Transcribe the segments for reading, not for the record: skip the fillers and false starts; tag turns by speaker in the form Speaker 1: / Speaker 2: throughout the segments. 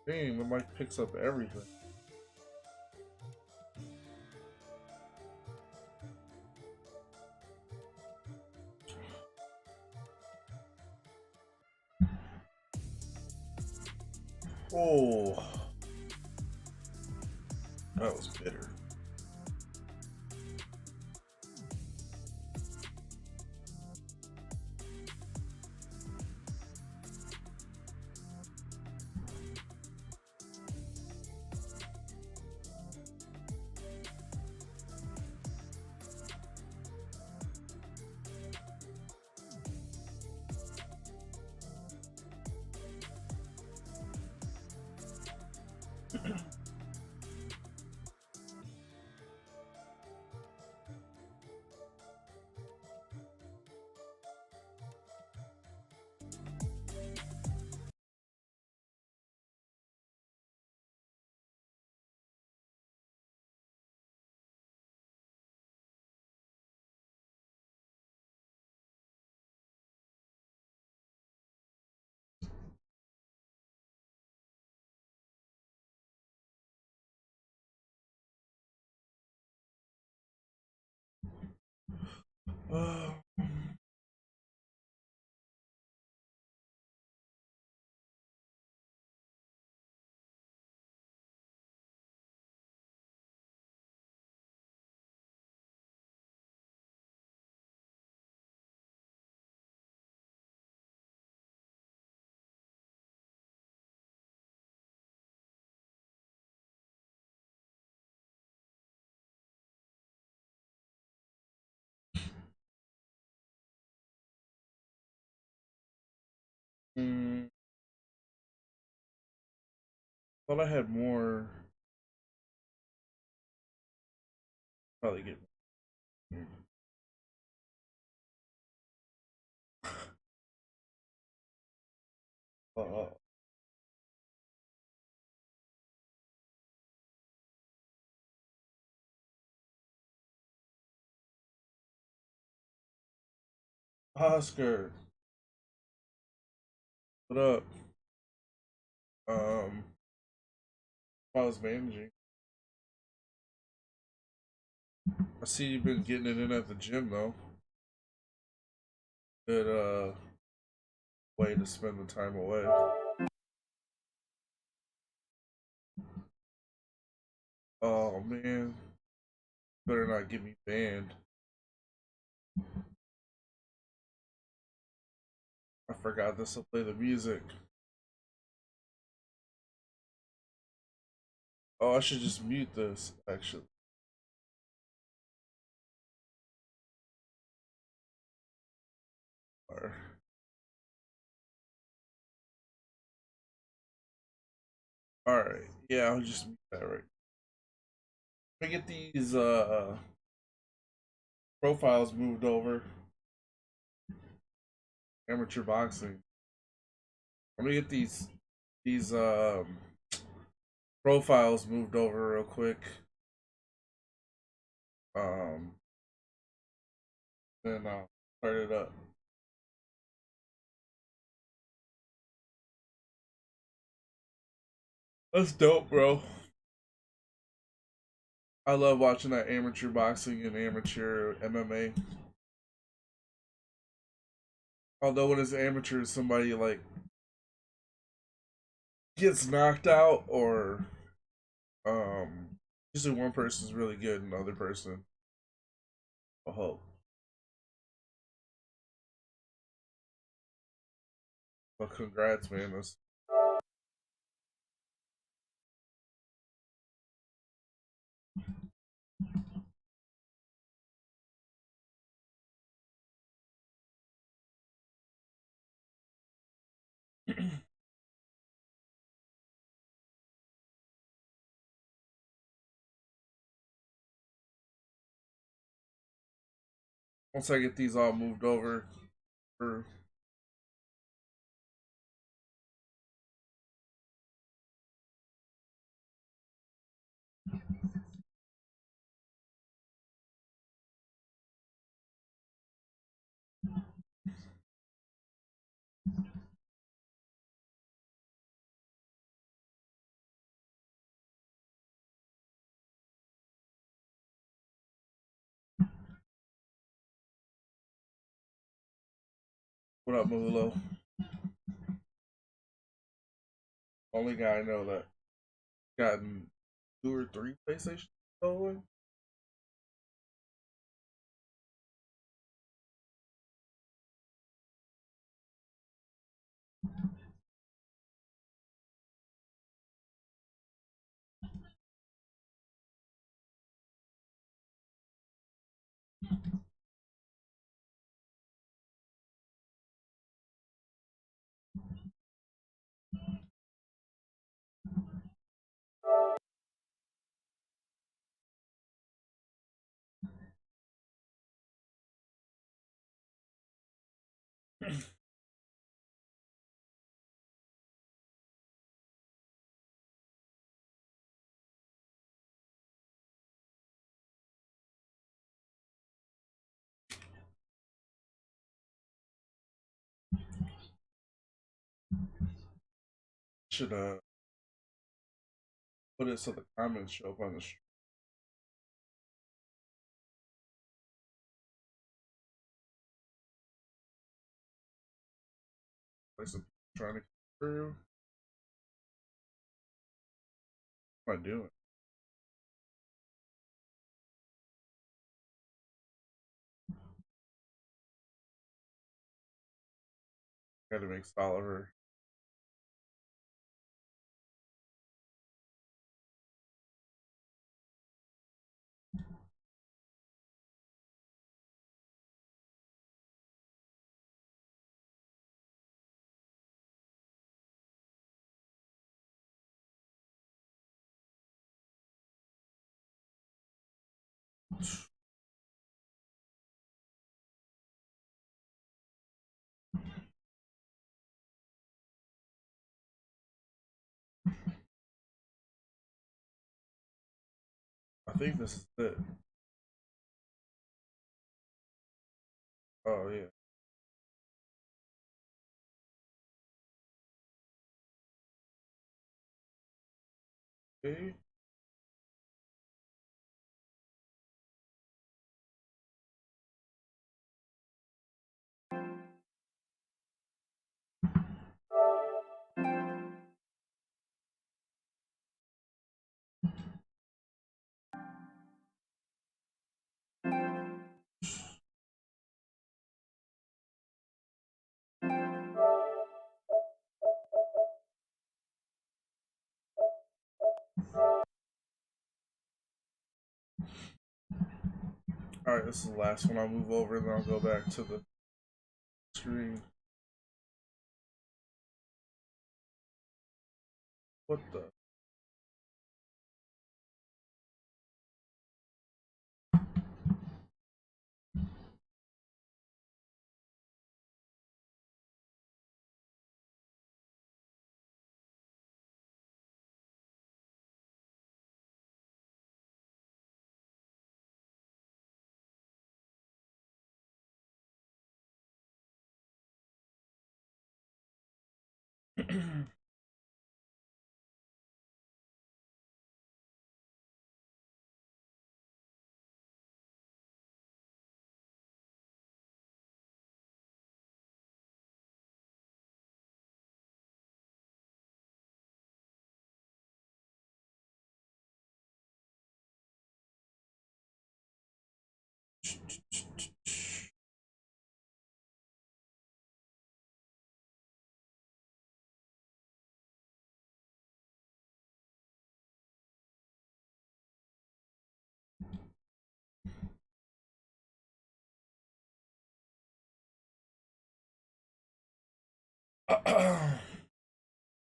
Speaker 1: Dang, the mic picks up everything. Oh, that was bitter. Mm, thought I had more. Probably get. Uh, Oscar, what up? Um, I was managing. I see you've been getting it in at the gym though. Good way to spend the time away. Oh man, better not get me banned. I forgot this will play the music. Oh, I should just mute this actually. All right, yeah, I'll just mute that right. Let me get these profiles moved over. Amateur boxing. Let me get these profiles moved over real quick. Um, then I'll start it up. That's dope, bro. I love watching that amateur boxing and amateur MMA. Although when it's amateur, somebody like gets knocked out, or um, usually one person's really good and the other person will help. But congrats, man. That's once I get these all moved over for What up, Mahulo? Only guy I know that gotten 2 or 3 PlayStation stolen. Should put it so the comments show up on the stream. Like some people trying to get through. What am I doing? Gotta make Oliver. I think this is it. Oh yeah. Okay. All right, this is the last one. I'll move over, and then I'll go back to the screen. What the?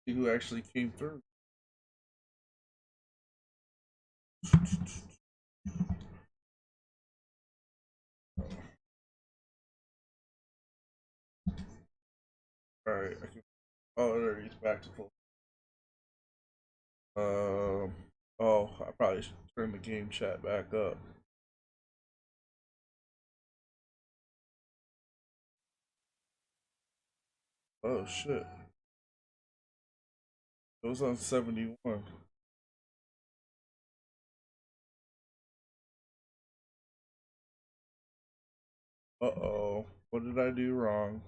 Speaker 1: See who actually came through. All right. Oh, there he's back to full. Oh, I probably should turn the game chat back up. Oh shit. It was on 71. Uh oh. What did I do wrong?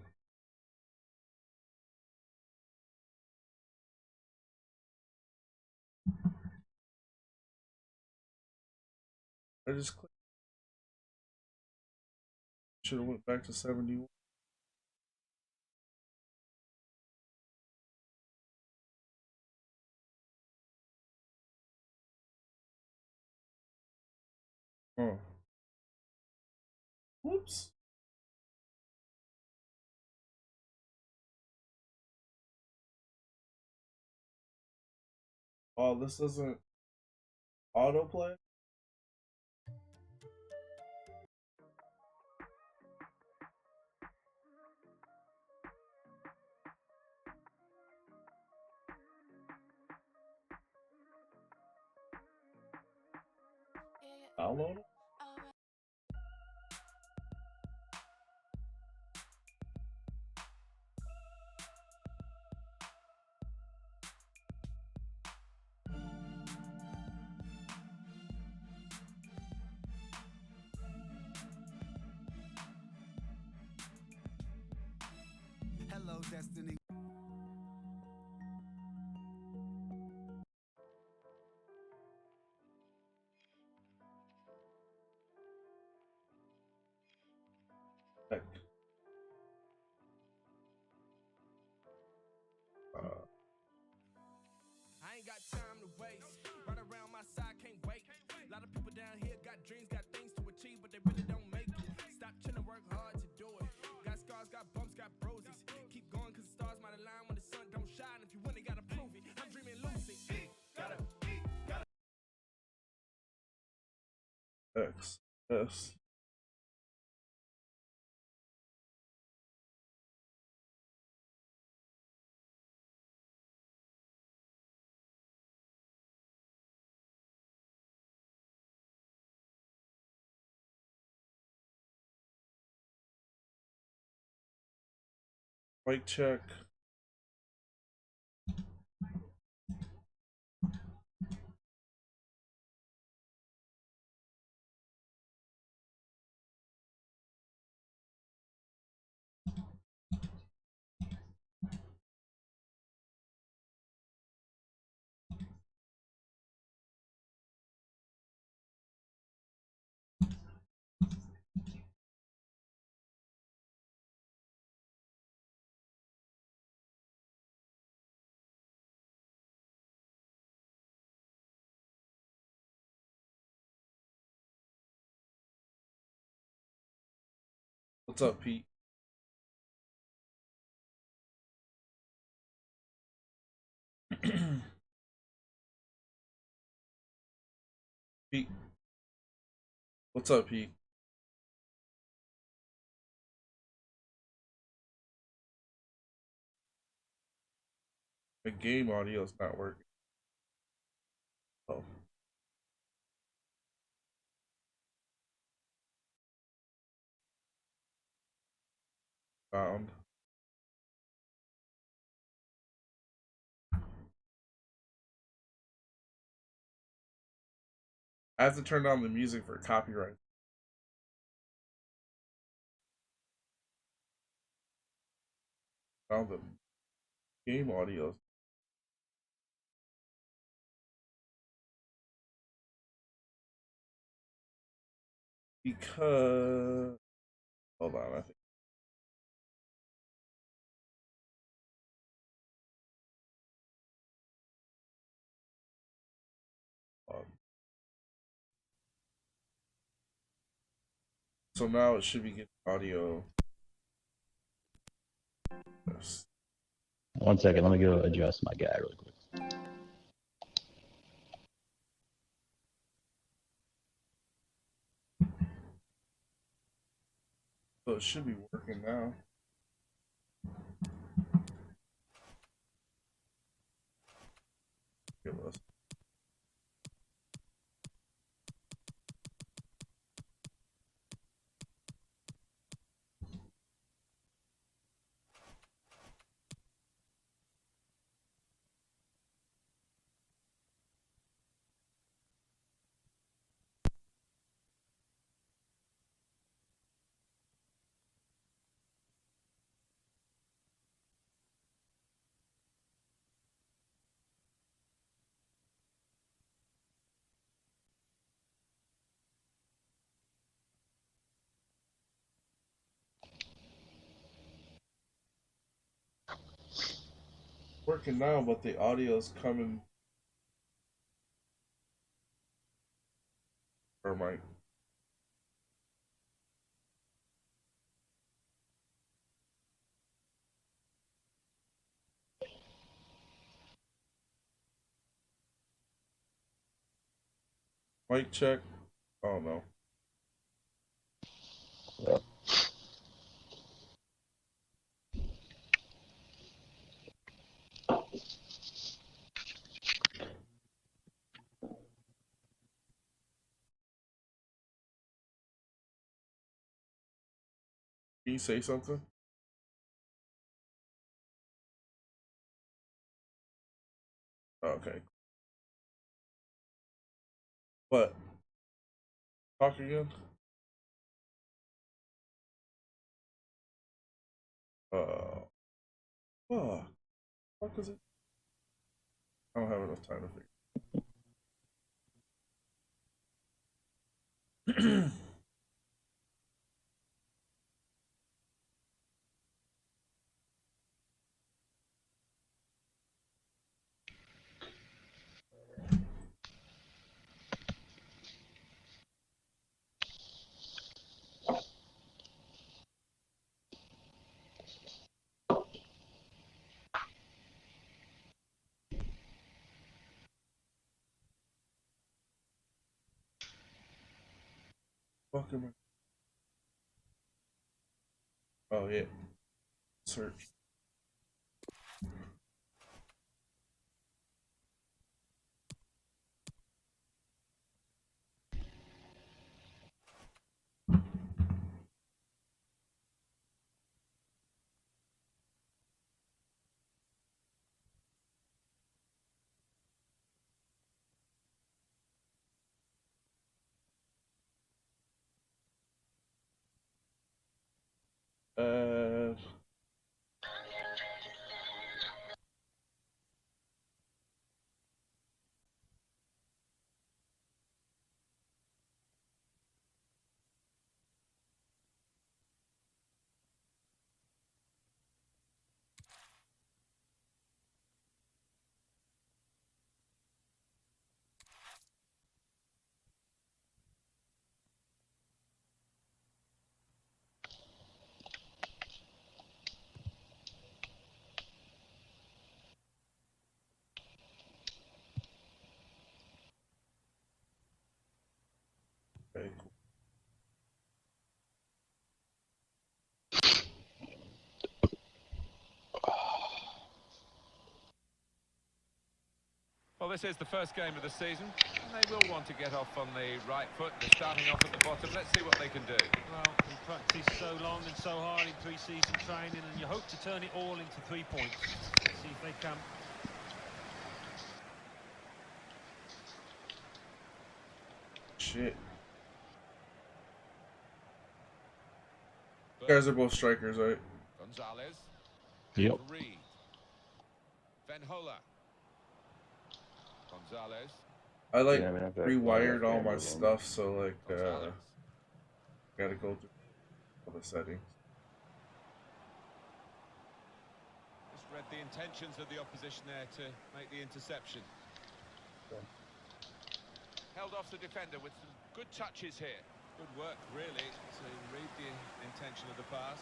Speaker 1: I just clicked. Should have went back to 71. Oh. Whoops. Oh, this doesn't autoplay? Download it?
Speaker 2: Hello, Destiny.
Speaker 1: Heck.
Speaker 2: I ain't got time to waste. Right around my side, can't wait. A lot of people down here got dreams, got things to achieve, but they really don't make it. Stop trying to work hard to do it. Got scars, got bumps, got bruises. Keep going, cause the stars might align when the sun don't shine. If you win, they gotta prove it. I'm dreaming lucid. Gotta.
Speaker 1: X. S. Mic check. What's up, Pete? Pete. What's up, Pete? The game audio is not working. Oh. Found. I have to turn down the music for copyright. Found the game audio. Because hold on, I think. So now it should be getting audio. Yes.
Speaker 3: 1 second, let me go adjust my guy really quick.
Speaker 1: So it should be working now. Give us. working now, but the audio's coming. Or mic. Mic check. Oh no. Can you say something? Okay. What? Talk again? Oh, fuck is it? I don't have enough time to figure. Fuck am I? Oh yeah. Search. Uh. Okay. Cool.
Speaker 4: Well, this is the first game of the season, and they will want to get off on the right foot. They're starting off at the bottom. Let's see what they can do.
Speaker 5: Well, we practiced so long and so hard in pre-season training, and you hope to turn it all into 3 points. Let's see if they can.
Speaker 1: Shit. You guys are both strikers, right?
Speaker 4: Gonzalez.
Speaker 3: Yep.
Speaker 4: Reed. Venhola. Gonzalez.
Speaker 1: I like
Speaker 3: Yeah, I mean, I've got
Speaker 1: rewired all my
Speaker 3: Gonzalez.
Speaker 1: stuff, so like
Speaker 4: Gonzalez.
Speaker 1: gotta go through all the settings.
Speaker 4: Just read the intentions of the opposition there to make the interception. Held off the defender with some good touches here. Good work, really, to read the intention of the pass.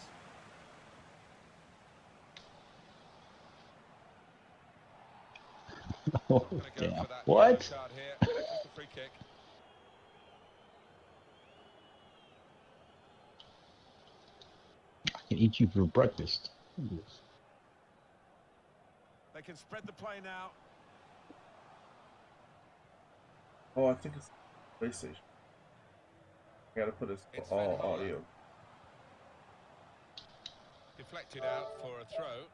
Speaker 3: Oh,
Speaker 4: Gonna go
Speaker 3: damn.
Speaker 4: for that
Speaker 3: What?
Speaker 4: yellow card here. Just a free kick.
Speaker 3: I can eat you for breakfast.
Speaker 5: They can spread the play now.
Speaker 1: Oh, I think it's PlayStation. I gotta put it
Speaker 4: It's
Speaker 1: for all
Speaker 4: Venhola.
Speaker 1: audio.
Speaker 4: Deflected out for a throw.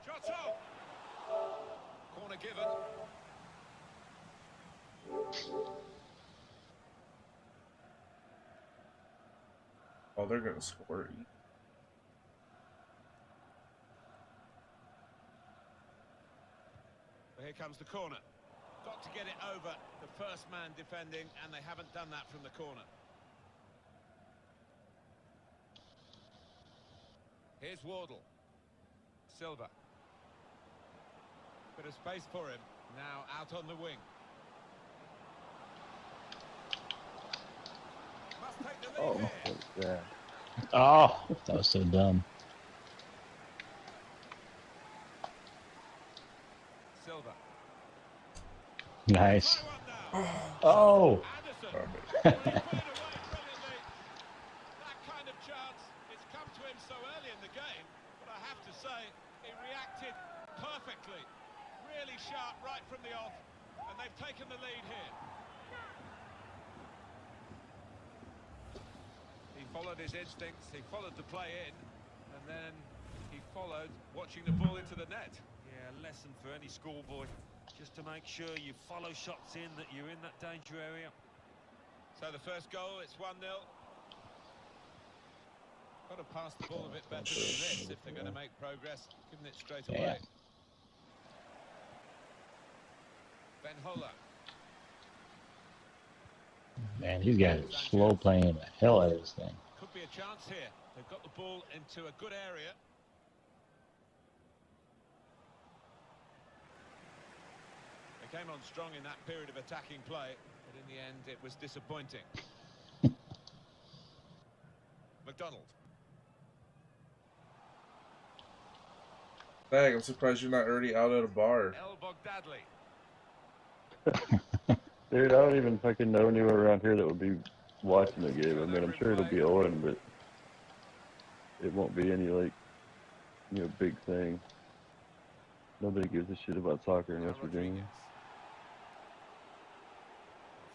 Speaker 4: Shot off! Corner given.
Speaker 1: Oh, they're gonna score.
Speaker 5: Here comes the corner. Got to get it over the first man defending, and they haven't done that from the corner.
Speaker 4: Here's Wardle. Silva. Bit of space for him. Now out on the wing. Must take the lead
Speaker 6: Oh,
Speaker 4: here.
Speaker 6: yeah.
Speaker 3: Oh, that was so dumb.
Speaker 4: Silva.
Speaker 3: Nice.
Speaker 4: Throw up now.
Speaker 3: Oh.
Speaker 4: Anderson.
Speaker 1: Perfect.
Speaker 4: Well, he put it away brilliantly. That kind of chance, it's come to him so early in the game, but I have to say, he reacted perfectly. Really sharp right from the off, and they've taken the lead here. He followed his instincts, he followed the play in, and then he followed watching the ball into the net.
Speaker 5: Yeah, a lesson for any schoolboy. Just to make sure you follow shots in, that you're in that danger area.
Speaker 4: So the first goal, it's 1-0. Got to pass the ball a bit better than this if they're going to make progress, giving it straight away. Ben Holler.
Speaker 3: Man, these guys are slow playing the hell out of this thing.
Speaker 4: Could be a chance here. They've got the ball into a good area. They came on strong in that period of attacking play, but in the end it was disappointing. McDonald.
Speaker 1: Dang, I'm surprised you're not already out at a bar.
Speaker 4: El Bogdadli.
Speaker 6: Dude, I don't even fucking know anyone around here that would be watching the game. I mean, I'm sure it'll be on, but it won't be any, like, you know, big thing. Nobody gives a shit about soccer in West Virginia.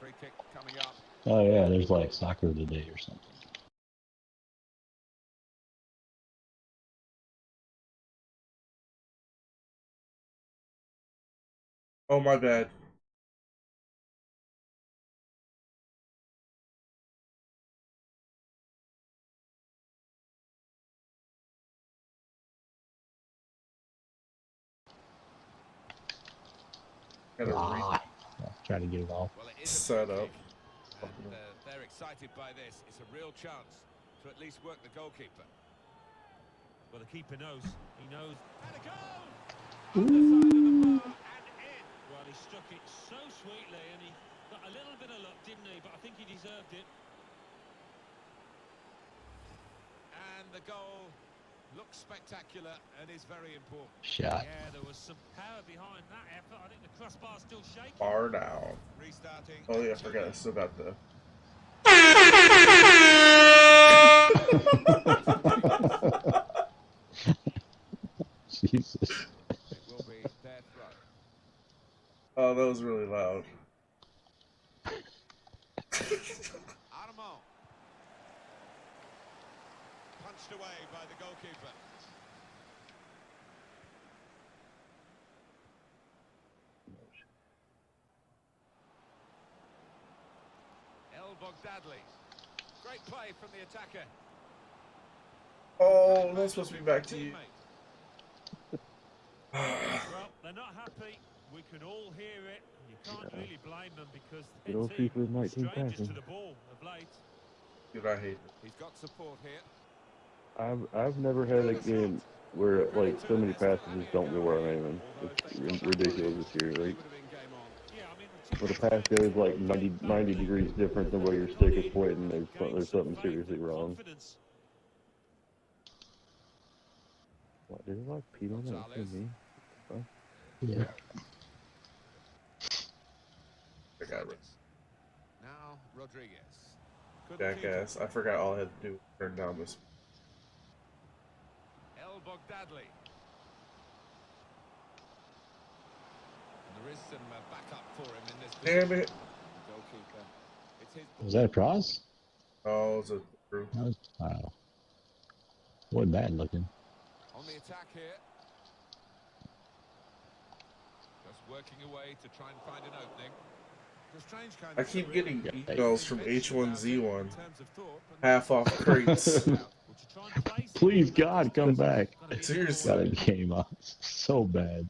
Speaker 4: Free kick coming up.
Speaker 3: Oh yeah, there's like soccer today or something.
Speaker 1: Oh, my bad. Gotta
Speaker 3: Ah, try to get it off.
Speaker 4: Well, it is a
Speaker 1: Set
Speaker 4: free
Speaker 1: up.
Speaker 4: kick, and they're excited by this. It's a real chance to at least work the goalkeeper.
Speaker 5: Well, the keeper knows. He knows.
Speaker 4: And a goal! Underside of the bar and in.
Speaker 5: Well, he struck it so sweetly, and he got a little bit of luck, didn't he? But I think he deserved it.
Speaker 4: And the goal looks spectacular and is very important.
Speaker 3: Shot.
Speaker 5: Yeah, there was some power behind that effort. I think the crossbar's still shaking.
Speaker 1: Bar down.
Speaker 4: Restarting.
Speaker 1: Oh yeah, I forgot. I still got the.
Speaker 3: Jesus.
Speaker 4: It will be their throw.
Speaker 1: Oh, that was really loud.
Speaker 4: Armand. Punched away by the goalkeeper. El Bogdadli. Great play from the attacker.
Speaker 1: Oh, that's supposed to be back to you.
Speaker 5: Well, they're not happy. We can all hear it. You can't really blame them because
Speaker 6: Good old
Speaker 5: they're
Speaker 6: FIFA 19
Speaker 5: strangers
Speaker 6: passing.
Speaker 5: to the ball of late.
Speaker 1: Dude, I hate it.
Speaker 4: He's got support here.
Speaker 6: I've never had a game where like so many passes just don't go where I'm aiming. It's ridiculous this year. Like,
Speaker 4: Would have been game on.
Speaker 5: Yeah, I mean, the
Speaker 6: where the pass goes like 90 degrees different than where your stick is pointing, there's something seriously wrong.
Speaker 5: confidence.
Speaker 6: What, did it like Pete on that?
Speaker 4: Gonzalez.
Speaker 6: Me?
Speaker 3: Yeah.
Speaker 1: I got it.
Speaker 4: Now Rodriguez. Couldn't keep it.
Speaker 1: Jackass. I forgot all I had to do was turn down this.
Speaker 4: El Bogdadli. And there is some backup for him in this
Speaker 1: Damn
Speaker 4: position.
Speaker 1: it.
Speaker 4: The goalkeeper. It's his
Speaker 3: Was that a cross?
Speaker 1: Oh, it was a through.
Speaker 3: That was, I don't know. Wasn't bad looking.
Speaker 4: on the attack here. Just working away to try and find an opening. It's a strange kind
Speaker 1: I
Speaker 4: of
Speaker 1: keep
Speaker 4: surreal
Speaker 1: getting
Speaker 3: Yeah,
Speaker 1: emails from H1Z1.
Speaker 4: in terms of thought, but
Speaker 1: Half off crates.
Speaker 3: Please, God, come back.
Speaker 1: Seriously.
Speaker 3: Got a game on. So bad.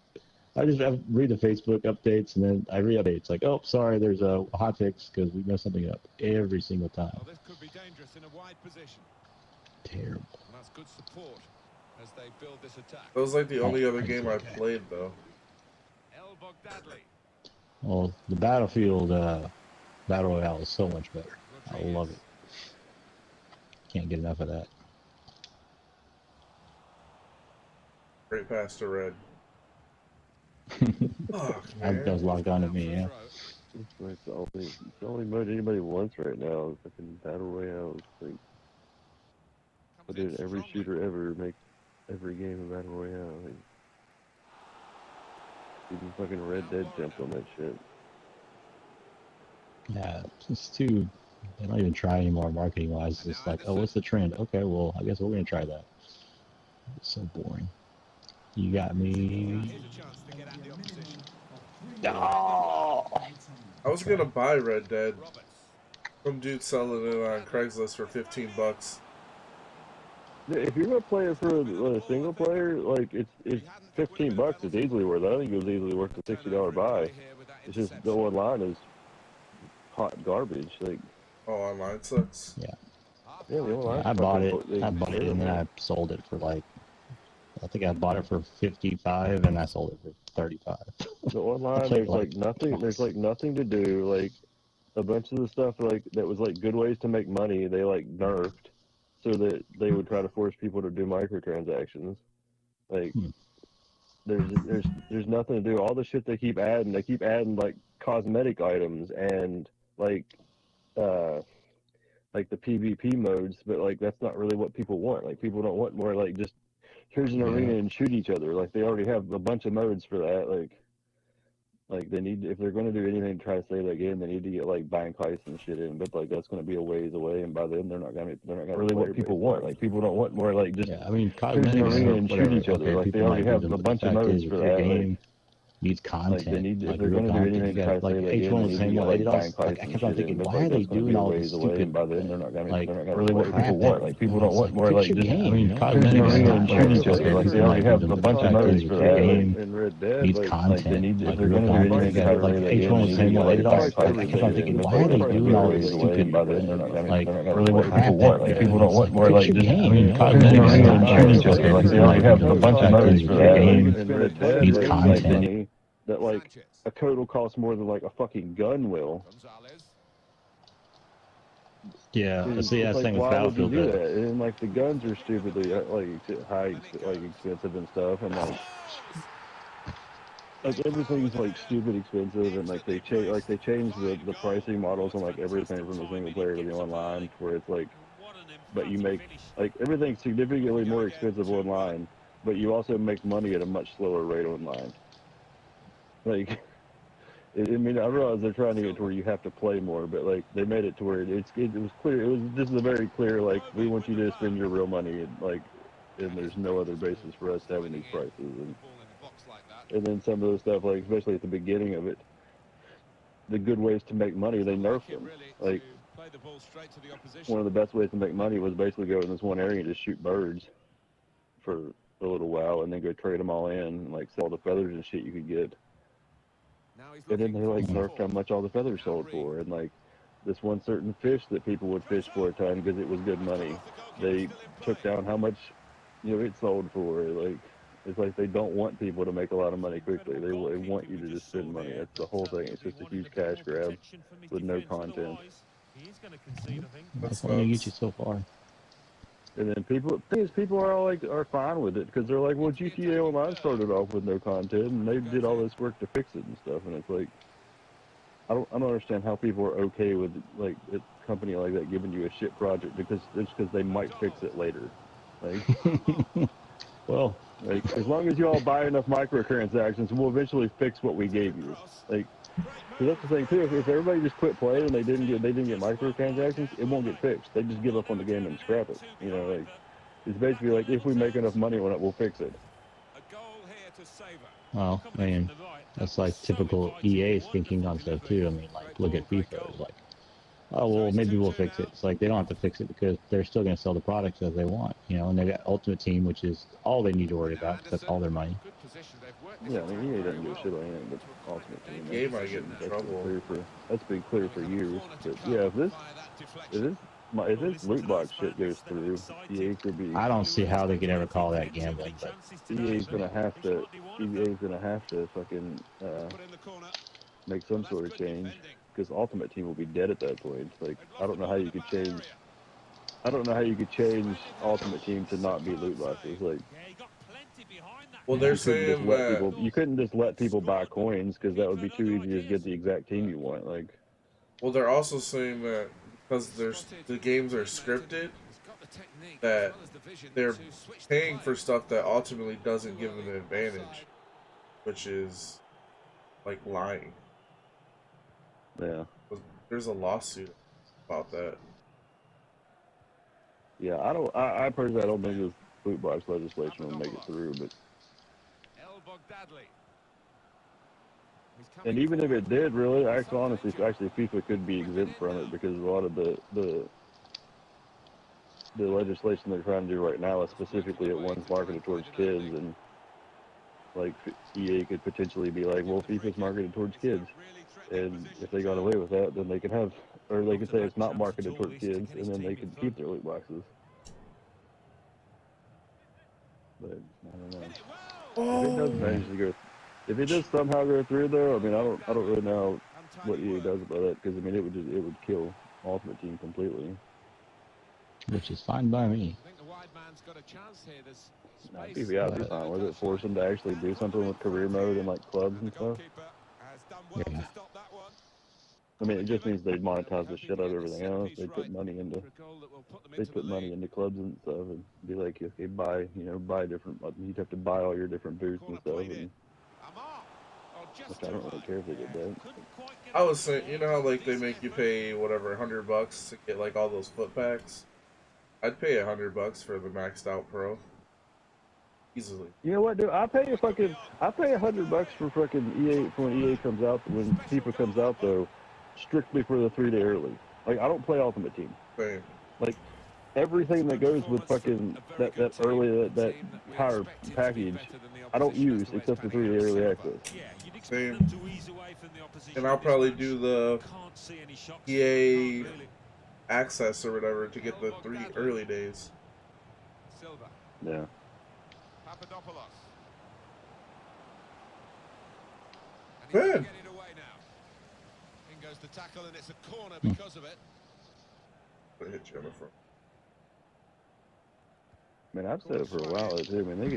Speaker 3: I read the Facebook updates and then I read updates like, oh, sorry, there's a hotfix because we messed something up every single time.
Speaker 4: Well, this could be dangerous in a wide position.
Speaker 3: Terrible.
Speaker 4: And that's good support. as they build this attack.
Speaker 1: That was like the only other
Speaker 3: I can
Speaker 1: game
Speaker 3: see
Speaker 1: I
Speaker 3: that.
Speaker 1: played though.
Speaker 4: El Bogdadli.
Speaker 3: Well, the Battlefield Battle Royale is so much better. I love it. Can't get enough of that.
Speaker 1: Great pass to Red. Fuck,
Speaker 3: That was
Speaker 1: man.
Speaker 3: locked on to me, yeah.
Speaker 6: It's the only mode anybody wants right now. Fucking battle royale. It's like, I did every shooter ever make every game a battle royale. Like, even fucking Red Dead jumped on that shit.
Speaker 3: Yeah, it's too. They don't even try anymore marketing wise. It's just like, oh, what's the trend? Okay, well, I guess we're gonna try that. It's so boring. You got me.
Speaker 4: Here's a chance to get at the opposition.
Speaker 3: Oh!
Speaker 1: I was gonna buy Red Dead.
Speaker 4: Roberts.
Speaker 1: Some dude selling it on Craigslist for $15.
Speaker 6: Yeah, if you're gonna play it for a single player, like it's $15. It's easily worth it. I think it was easily worth the $60 buy. It's just the online is hot garbage. Like,
Speaker 1: Oh, online sucks.
Speaker 6: yeah, the online.
Speaker 3: I bought it.
Speaker 6: fucking-
Speaker 3: I bought it and then I sold it for like. I think I bought it for 55 and I sold it for 35.
Speaker 6: The online,
Speaker 3: played
Speaker 6: there's like nothing.
Speaker 3: twice.
Speaker 6: There's like nothing to do. Like a bunch of the stuff like that was like good ways to make money. They like nerfed, so that they would try to force people to do microtransactions. Like there's nothing to do. All the shit they keep adding like cosmetic items and like the PvP modes, but like that's not really what people want. Like people don't want more like just here's an arena and shoot each other. Like they already have a bunch of modes for that. Like they need, if they're going to do anything to try to save that game, they need to get like bank heists and shit in. But like that's going to be a ways away, and by then they're not going to really what people want. Like people don't want more like just
Speaker 3: I mean,
Speaker 6: here's an
Speaker 3: cosmetics
Speaker 6: arena
Speaker 3: or
Speaker 6: and shoot
Speaker 3: whatever.
Speaker 6: each other.
Speaker 3: Okay,
Speaker 6: Like they
Speaker 3: people
Speaker 6: already
Speaker 3: might
Speaker 6: have
Speaker 3: do them,
Speaker 6: a
Speaker 3: but
Speaker 6: bunch
Speaker 3: the
Speaker 6: of
Speaker 3: fact
Speaker 6: modes
Speaker 3: is,
Speaker 6: for
Speaker 3: if your
Speaker 6: that.
Speaker 3: game needs
Speaker 6: Like
Speaker 3: content,
Speaker 6: they need, if
Speaker 3: like
Speaker 6: they're
Speaker 3: real
Speaker 6: going to do
Speaker 3: content,
Speaker 6: anything
Speaker 3: you
Speaker 6: to try
Speaker 3: got
Speaker 6: to
Speaker 3: like
Speaker 6: save that
Speaker 3: H1
Speaker 6: game,
Speaker 3: was
Speaker 6: they need to
Speaker 3: saying,
Speaker 6: get
Speaker 3: well, they
Speaker 6: like
Speaker 3: don't.
Speaker 6: bank
Speaker 3: Like,
Speaker 6: heists
Speaker 3: I
Speaker 6: and
Speaker 3: kept on
Speaker 6: shit in.
Speaker 3: thinking,
Speaker 6: But
Speaker 3: why
Speaker 6: like
Speaker 3: are they
Speaker 6: that's going to
Speaker 3: doing
Speaker 6: be a
Speaker 3: all this
Speaker 6: ways away,
Speaker 3: stupid?
Speaker 6: and by then they're not going to
Speaker 3: Really, what
Speaker 6: what people want. Like people don't want more
Speaker 3: fix
Speaker 6: like
Speaker 3: your
Speaker 6: just.
Speaker 3: game.
Speaker 6: I mean,
Speaker 3: You know?
Speaker 6: here's an arena and shoot each
Speaker 3: Like,
Speaker 6: other. Like they
Speaker 3: might
Speaker 6: already
Speaker 3: do
Speaker 6: have
Speaker 3: them,
Speaker 6: a
Speaker 3: but the
Speaker 6: bunch of
Speaker 3: fact
Speaker 6: modes
Speaker 3: is,
Speaker 6: for
Speaker 3: if your
Speaker 6: that.
Speaker 3: game
Speaker 6: In Red Dead,
Speaker 3: needs
Speaker 6: like
Speaker 3: content,
Speaker 6: they need, if
Speaker 3: like
Speaker 6: they're
Speaker 3: real
Speaker 6: going to do
Speaker 3: content,
Speaker 6: anything
Speaker 3: you
Speaker 6: to try
Speaker 3: got
Speaker 6: to
Speaker 3: like
Speaker 6: save that game,
Speaker 3: H1
Speaker 6: they
Speaker 3: was
Speaker 6: need to
Speaker 3: saying,
Speaker 6: get
Speaker 3: well, they
Speaker 6: like
Speaker 3: don't.
Speaker 6: bank
Speaker 3: Like,
Speaker 6: heists
Speaker 3: I
Speaker 6: and
Speaker 3: kept on
Speaker 6: shit in.
Speaker 3: thinking,
Speaker 6: But
Speaker 3: why
Speaker 6: like
Speaker 3: are
Speaker 6: that's
Speaker 3: they
Speaker 6: going to
Speaker 3: doing
Speaker 6: be a
Speaker 3: all this
Speaker 6: ways away,
Speaker 3: stupid?
Speaker 6: and by then they're not going to
Speaker 3: Like,
Speaker 6: what people want. Like people don't want more
Speaker 3: fix
Speaker 6: like
Speaker 3: your
Speaker 6: just.
Speaker 3: game. You know?
Speaker 6: Here's an arena and shoot each
Speaker 3: Cosmetics
Speaker 6: other. Like they
Speaker 3: might
Speaker 6: already
Speaker 3: do
Speaker 6: have
Speaker 3: them,
Speaker 6: a
Speaker 3: but the
Speaker 6: bunch of
Speaker 3: fact
Speaker 6: modes
Speaker 3: is,
Speaker 6: for
Speaker 3: if your
Speaker 6: that.
Speaker 3: game
Speaker 6: In Red Dead,
Speaker 3: needs
Speaker 6: like
Speaker 3: content,
Speaker 6: money that like a code will cost more than like a fucking gun will.
Speaker 4: Gonzalez.
Speaker 3: yeah,
Speaker 6: It's
Speaker 3: see, that's the
Speaker 6: like
Speaker 3: thing with
Speaker 6: why would you
Speaker 3: Battlefield.
Speaker 6: do that? And like the guns are stupidly like expensive and stuff, and like everything's like stupid expensive, and like they change the pricing models on like everything from the single player to the online, where it's like, but you make like everything's significantly more expensive online, but you also make money at a much slower rate online. Like, I mean, I realize they're trying to get to where you have to play more, but like they made it to where it was clear. This is a very clear like we want you to spend your real money, and like, and there's no other basis for us having these prices, and then some of the stuff like especially at the beginning of it, the good ways to make money they nerfed them. Like one of the best ways to make money was basically go in this one area and just shoot birds for a little while, and then go trade them all in, and like sell the feathers and shit you could get. And then they like nerfed how much all the feathers sold for, and like this one certain fish that people would fish for a ton because it was good money, they took down how much it sold for. Like it's like they don't want people to make a lot of money quickly. They want you to just spend money. That's the whole thing. It's just a huge cash grab with no content.
Speaker 3: That's only get you so far.
Speaker 6: And then people are fine with it because they're like, well, GTA Online started off with no content, and they did all this work to fix it and stuff. And it's like, I don't understand how people are okay with like a company like that giving you a shit project because they might fix it later. Like,
Speaker 3: well,
Speaker 6: like as long as you all buy enough microtransactions, we'll eventually fix what we gave you. Like, because that's the thing too. If everybody just quit playing and they didn't get microtransactions, it won't get fixed. They just give up on the game and scrap it. You know, like it's basically like if we make enough money on it, we'll fix it.
Speaker 3: Well, I mean, that's like typical EA thinking on stuff too. I mean, like look at FIFA. It's like, oh well, maybe we'll fix it. It's like they don't have to fix it because they're still going to sell the products as they want, And they got Ultimate Team, which is all they need to worry about. That's all their money.
Speaker 6: Yeah, I mean, EA doesn't give a shit about anything but Ultimate Team.
Speaker 1: Game might get in trouble.
Speaker 6: That's been clear for years. But yeah, if this if this loot box shit goes through, EA could be.
Speaker 3: I don't see how they could ever call that gambling, but
Speaker 6: EA's gonna have to. EA's gonna have to fucking make some sort of change because Ultimate Team will be dead at that point. Like I don't know how you could change. I don't know how you could change Ultimate Team to not be loot boxes. Like
Speaker 1: Well, they're
Speaker 6: you couldn't just
Speaker 1: saying
Speaker 6: let
Speaker 1: that.
Speaker 6: people. You couldn't just let people buy coins because that would be too easy to get the exact team you want. Like
Speaker 1: Well, they're also saying that because the games are scripted, that they're paying for stuff that ultimately doesn't give them an advantage, which is like lying.
Speaker 6: yeah,
Speaker 1: There's a lawsuit about that.
Speaker 6: yeah. I personally don't think this loot box legislation will make it through, but. And even if it did, really, honestly, FIFA could be exempt from it because a lot of the legislation they're trying to do right now is specifically at ones marketed towards kids, and like EA could potentially be like, well, FIFA's marketed towards kids, and if they got away with that, then they could have, or they could say it's not marketed towards kids, and then they could keep their loot boxes. But I don't know. If it does manage to go. If it does somehow go through, though, I mean, I don't really know what EA does about it because I mean, it would kill Ultimate Team completely.
Speaker 3: which is fine by me.
Speaker 6: Yeah, I'd be fine with it. Force them to actually do something with career mode and like clubs and stuff.
Speaker 3: Yeah.
Speaker 6: I mean, it just means they monetize the shit out of everything else. They put money into clubs and stuff, and be like, okay, buy different. You'd have to buy all your different boots and stuff, and which I don't really care if they did that.
Speaker 1: I was saying, you know how like they make you pay whatever $100 to get like all those foot packs. I'd pay $100 for the maxed out pro. Easily.
Speaker 6: You know what, dude? I pay $100 for fucking EA for when EA comes out, when FIFA comes out though, strictly for the 3-day early. Like I don't play Ultimate Team.
Speaker 1: Same.
Speaker 6: Like everything that goes with fucking that early that power package, I don't use except for 3-day early access.
Speaker 1: Same. And I'll probably do the EA access or whatever to get the 3 early days.
Speaker 6: Yeah.
Speaker 4: Papadopoulos.
Speaker 1: Good.
Speaker 4: In goes the tackle, and it's a corner because of it.
Speaker 1: I hit Jennifer.
Speaker 6: Man, I've said it for a while too. I mean, they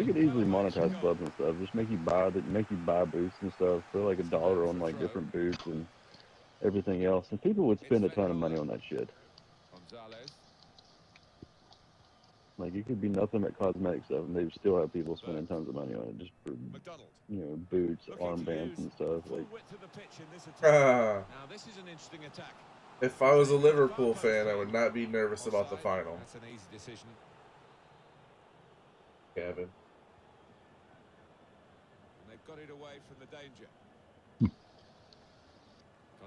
Speaker 6: could easily monetize clubs and stuff. Just make you buy boots and stuff. Put like $1 on like different boots and everything else, and people would spend a ton of money on that shit. Like it could be nothing but cosmetic stuff, and they'd still have people spending tons of money on it just for boots, armbands, and stuff. Like,
Speaker 1: if I was a Liverpool fan, I would not be nervous about the final.
Speaker 4: That's an easy decision.
Speaker 1: Gavin.
Speaker 4: They've got it away from the danger.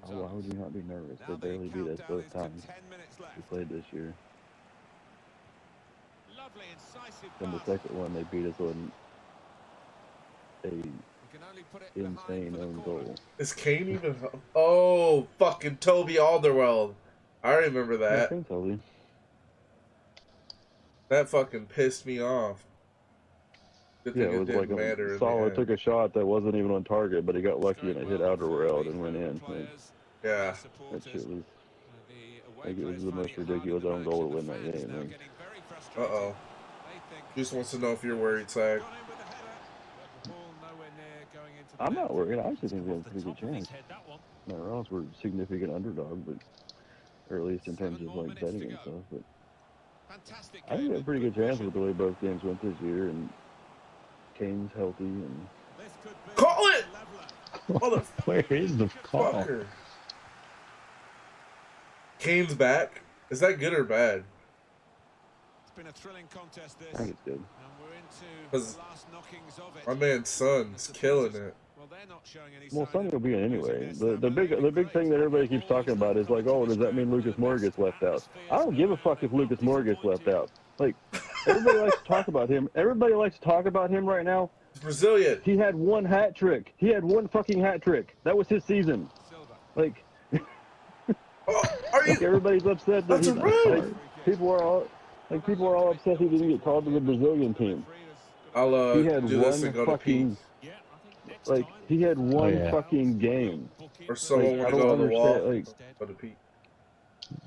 Speaker 6: why would you not be nervous? They barely beat us both times we played this year.
Speaker 4: Lovely, incisive
Speaker 6: Then the
Speaker 4: pass.
Speaker 6: second one, they beat us on a insane own goal.
Speaker 1: Is Kane even? Oh, fucking Toby Alderweireld. I remember
Speaker 6: Yeah,
Speaker 1: that.
Speaker 6: Kane's healthy.
Speaker 1: That fucking pissed me off. Good
Speaker 6: Yeah,
Speaker 1: thing
Speaker 6: it was like
Speaker 1: didn't matter.
Speaker 6: Salah took a shot that wasn't even on target, but he got lucky and it hit Alderweireld and went in. Like,
Speaker 1: Yeah.
Speaker 6: that shit was. Like it was the most ridiculous own goal to win that game. Like,
Speaker 1: Uh-oh. Just wants to know if you're worried, Sag.
Speaker 6: I'm not worried. I actually think we have a pretty good chance. No, Ross were a significant underdog, but or at least in terms of like betting and stuff. But I think we have a pretty good chance with the way both games went this year, and Kane's healthy and.
Speaker 1: Call it!
Speaker 3: Where is the call?
Speaker 1: Motherfucker. Kane's back. Is that good or bad?
Speaker 4: It's been a thrilling contest,
Speaker 6: I
Speaker 4: this.
Speaker 6: think it's good.
Speaker 4: And we're into
Speaker 1: 'Cause
Speaker 4: the last knockings of it.
Speaker 1: My man Son's killing it.
Speaker 4: Well, they're not showing any
Speaker 6: Well,
Speaker 4: sign
Speaker 6: Sonny
Speaker 4: of
Speaker 6: will be in anyway.
Speaker 4: losing
Speaker 6: The
Speaker 4: this.
Speaker 6: big thing that everybody keeps talking about is like, oh, does that mean Lucas Moura gets left out? I don't give a fuck if Lucas Moura gets left out. Like, everybody likes to talk about him. Everybody likes to talk about him right now.
Speaker 1: He's Brazilian.
Speaker 6: He had one hat trick. He had one fucking hat trick. That was his season.
Speaker 4: Silva.
Speaker 6: Like,
Speaker 1: Oh, are
Speaker 6: Like
Speaker 1: you?
Speaker 6: everybody's upset that
Speaker 1: That's a
Speaker 6: like
Speaker 1: red.
Speaker 6: people are all upset he didn't get called to the Brazilian team.
Speaker 1: I'll
Speaker 6: He had
Speaker 1: do this and
Speaker 6: one
Speaker 1: go to Pete.
Speaker 6: fucking he had one fucking game.
Speaker 1: Or someone
Speaker 6: Like
Speaker 1: want
Speaker 6: I
Speaker 1: to go
Speaker 6: don't
Speaker 1: on the wall?
Speaker 6: understand. Like
Speaker 1: Go to Pete.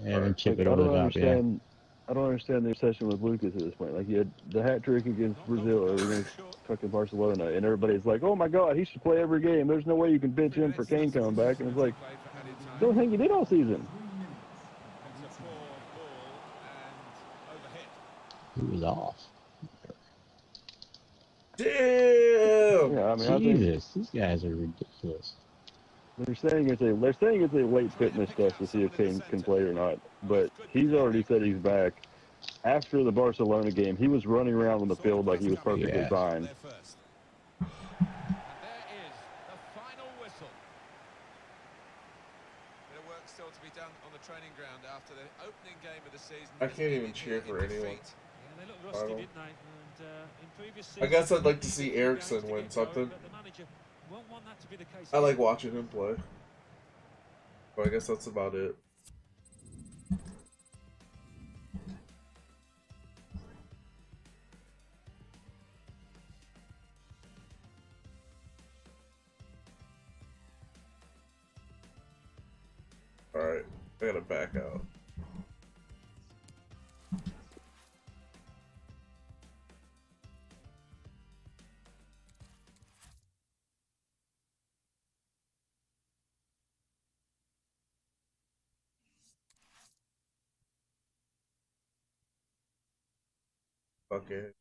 Speaker 3: And then chip
Speaker 6: Like
Speaker 3: it
Speaker 6: I
Speaker 3: over
Speaker 6: don't
Speaker 3: the top. Yeah.
Speaker 6: understand. I don't understand the obsession with Lucas at this point. Like he had the hat trick against Brazil or against fucking Barcelona, and everybody's like, "Oh my God, he should play every game. There's no way you can bench him for Kane coming back." And it's like, the only thing he did all season.
Speaker 4: It's a poor ball and overhit.
Speaker 3: He was off.
Speaker 1: Damn.
Speaker 6: Yeah, I mean, I think
Speaker 3: Jesus, these guys are ridiculous.
Speaker 6: they're saying it's a late fitness test to see if Kane can play or not. But he's already said he's back. After the Barcelona game, he was running around on the field like he was perfectly
Speaker 3: Yeah.
Speaker 6: fine.
Speaker 4: And there is the final whistle. Bit of work still to be done on the training ground after the opening game of the season.
Speaker 1: I can't even cheer for anyone.
Speaker 5: Yeah, they looked rusty,
Speaker 1: Final.
Speaker 5: didn't they? And in previous
Speaker 1: I guess
Speaker 5: seasons,
Speaker 1: I'd like to
Speaker 5: they
Speaker 1: see
Speaker 5: needed a few
Speaker 1: Eriksson
Speaker 5: games to
Speaker 1: win
Speaker 5: get
Speaker 1: something.
Speaker 5: going, but the manager won't want that to be the case
Speaker 1: I like
Speaker 5: again.
Speaker 1: watching him play. But I guess that's about it. Alright, I gotta back out. Okay.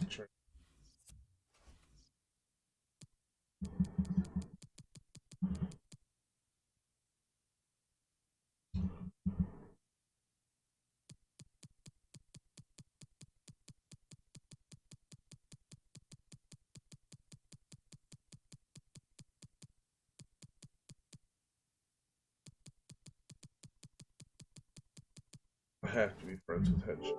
Speaker 1: Try. I have to be friends with Hedge.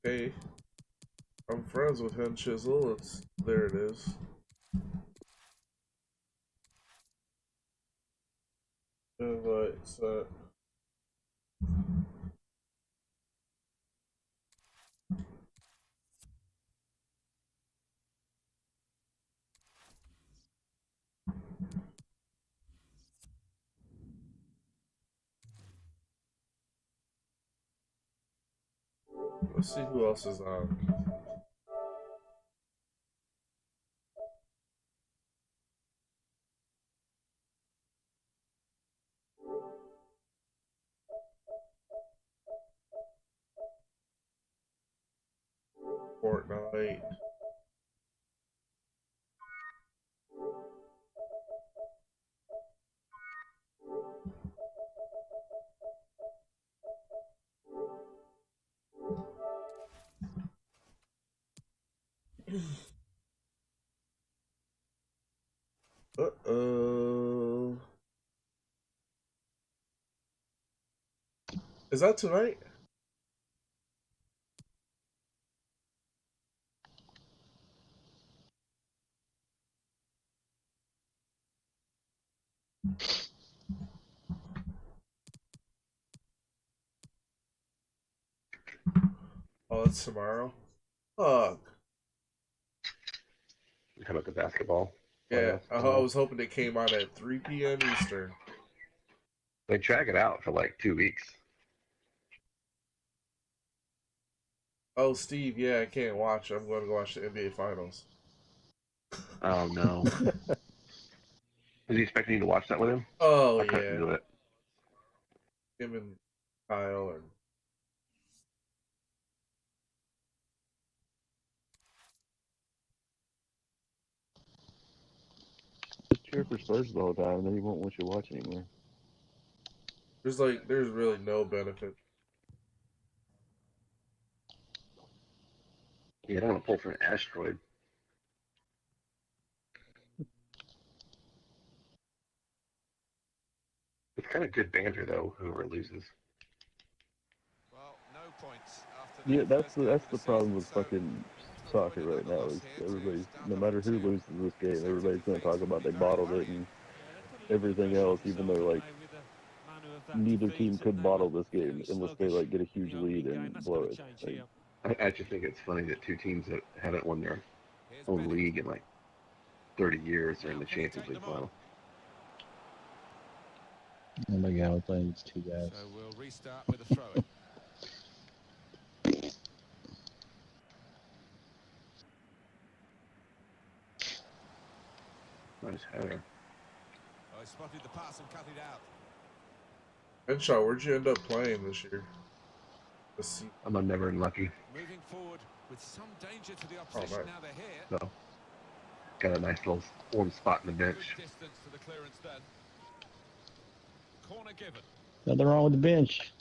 Speaker 1: Hey, I'm friends with Hen Chisel. There it is. Invite set. Let's see who else is on. Fortnite. Uh-oh. Is that tonight? Oh, it's tomorrow? Fuck.
Speaker 7: You talking about the basketball?
Speaker 1: Yeah, I
Speaker 7: playoffs?
Speaker 1: was hoping it came out at 3 p.m. Eastern.
Speaker 7: They drag it out for like 2 weeks.
Speaker 1: Oh, Steve, yeah, I can't watch. I'm going to go watch the NBA Finals.
Speaker 7: Oh no. Is he expecting you to watch that with him?
Speaker 1: Oh,
Speaker 7: I couldn't
Speaker 1: yeah.
Speaker 7: do it.
Speaker 1: Him and Kyle and
Speaker 6: Just cheer for Spurs the whole time, and then he won't want you to watch anymore.
Speaker 1: there's really no benefit.
Speaker 7: Yeah, I don't want to pull for an asteroid. It's kind of good banter though. Whoever loses.
Speaker 4: Well, no points after
Speaker 6: Yeah,
Speaker 4: the first game
Speaker 6: that's
Speaker 4: of
Speaker 6: the
Speaker 4: the
Speaker 6: problem
Speaker 4: season,
Speaker 6: with
Speaker 4: so
Speaker 6: fucking
Speaker 4: everybody
Speaker 6: soccer
Speaker 4: like
Speaker 6: right
Speaker 4: the
Speaker 6: now
Speaker 4: loss
Speaker 6: is
Speaker 4: here to
Speaker 6: everybody's,
Speaker 4: start
Speaker 6: no
Speaker 4: off
Speaker 6: matter
Speaker 4: the
Speaker 6: who
Speaker 4: two
Speaker 6: loses this game, everybody's
Speaker 4: consecutive
Speaker 6: going to talk
Speaker 4: defeats would
Speaker 6: about
Speaker 4: be
Speaker 6: they
Speaker 4: very
Speaker 6: bottled it
Speaker 4: worrying.
Speaker 6: and
Speaker 5: Yeah, they put a little bit of
Speaker 6: everything
Speaker 5: pressure on
Speaker 6: else, even
Speaker 5: themselves,
Speaker 6: though
Speaker 5: didn't
Speaker 6: like
Speaker 5: they, with the manner of that
Speaker 6: neither
Speaker 5: defeat,
Speaker 6: team
Speaker 5: and
Speaker 6: could
Speaker 5: they were
Speaker 6: bottle this game
Speaker 5: very
Speaker 6: unless they
Speaker 5: sluggish
Speaker 6: like get a
Speaker 5: in
Speaker 6: huge
Speaker 5: the opening
Speaker 6: lead
Speaker 5: game.
Speaker 6: and
Speaker 5: That's got
Speaker 6: blow
Speaker 5: to
Speaker 6: it.
Speaker 5: change
Speaker 6: Like,
Speaker 5: here.
Speaker 7: I just think it's funny that two teams that haven't won their
Speaker 4: Here's
Speaker 7: own
Speaker 4: Bennett.
Speaker 7: league in like 30 years are in
Speaker 4: Now
Speaker 7: the
Speaker 4: can he
Speaker 7: Champions
Speaker 4: take
Speaker 7: League
Speaker 4: them on?
Speaker 7: final.
Speaker 3: Oh my god, we're playing these two guys.
Speaker 4: So we'll restart with a throw-in.
Speaker 7: Nice header.
Speaker 4: Oh, he spotted the pass and cut it out.
Speaker 1: Henshaw, where'd you end up playing this year? This season?
Speaker 7: I'm never unlucky.
Speaker 4: Moving forward with some danger to the
Speaker 1: Oh,
Speaker 4: opposition
Speaker 1: nice.
Speaker 4: now they're here.
Speaker 7: So got a nice little warm spot in the
Speaker 4: Good
Speaker 7: bench.
Speaker 4: distance to the clearance then. Corner given.
Speaker 3: Nothing wrong with the bench.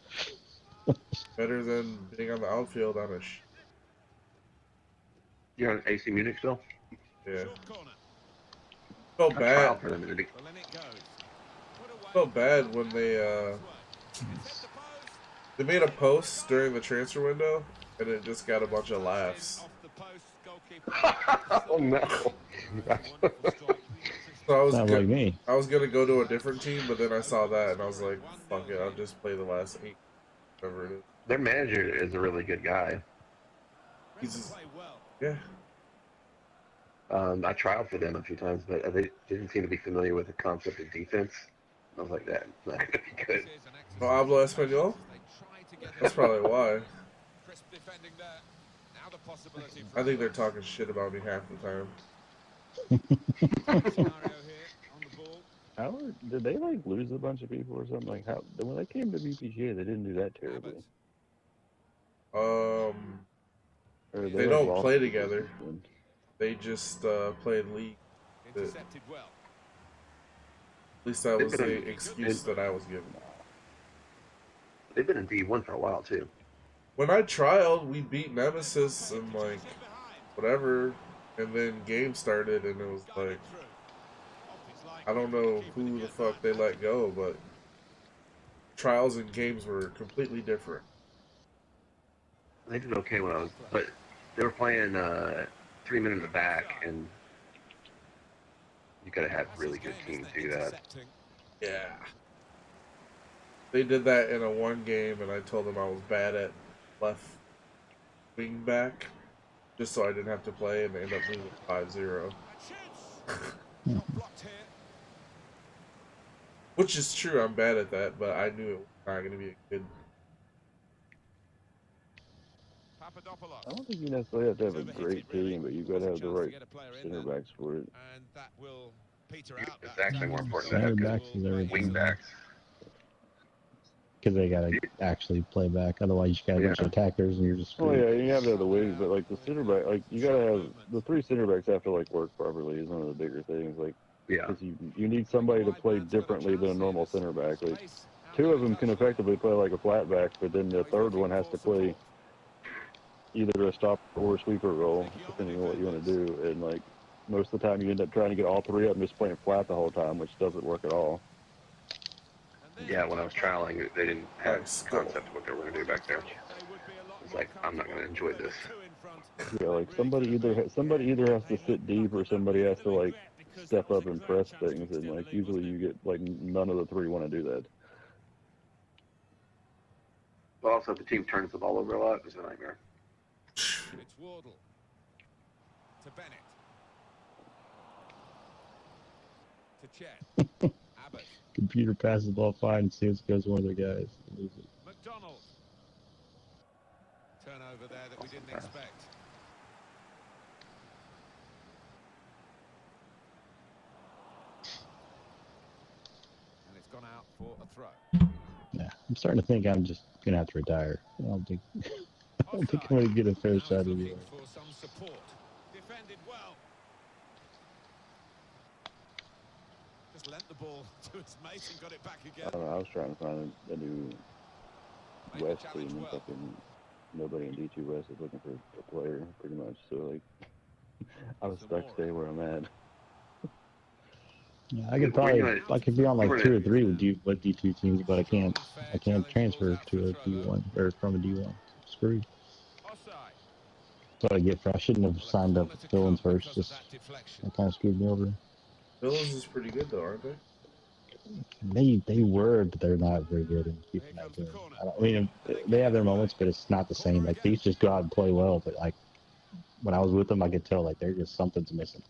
Speaker 1: Better than being on the outfield on a
Speaker 7: You're on AC Munich still?
Speaker 1: yeah.
Speaker 4: Short corner.
Speaker 1: Felt
Speaker 7: I
Speaker 1: bad.
Speaker 7: trialed for them. And
Speaker 4: Well, in it goes. Put away.
Speaker 1: Felt bad when they
Speaker 4: It's hit the post.
Speaker 1: made a post during the transfer window and it just got a bunch of laughs.
Speaker 4: Off the post, goalkeeper.
Speaker 7: oh no!
Speaker 4: Wonderful strike.
Speaker 1: So
Speaker 3: Sounds like me.
Speaker 1: I was gonna go to a different team, but then I saw that and I was like, fuck it, I'll just play the last 8, whatever it is.
Speaker 7: Their manager is a really good guy.
Speaker 1: He's
Speaker 4: Play well.
Speaker 1: yeah.
Speaker 7: I trialed for them a few times, but they didn't seem to be familiar with the concept of defense. I was like, that's not going to be good.
Speaker 1: No hablo español? That's probably why.
Speaker 4: Crisp defending there. Now the possibility
Speaker 1: I think they're talking shit about me half the time.
Speaker 4: scenario here on the ball.
Speaker 6: how did they like lose a bunch of people or something? Like how when they came to BPGA, they didn't do that terribly.
Speaker 4: Abbott.
Speaker 6: Or
Speaker 1: They
Speaker 6: like,
Speaker 1: don't
Speaker 6: lost
Speaker 1: play
Speaker 6: people
Speaker 1: together.
Speaker 6: since then.
Speaker 1: They just played league.
Speaker 4: Intercepted well.
Speaker 1: At least that was the excuse that I was given.
Speaker 7: They've been in D1 for a while too.
Speaker 1: When I trialed, we beat Nemesis and like whatever, and then game started and it was like, I don't know who the fuck they let go, but trials and games were completely different.
Speaker 7: They did okay when I was, but they were playing 3 men in the back, and you gotta have really good teams to do that.
Speaker 1: Yeah. They did that in a one game, and I told them I was bad at left wing back, just so I didn't have to play, and they ended up losing 5-0. Which is true, I'm bad at that, but I knew it was not going to be a good...
Speaker 6: I don't think you necessarily have to have a great team, but you got to have the right center backs for it.
Speaker 4: And that will peter out.
Speaker 7: It's actually more important to
Speaker 3: Center
Speaker 7: have good
Speaker 3: backs is everything.
Speaker 7: wing backs.
Speaker 3: Because they gotta actually play back. Otherwise, you just got a bunch of attackers and you're just
Speaker 6: Oh
Speaker 3: screwed.
Speaker 6: yeah, you have to have the wings, but like the center back, like you gotta have the 3 center backs have to like work properly. Is one of the bigger things. Like,
Speaker 7: Yeah.
Speaker 6: because you need somebody to play differently than a normal center back. Like 2 of them can effectively play like a flat back, but then the third one has to play either a stopper or a sweeper role, depending on what you want to do. And like most of the time, you end up trying to get all 3 of them just playing flat the whole time, which doesn't work at all.
Speaker 7: Yeah, when I was trialing, they didn't have concept of what they were going to do back there. It's like, I'm not going to enjoy this.
Speaker 6: Yeah, like somebody either has to sit deep or somebody has to like step up and press things, and like usually you get like none of the 3 want to do that.
Speaker 7: But also, if the team turns the ball over a lot, it's a nightmare.
Speaker 4: It's Wardle to Bennett to Chet. Abbott.
Speaker 3: Computer passes the ball fine and seems goes one of their guys. Lose it.
Speaker 4: McDonald. Turnover there that we didn't expect. And it's gone out for a throw.
Speaker 3: Yeah, I'm starting to think I'm just gonna have to retire. I don't think I'm gonna get a fair shot of you.
Speaker 4: For some support. Defended well. Just lent the ball to his mate and got it back
Speaker 6: I
Speaker 4: again.
Speaker 6: don't know. I was trying to find a new
Speaker 4: Made the
Speaker 6: West
Speaker 4: challenge
Speaker 6: team and
Speaker 4: well.
Speaker 6: fucking nobody in D2 West is looking for a player, pretty much. So like, I was stuck staying where I'm at.
Speaker 3: Yeah, I could probably I could be on like 2 or 3 with D2 teams, but I can't transfer to a D1 or from a D1. Screwed.
Speaker 4: Offside.
Speaker 3: So I shouldn't have signed up with Villains first. Just that kind of screwed me over.
Speaker 1: Villains is pretty good though, aren't they?
Speaker 3: They were, but they're not very good in keeping that game. I mean, they have their moments, but it's not the same. Like they used to just go out and play well, but like when I was with them, I could tell like they're just something's missing.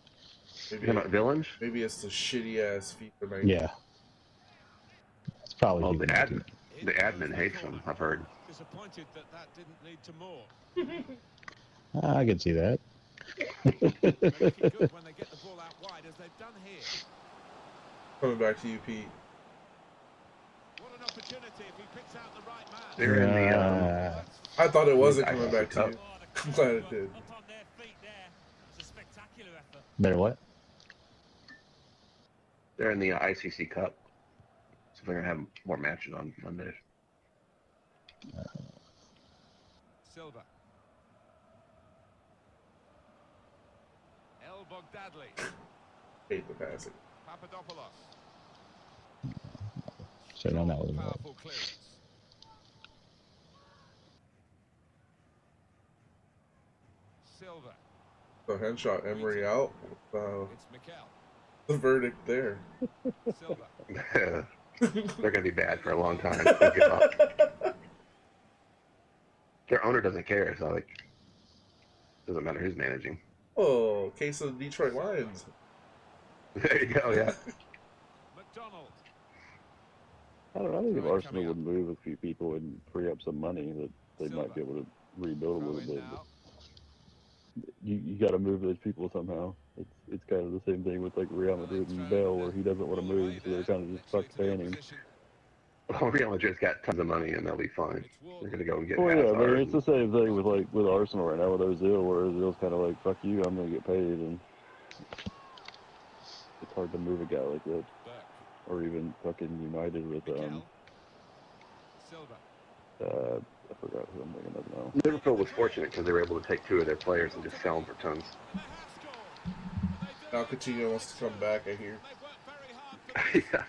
Speaker 1: Maybe,
Speaker 7: You're not Villains?
Speaker 1: maybe it's the shitty ass FIFA 19.
Speaker 3: Yeah, it's probably.
Speaker 7: Oh, the admin hates them. I've heard.
Speaker 4: Disappointed that didn't lead to more.
Speaker 3: I can see that.
Speaker 4: Make it good when they get the ball out wide, as they've done here.
Speaker 1: Coming back to you, Pete.
Speaker 4: What an opportunity if he picks out the right man.
Speaker 7: They're in the.
Speaker 1: I thought it wasn't
Speaker 7: I
Speaker 1: coming
Speaker 7: see
Speaker 1: back to you.
Speaker 4: Oh,
Speaker 1: I'm glad it did.
Speaker 5: Up on their feet there. It's a spectacular effort.
Speaker 3: Better what?
Speaker 7: They're in the ICC Cup. So they're gonna have more matches on Mondays.
Speaker 4: Silva. El Bogdadli.
Speaker 1: Hate the passing.
Speaker 4: Papadopoulos.
Speaker 3: Should have known that was a
Speaker 4: Powerful clearance. Silva.
Speaker 1: The headshot Emery out.
Speaker 4: It's Mikel.
Speaker 1: The verdict there.
Speaker 4: Silva.
Speaker 7: They're gonna be bad for a long time. They'll give up. Their owner doesn't care, so like, doesn't matter who's managing.
Speaker 1: Oh, case of the Detroit Lions.
Speaker 7: There you go. Yeah.
Speaker 4: McDonald.
Speaker 6: I don't know. I think if
Speaker 4: Right,
Speaker 6: Arsenal
Speaker 4: coming
Speaker 6: would
Speaker 4: up.
Speaker 6: move a few people and free up some money, that they might be able to rebuild a
Speaker 4: Throw
Speaker 6: little
Speaker 4: in
Speaker 6: bit.
Speaker 4: now.
Speaker 6: But you got to move those people somehow. It's kind of the same thing with like Real Madrid and Bale, where he doesn't want to move, so they're kind of just stuck paying him.
Speaker 7: Well, Real Madrid's got tons of money and they'll be fine. They're gonna go and get.
Speaker 6: Well, yeah, I
Speaker 7: Hazard
Speaker 6: mean, it's the same thing with Arsenal right now with Ozil, where Ozil's kind of like, "Fuck you, I'm gonna get paid," and it's hard to move a guy like that. Or even fucking United with
Speaker 4: Silva.
Speaker 6: I forgot who I'm thinking of now.
Speaker 7: Liverpool was fortunate because they were able to take 2 of their players and just sell them for tons.
Speaker 1: Now Coutinho wants to come back, I hear.
Speaker 4: They've worked very hard for this.
Speaker 7: Yeah.
Speaker 4: It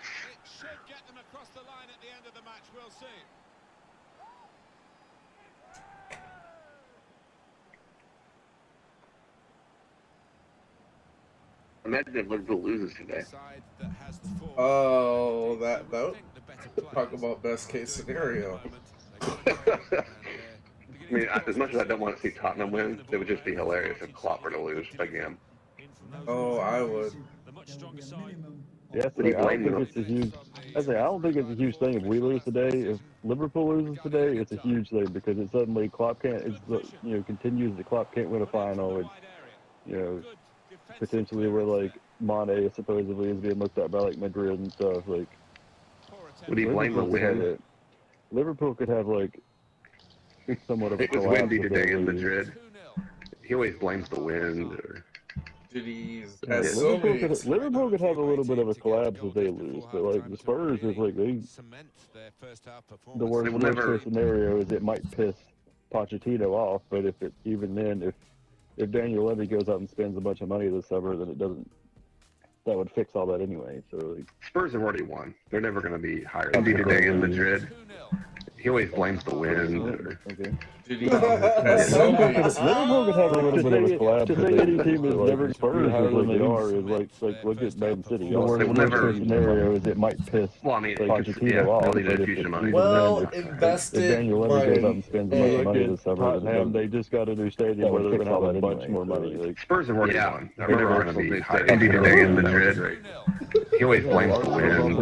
Speaker 4: should get them across the line at the end of the match. We'll see.
Speaker 7: Imagine if Liverpool loses today.
Speaker 4: Side that has the form.
Speaker 1: Oh, that
Speaker 4: Think the better
Speaker 1: talk
Speaker 4: players
Speaker 1: about best case scenario.
Speaker 7: I mean, as much as I don't want to see Tottenham win, it would just be hilarious if Klopp were to lose again.
Speaker 1: Oh, I would.
Speaker 5: The much stronger side.
Speaker 6: Yeah,
Speaker 7: Would he
Speaker 6: I don't
Speaker 7: blame
Speaker 6: think
Speaker 7: them?
Speaker 6: it's a huge. I don't think it's a huge thing if we lose today. If Liverpool loses today, it's a huge thing because it suddenly Klopp can't. Continues that Klopp can't win a final. It's potentially where like Mane supposedly is being looked at by like Madrid and stuff. Like,
Speaker 7: Would he blame the wind?
Speaker 6: Liverpool could have like somewhat of a
Speaker 7: It was
Speaker 6: collapse
Speaker 7: windy
Speaker 6: if they
Speaker 7: today in
Speaker 6: lose.
Speaker 7: Madrid. He always blames the wind. Or...
Speaker 1: Did he?
Speaker 6: Yeah,
Speaker 1: Has so many.
Speaker 6: Liverpool could have a little bit of a collapse if they lose, but like the Spurs is like the worst case scenario is it might piss Pochettino off, but if Daniel Levy goes out and spends a bunch of money this summer, then that would fix all that anyway. So like,
Speaker 7: Spurs have already won. They're never going to be higher than today in Madrid. He always blames the wind. Or...
Speaker 6: okay.
Speaker 1: Did he? Has so many.
Speaker 6: Liverpool could have a little bit of a collapse. To say any team is never Spurs higher than they are is like look at Man City. The worst case scenario is it might piss
Speaker 7: Well, I mean,
Speaker 6: Pochettino off.
Speaker 7: they'll need
Speaker 6: but
Speaker 7: a
Speaker 6: if
Speaker 7: huge
Speaker 6: it's
Speaker 7: amount of
Speaker 6: even
Speaker 1: Well,
Speaker 6: then, if
Speaker 1: invested
Speaker 6: Daniel Levy goes out and spends a bunch of money this summer, Tottenham, they just got a new stadium where they're going to have a bunch more money. Like,
Speaker 7: Spurs have already won. They're never going to be higher than today in Madrid. He always blames the wind.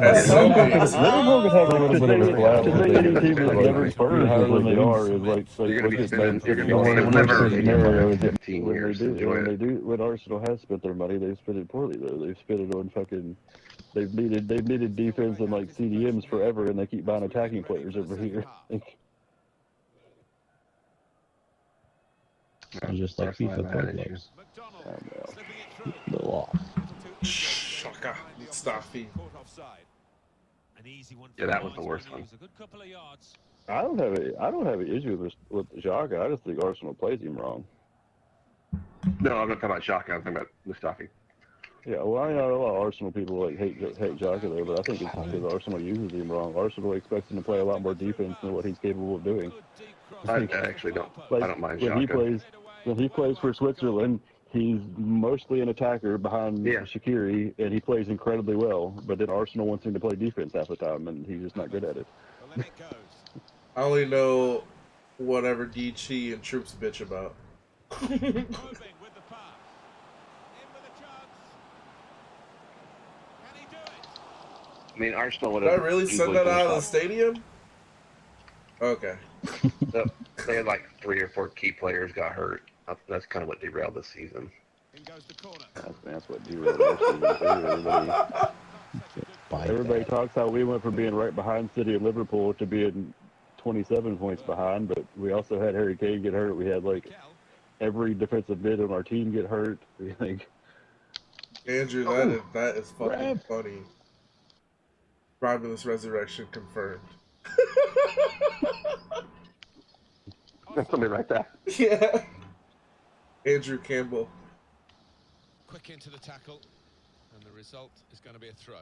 Speaker 1: Has so many.
Speaker 6: Liverpool could have a little bit of a collapse. To say any team is never Spurs higher than they are is like
Speaker 7: You're going to be spending. You're going
Speaker 6: the
Speaker 7: to
Speaker 6: worst
Speaker 7: be never
Speaker 6: case scenario is that
Speaker 7: 15
Speaker 6: when
Speaker 7: years. Enjoy it.
Speaker 6: when Arsenal has spent their money, they've spent it poorly though. They've spent it on fucking. They've needed defense and like CDMs forever, and they keep buying attacking players over here. Like,
Speaker 3: Just like FIFA Pro Clubs. The law.
Speaker 1: Shaka. Mustafi.
Speaker 5: An easy one.
Speaker 7: Yeah, that was the worst one.
Speaker 5: A good couple of yards.
Speaker 6: I don't have an issue with Xhaka. I just think Arsenal plays him wrong.
Speaker 7: No, I'm not talking about Xhaka. I'm talking about Mustafi.
Speaker 6: Yeah, well, I know a lot of Arsenal people like hate Xhaka there, but I think it's because Arsenal uses him wrong. Arsenal expects him to play a lot more defense than what he's capable of doing.
Speaker 7: I actually don't.
Speaker 6: Like,
Speaker 7: I don't mind
Speaker 6: when
Speaker 7: Xhaka.
Speaker 6: he plays for Switzerland, he's mostly an attacker behind
Speaker 7: Yeah.
Speaker 6: Shaqiri, and he plays incredibly well. But then Arsenal wants him to play defense half the time, and he's just not good at it.
Speaker 4: Well, then it goes.
Speaker 1: I only know whatever DC and Troops bitch about.
Speaker 4: Probing with the pass. In with a chance. Can he do it?
Speaker 7: I mean, Arsenal would
Speaker 1: Did I
Speaker 7: have.
Speaker 1: really send that out of the stadium? Okay.
Speaker 7: They had like 3 or 4 key players got hurt. That's kind of what derailed this season.
Speaker 4: In goes the corner.
Speaker 6: That's what derailed us. Everybody talks how we went from being right behind City and Liverpool to being 27 points behind, but we also had Harry Kane get hurt. We had like every defensive mid on our team get hurt. Like,
Speaker 1: Andrew, that is fucking funny. Romulus Resurrection confirmed.
Speaker 7: That's something like that.
Speaker 1: Yeah. Andrew Campbell.
Speaker 4: Quick into the tackle. And the result is going to be a throw.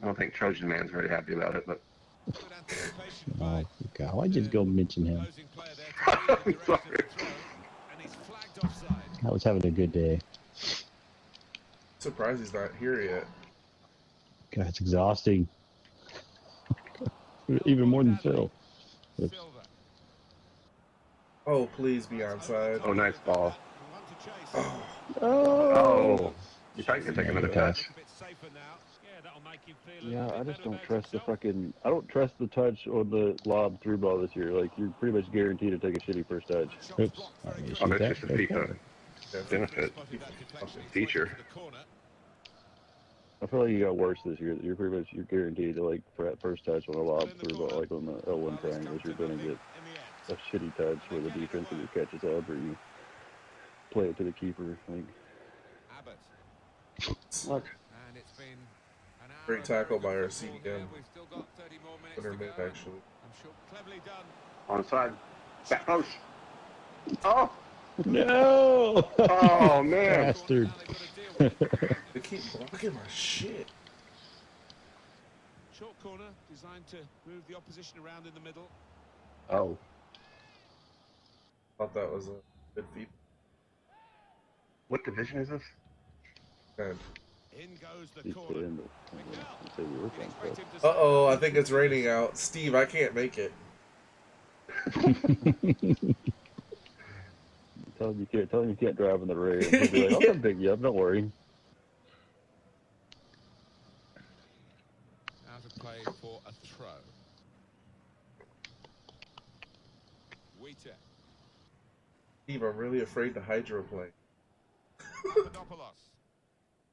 Speaker 7: I don't think Trojan Man's very happy about it, but.
Speaker 4: Good anticipation
Speaker 3: Oh,
Speaker 4: by
Speaker 3: God. Why'd you go mention him?
Speaker 4: opposing player there to lead the direction of the throw. And he's flagged offside.
Speaker 3: I was having a good day.
Speaker 1: Surprised he's not here yet.
Speaker 3: God, it's exhausting. Even more than Phil.
Speaker 4: Silva.
Speaker 1: Oh, please be onside.
Speaker 7: Oh, nice ball.
Speaker 4: One to chase.
Speaker 1: Oh,
Speaker 7: Oh. You probably can take another touch.
Speaker 4: A bit safer now.
Speaker 5: Yeah, that'll make him feel a
Speaker 6: yeah,
Speaker 5: little
Speaker 6: I
Speaker 5: bit
Speaker 6: just
Speaker 5: better
Speaker 6: don't
Speaker 5: about
Speaker 6: trust the
Speaker 5: himself.
Speaker 6: I don't trust the touch on the lob through ball this year. Like, you're pretty much guaranteed to take a shitty first touch.
Speaker 3: Oops. I may
Speaker 7: Oh,
Speaker 3: shoot
Speaker 7: that's
Speaker 3: that.
Speaker 7: just a FIFA
Speaker 1: yeah.
Speaker 7: benefit.
Speaker 4: Spotted that deflection.
Speaker 7: Feature.
Speaker 4: To the corner.
Speaker 6: I feel like you got worse this year. You're guaranteed to, like, for that first touch on a lob through ball, like on the L1 triangles, you're going to get
Speaker 4: In the end.
Speaker 6: a shitty touch where the defense either catches up or you play it to the keeper. Like,
Speaker 4: Abbott.
Speaker 7: Look.
Speaker 4: And it's been an hour
Speaker 1: Great
Speaker 4: of
Speaker 1: tackle
Speaker 4: very
Speaker 1: by
Speaker 4: good
Speaker 1: our
Speaker 4: football
Speaker 1: CDM.
Speaker 4: here. We've still got 30 more minutes to
Speaker 1: Intermit,
Speaker 4: go.
Speaker 1: actually.
Speaker 4: I'm sure cleverly done.
Speaker 7: Onside. Back post. Oh.
Speaker 3: No!
Speaker 7: Oh, man.
Speaker 3: Bastard.
Speaker 1: They keep blocking my shit.
Speaker 4: Short corner designed to move the opposition around in the middle.
Speaker 7: Oh.
Speaker 1: Thought that was a good feed.
Speaker 7: What division is this?
Speaker 1: And
Speaker 4: In goes the
Speaker 6: he's put
Speaker 4: corner.
Speaker 6: in the, I'd say we were playing
Speaker 4: Expect
Speaker 6: stuff.
Speaker 4: him to
Speaker 1: uh-oh, I think it's raining out. Steve, I can't make it.
Speaker 6: Tell him you can't drive in the rain. He'll be like, I'll come pick you up, don't worry.
Speaker 4: out of play for a throw. Wheater.
Speaker 1: Steve, I'm really afraid to hydroplane.
Speaker 4: Papadopoulos.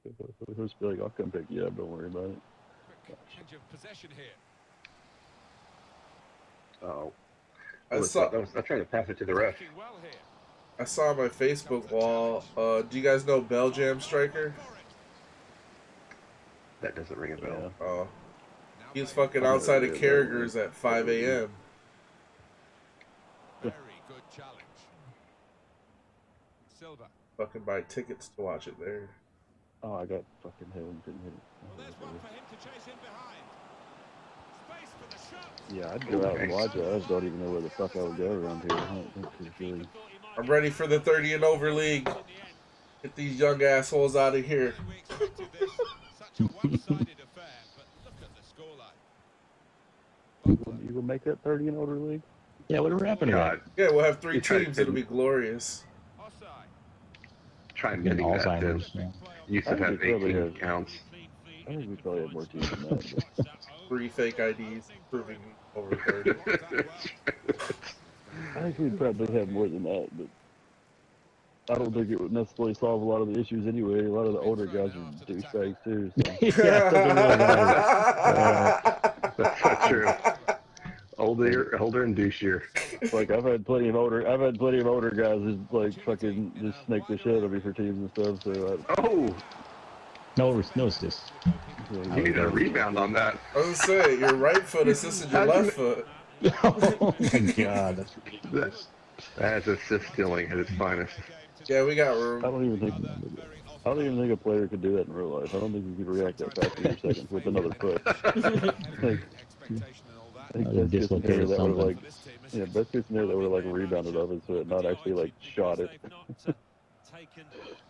Speaker 6: He'll just be like, I'll come pick you up, don't worry about it.
Speaker 4: Quick change of possession here.
Speaker 7: Oh.
Speaker 1: I saw
Speaker 7: I'm trying to pass it to the ref.
Speaker 4: Looking well here.
Speaker 1: I saw on my Facebook wall, do you guys know Belgium Striker?
Speaker 7: That doesn't ring a bell.
Speaker 1: Oh. He was fucking outside of Carragher's at 5 a.m.
Speaker 4: Very good challenge. Silva.
Speaker 1: Fucking buy tickets to watch it there.
Speaker 6: Oh, I got fucking hit and couldn't hit
Speaker 4: Well, there's one for him to chase in behind. Space for the shot.
Speaker 6: it. Yeah, I'd go out and watch it. I just don't even know where the fuck I would go around here. I don't think it's really...
Speaker 1: I'm ready for the 30 and over league. Get these young assholes out of here.
Speaker 4: We expected this. Such a one-sided affair, but look at the scoreline.
Speaker 6: You will make that 30 and older league?
Speaker 3: Yeah, what are we happening
Speaker 7: God.
Speaker 1: Yeah, we'll have 3
Speaker 7: You tried
Speaker 1: teams.
Speaker 7: to-
Speaker 1: It'll be glorious.
Speaker 4: Offside.
Speaker 7: Try and
Speaker 3: Getting
Speaker 7: mimic that,
Speaker 3: Alzheimer's.
Speaker 7: too.
Speaker 3: Yeah.
Speaker 7: Used to
Speaker 6: I think
Speaker 7: have
Speaker 6: it probably
Speaker 7: 18
Speaker 6: has.
Speaker 7: counts.
Speaker 6: I think we probably have more teams than that. But
Speaker 1: 3 fake IDs proving over 30.
Speaker 6: I think we'd probably have more than that, but I don't think it would necessarily solve a lot of the issues anyway. A lot of the older guys are douchebags too. So.
Speaker 3: Yeah, something like that.
Speaker 7: That's not true. Older and douchier.
Speaker 6: Like I've had plenty of older guys who like fucking just snake the shit out of me for teams and stuff. So
Speaker 7: Oh,
Speaker 3: No assist.
Speaker 7: you need a rebound on that.
Speaker 1: I was gonna say, your right foot assisted your left foot.
Speaker 3: Oh my god, that's ridiculous.
Speaker 7: That's assist stealing at its finest.
Speaker 1: Yeah, we got
Speaker 6: I
Speaker 1: room.
Speaker 6: don't even think a player could do that in real life. I don't think you could react that fast in your seconds with another foot. Like, I think
Speaker 3: I would have
Speaker 6: best case scenario
Speaker 3: dislocated
Speaker 6: that would have
Speaker 3: something.
Speaker 6: like, yeah, best case scenario that would have like rebounded off it, so it not actually like shot it.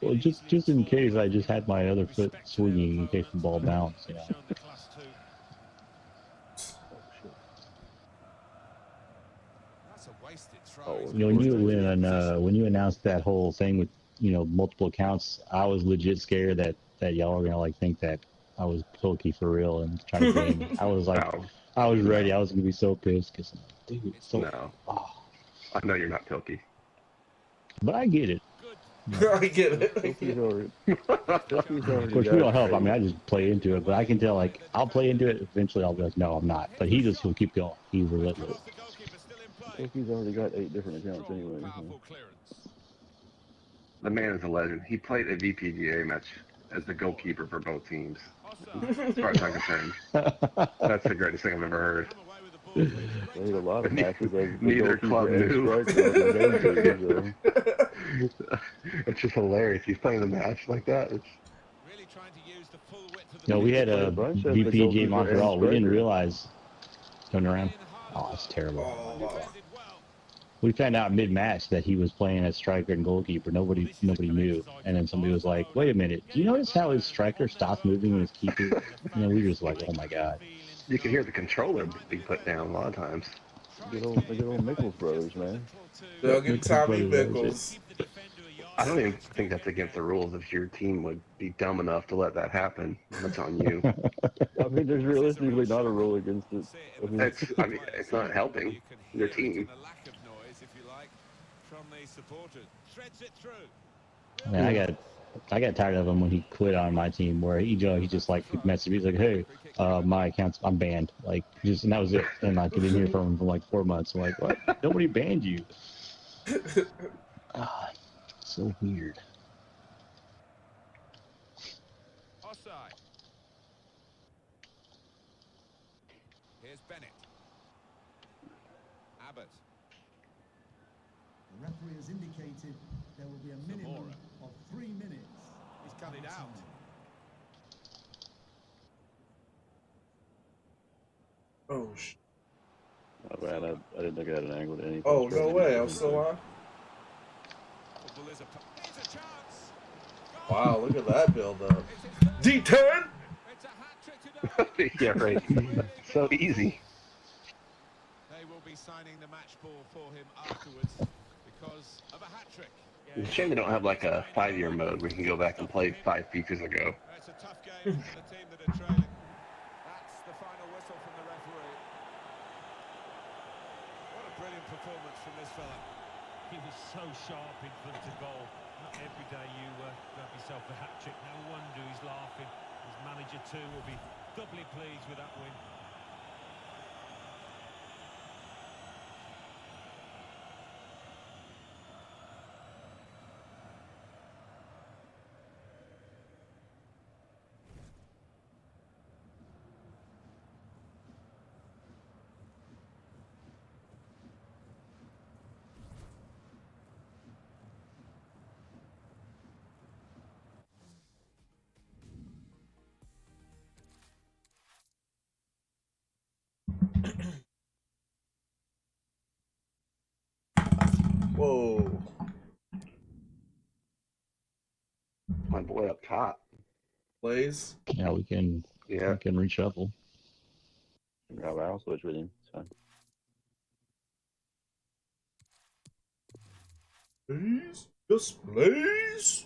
Speaker 3: Well, just in case, I just had my other foot swinging in case the ball bounced. You know.
Speaker 6: Oh shit.
Speaker 4: That's a wasted throw.
Speaker 6: Oh,
Speaker 3: You know, when you announced that whole thing with multiple accounts, I was legit scared that y'all were gonna like think that I was Pilkey for real and try to blame me. I was like,
Speaker 7: No,
Speaker 3: I was ready.
Speaker 7: No.
Speaker 3: I was gonna be so pissed because, dude, so.
Speaker 7: no.
Speaker 3: Oh.
Speaker 7: I know you're not Pilkey.
Speaker 3: But I get it.
Speaker 1: I get it. I
Speaker 6: Pilkey's
Speaker 1: get it.
Speaker 6: already, Pilkey's
Speaker 3: Of
Speaker 6: already
Speaker 3: course, we
Speaker 6: got
Speaker 3: don't help. I
Speaker 6: eight.
Speaker 3: mean, I just play into it, but I can tell, like, I'll play into it. Eventually, I'll be like, no, I'm not. But he just will keep going. He's relentless.
Speaker 6: Pilkey's already got 8 different accounts anyway. So.
Speaker 7: The man is a legend. He played a VPGA match as the goalkeeper for both teams. As far as I'm concerned, that's the greatest thing I've ever heard.
Speaker 6: Played a lot of matches as the
Speaker 7: Neither club
Speaker 6: goalkeeper and
Speaker 7: knew.
Speaker 6: striker on the game team, so.
Speaker 7: It's just hilarious. He's playing the match like that. It's
Speaker 4: Really trying to use the full width of the
Speaker 3: No, we
Speaker 4: pitch.
Speaker 3: had
Speaker 6: Played
Speaker 3: a
Speaker 6: a bunch as the
Speaker 3: VPGA
Speaker 6: goalkeeper and
Speaker 3: Montreal. We didn't
Speaker 6: striker.
Speaker 3: realize. Turn around. Oh, that's terrible.
Speaker 1: Oh,
Speaker 3: We found out mid-match that he was playing as striker and goalkeeper. Nobody knew. And then somebody was like, "Wait a minute. Do you notice how his striker stops moving when his keeper?" We were just like, "Oh my god."
Speaker 7: you can hear the controller being put down a lot of times.
Speaker 6: The good old Mickles brothers, man.
Speaker 1: Doug and Tommy
Speaker 3: Brother,
Speaker 1: Mickles.
Speaker 7: I don't even think that's against the rules. If your team would be dumb enough to let that happen, that's on you.
Speaker 6: I mean, there's realistically not a rule against it.
Speaker 7: I mean, it's not helping your team.
Speaker 3: I mean, I got tired of him when he quit on my team. Where he just like messaged me. He's like, "Hey, my account's I'm banned." Like, and that was it. And I didn't hear from him for like 4 months. I'm like, "What? Nobody banned you." Ah, so weird.
Speaker 4: Offside. Here's Bennett. Abbott.
Speaker 8: The referee has indicated there will be a minimum of 3 minutes.
Speaker 4: He's cut it out.
Speaker 1: Oh, sh.
Speaker 6: Oh man, I didn't think I had an angle to anything.
Speaker 1: Oh, no way. I'm still on.
Speaker 4: Here's a chance.
Speaker 1: Wow, look at that build up. D10!
Speaker 4: It's a hat trick today.
Speaker 7: Yeah, right. So easy.
Speaker 4: They will be signing the match ball for him afterwards because of a hat trick.
Speaker 7: It's a shame they don't have like a 5-year mode where you can go back and play 5 features ago.
Speaker 4: It's a tough game for the team that are trailing. That's the final whistle from the referee. What a brilliant performance from this fella.
Speaker 5: He was so sharp in front of goal. Not every day you grab yourself a hat trick. No wonder he's laughing. His manager too will be doubly pleased with that win.
Speaker 1: Whoa.
Speaker 7: My boy up top.
Speaker 1: Plays.
Speaker 3: Yeah, we can reshuffle.
Speaker 6: I'll switch with him. It's fine.
Speaker 1: Please. Just please.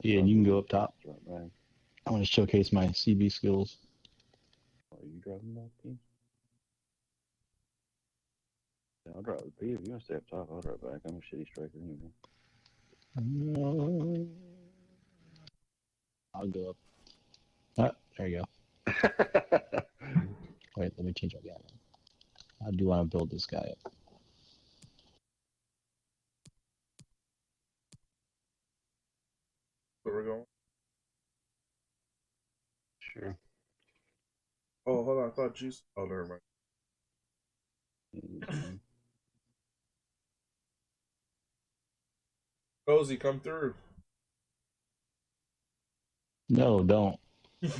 Speaker 3: Yeah, and you can go up top.
Speaker 6: Right.
Speaker 3: I want to showcase my CB skills.
Speaker 6: Are you driving that team? Yeah, I'll drive. If you want to stay up top, I'll drive back. I'm a shitty striker anyway.
Speaker 3: I'll go up. Ah, there you go. Wait, let me change my game. I do want to build this guy up.
Speaker 1: Where we're going?
Speaker 7: Sure.
Speaker 1: Oh, hold on. I thought Juice. Oh, never mind. Cozy, come through.
Speaker 3: No, don't.
Speaker 1: I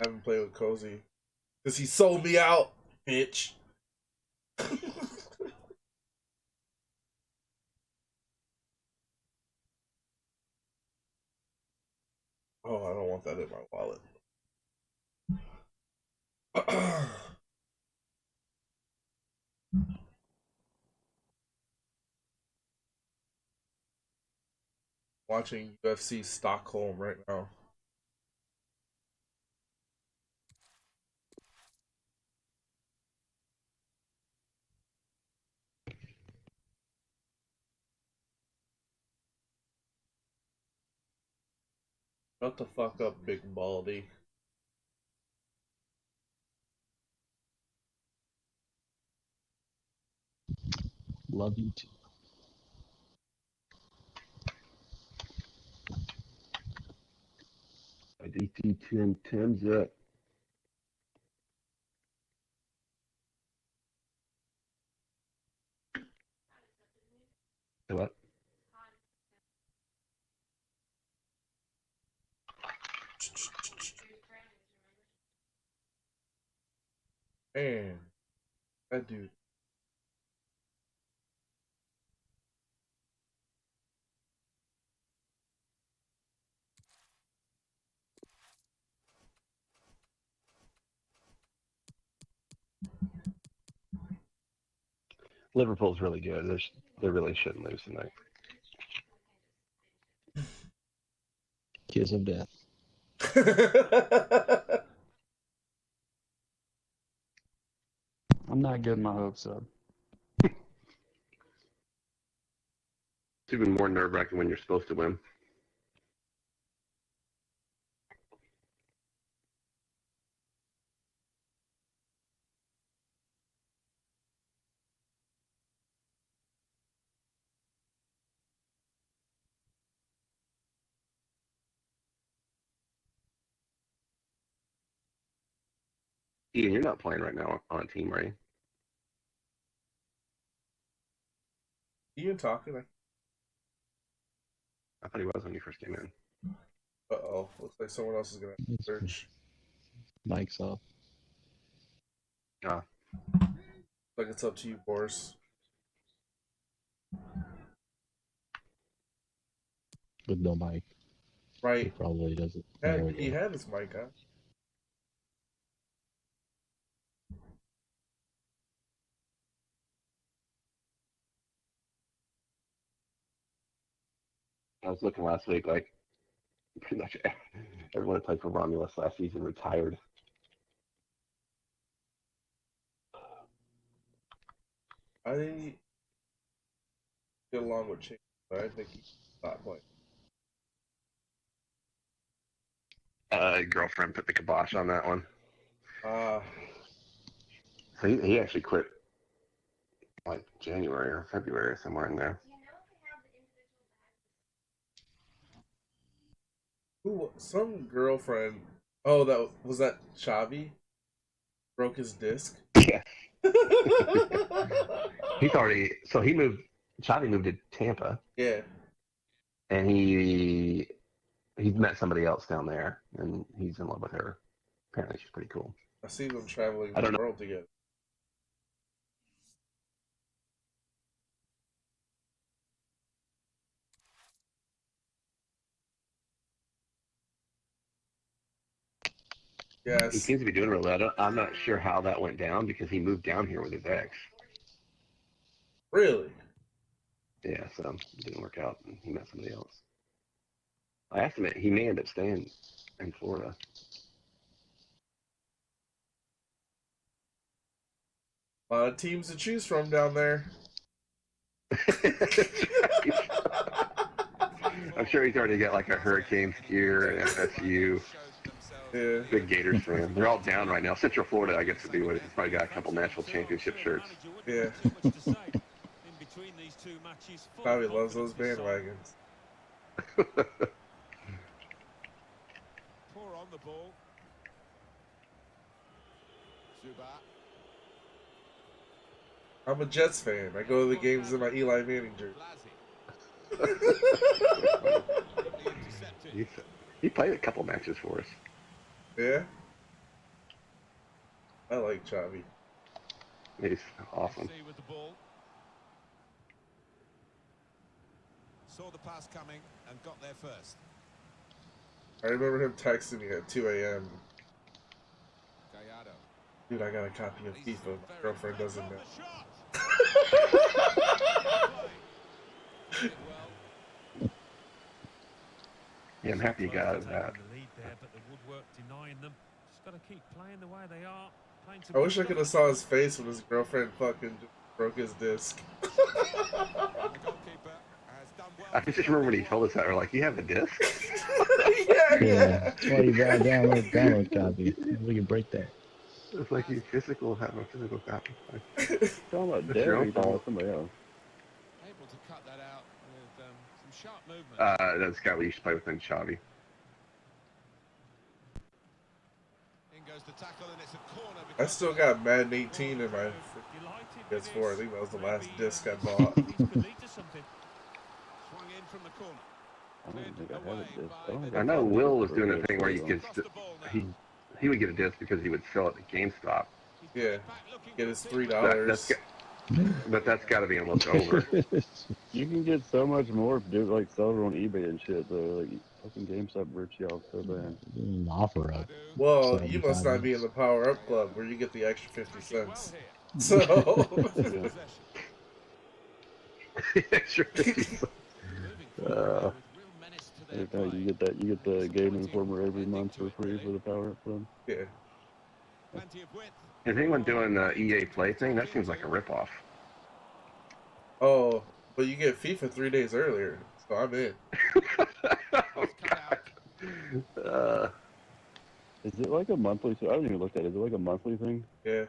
Speaker 1: haven't played with Cozy. Because he sold me out, bitch. Oh, I don't want that in my wallet. Watching UFC Stockholm right now. Shut the fuck up, Big Baldy.
Speaker 3: Love you too.
Speaker 7: DT Tim's up. What?
Speaker 1: Man, that dude.
Speaker 7: Liverpool's really good. They really shouldn't lose tonight.
Speaker 3: Kiss of death.
Speaker 9: I'm not getting my hopes up.
Speaker 7: It's even more nerve-wracking when you're supposed to win. Ian, you're not playing right now on a team, are you?
Speaker 1: Ian talking?
Speaker 7: I thought he was when you first came in.
Speaker 1: Uh-oh. Looks like someone else is going to search.
Speaker 3: Mike's off.
Speaker 7: Ah.
Speaker 1: Like it's up to you, Boris.
Speaker 3: With no mic. He
Speaker 1: Right.
Speaker 3: probably doesn't. There we
Speaker 1: He
Speaker 3: go.
Speaker 1: had his mic on.
Speaker 7: I was looking last week, like, pretty much everyone that played for Romulus last season retired.
Speaker 1: I get along with Chase, but I think he's not playing.
Speaker 7: Girlfriend put the kibosh on that one.
Speaker 1: Ah.
Speaker 7: So he actually quit like January or February or somewhere in there.
Speaker 1: Who? Some girlfriend. Oh, that was that Chavi? Broke his disc?
Speaker 7: Yeah. He's already, so he moved, Chavi moved to Tampa.
Speaker 1: Yeah.
Speaker 7: And he's met somebody else down there, and he's in love with her. Apparently she's pretty cool.
Speaker 1: I see them traveling
Speaker 7: I don't
Speaker 1: the
Speaker 7: know.
Speaker 1: world together.
Speaker 7: He
Speaker 1: Yes.
Speaker 7: seems to be doing really well. I'm not sure how that went down because he moved down here with his ex.
Speaker 1: Really?
Speaker 7: Yeah, so it didn't work out, and he met somebody else. I asked him, he may end up staying in Florida.
Speaker 1: A lot of teams to choose from down there.
Speaker 7: I'm sure he's already got like a Hurricanes gear and FSU.
Speaker 1: Yeah.
Speaker 7: Big Gators fan. They're all down right now. Central Florida, I guess, would be what he's probably got a couple national championship shirts.
Speaker 1: Yeah. Probably loves those bandwagons.
Speaker 4: Poor on the ball. Zubat.
Speaker 1: I'm a Jets fan. I go to the games in my Eli Manning jersey.
Speaker 7: He played a couple matches for us.
Speaker 1: Yeah. I like Chavi.
Speaker 7: He's awesome.
Speaker 4: With the ball. Saw the pass coming and got there first.
Speaker 1: I remember him texting me at 2 a.m.
Speaker 4: Gallardo.
Speaker 1: Dude, I got a copy of FIFA. My girlfriend doesn't know.
Speaker 7: Yeah, I'm happy you got out of that.
Speaker 1: I wish I could have saw his face when his girlfriend fucking just broke his disc.
Speaker 7: I just remember when he told us that, we're like, you have a disc?
Speaker 1: Yeah.
Speaker 3: Well, you gotta download copy. We can break that.
Speaker 7: It's like you have a physical copy.
Speaker 6: Talking about
Speaker 7: That's your
Speaker 6: Derry,
Speaker 7: own
Speaker 6: talking
Speaker 7: fault.
Speaker 6: about somebody else.
Speaker 4: Able to cut that out with some sharp movement.
Speaker 7: That's the guy we used to play with in Chavi.
Speaker 4: In goes the tackle and it's a corner.
Speaker 1: I still got Madden 18 in my PS4. I think that was the last disc I bought.
Speaker 4: Swung in from the corner.
Speaker 6: I don't think I have a disc. I don't think
Speaker 7: I know Will was doing
Speaker 6: a
Speaker 7: a thing where you could, he would get a disc because he would sell it at GameStop.
Speaker 1: Yeah. Get his $3.
Speaker 7: But that's got to be almost over.
Speaker 6: You can get so much more if you like sell it on eBay and shit though. Like fucking GameStop rips you off so bad.
Speaker 3: An offer up.
Speaker 1: Well, you must not be in the Power Up Club where you get the extra 50 cents. So.
Speaker 7: Extra 50 cents.
Speaker 6: You get the Game Informer every month for free for the Power Up Club.
Speaker 1: Yeah.
Speaker 7: Is anyone doing the EA Play thing? That seems like a ripoff.
Speaker 1: Oh, but you get FIFA 3 days earlier, so I'm in.
Speaker 7: Oh, God.
Speaker 6: Is it like a monthly? So I haven't even looked at it. Is it like a monthly thing?
Speaker 1: Yeah.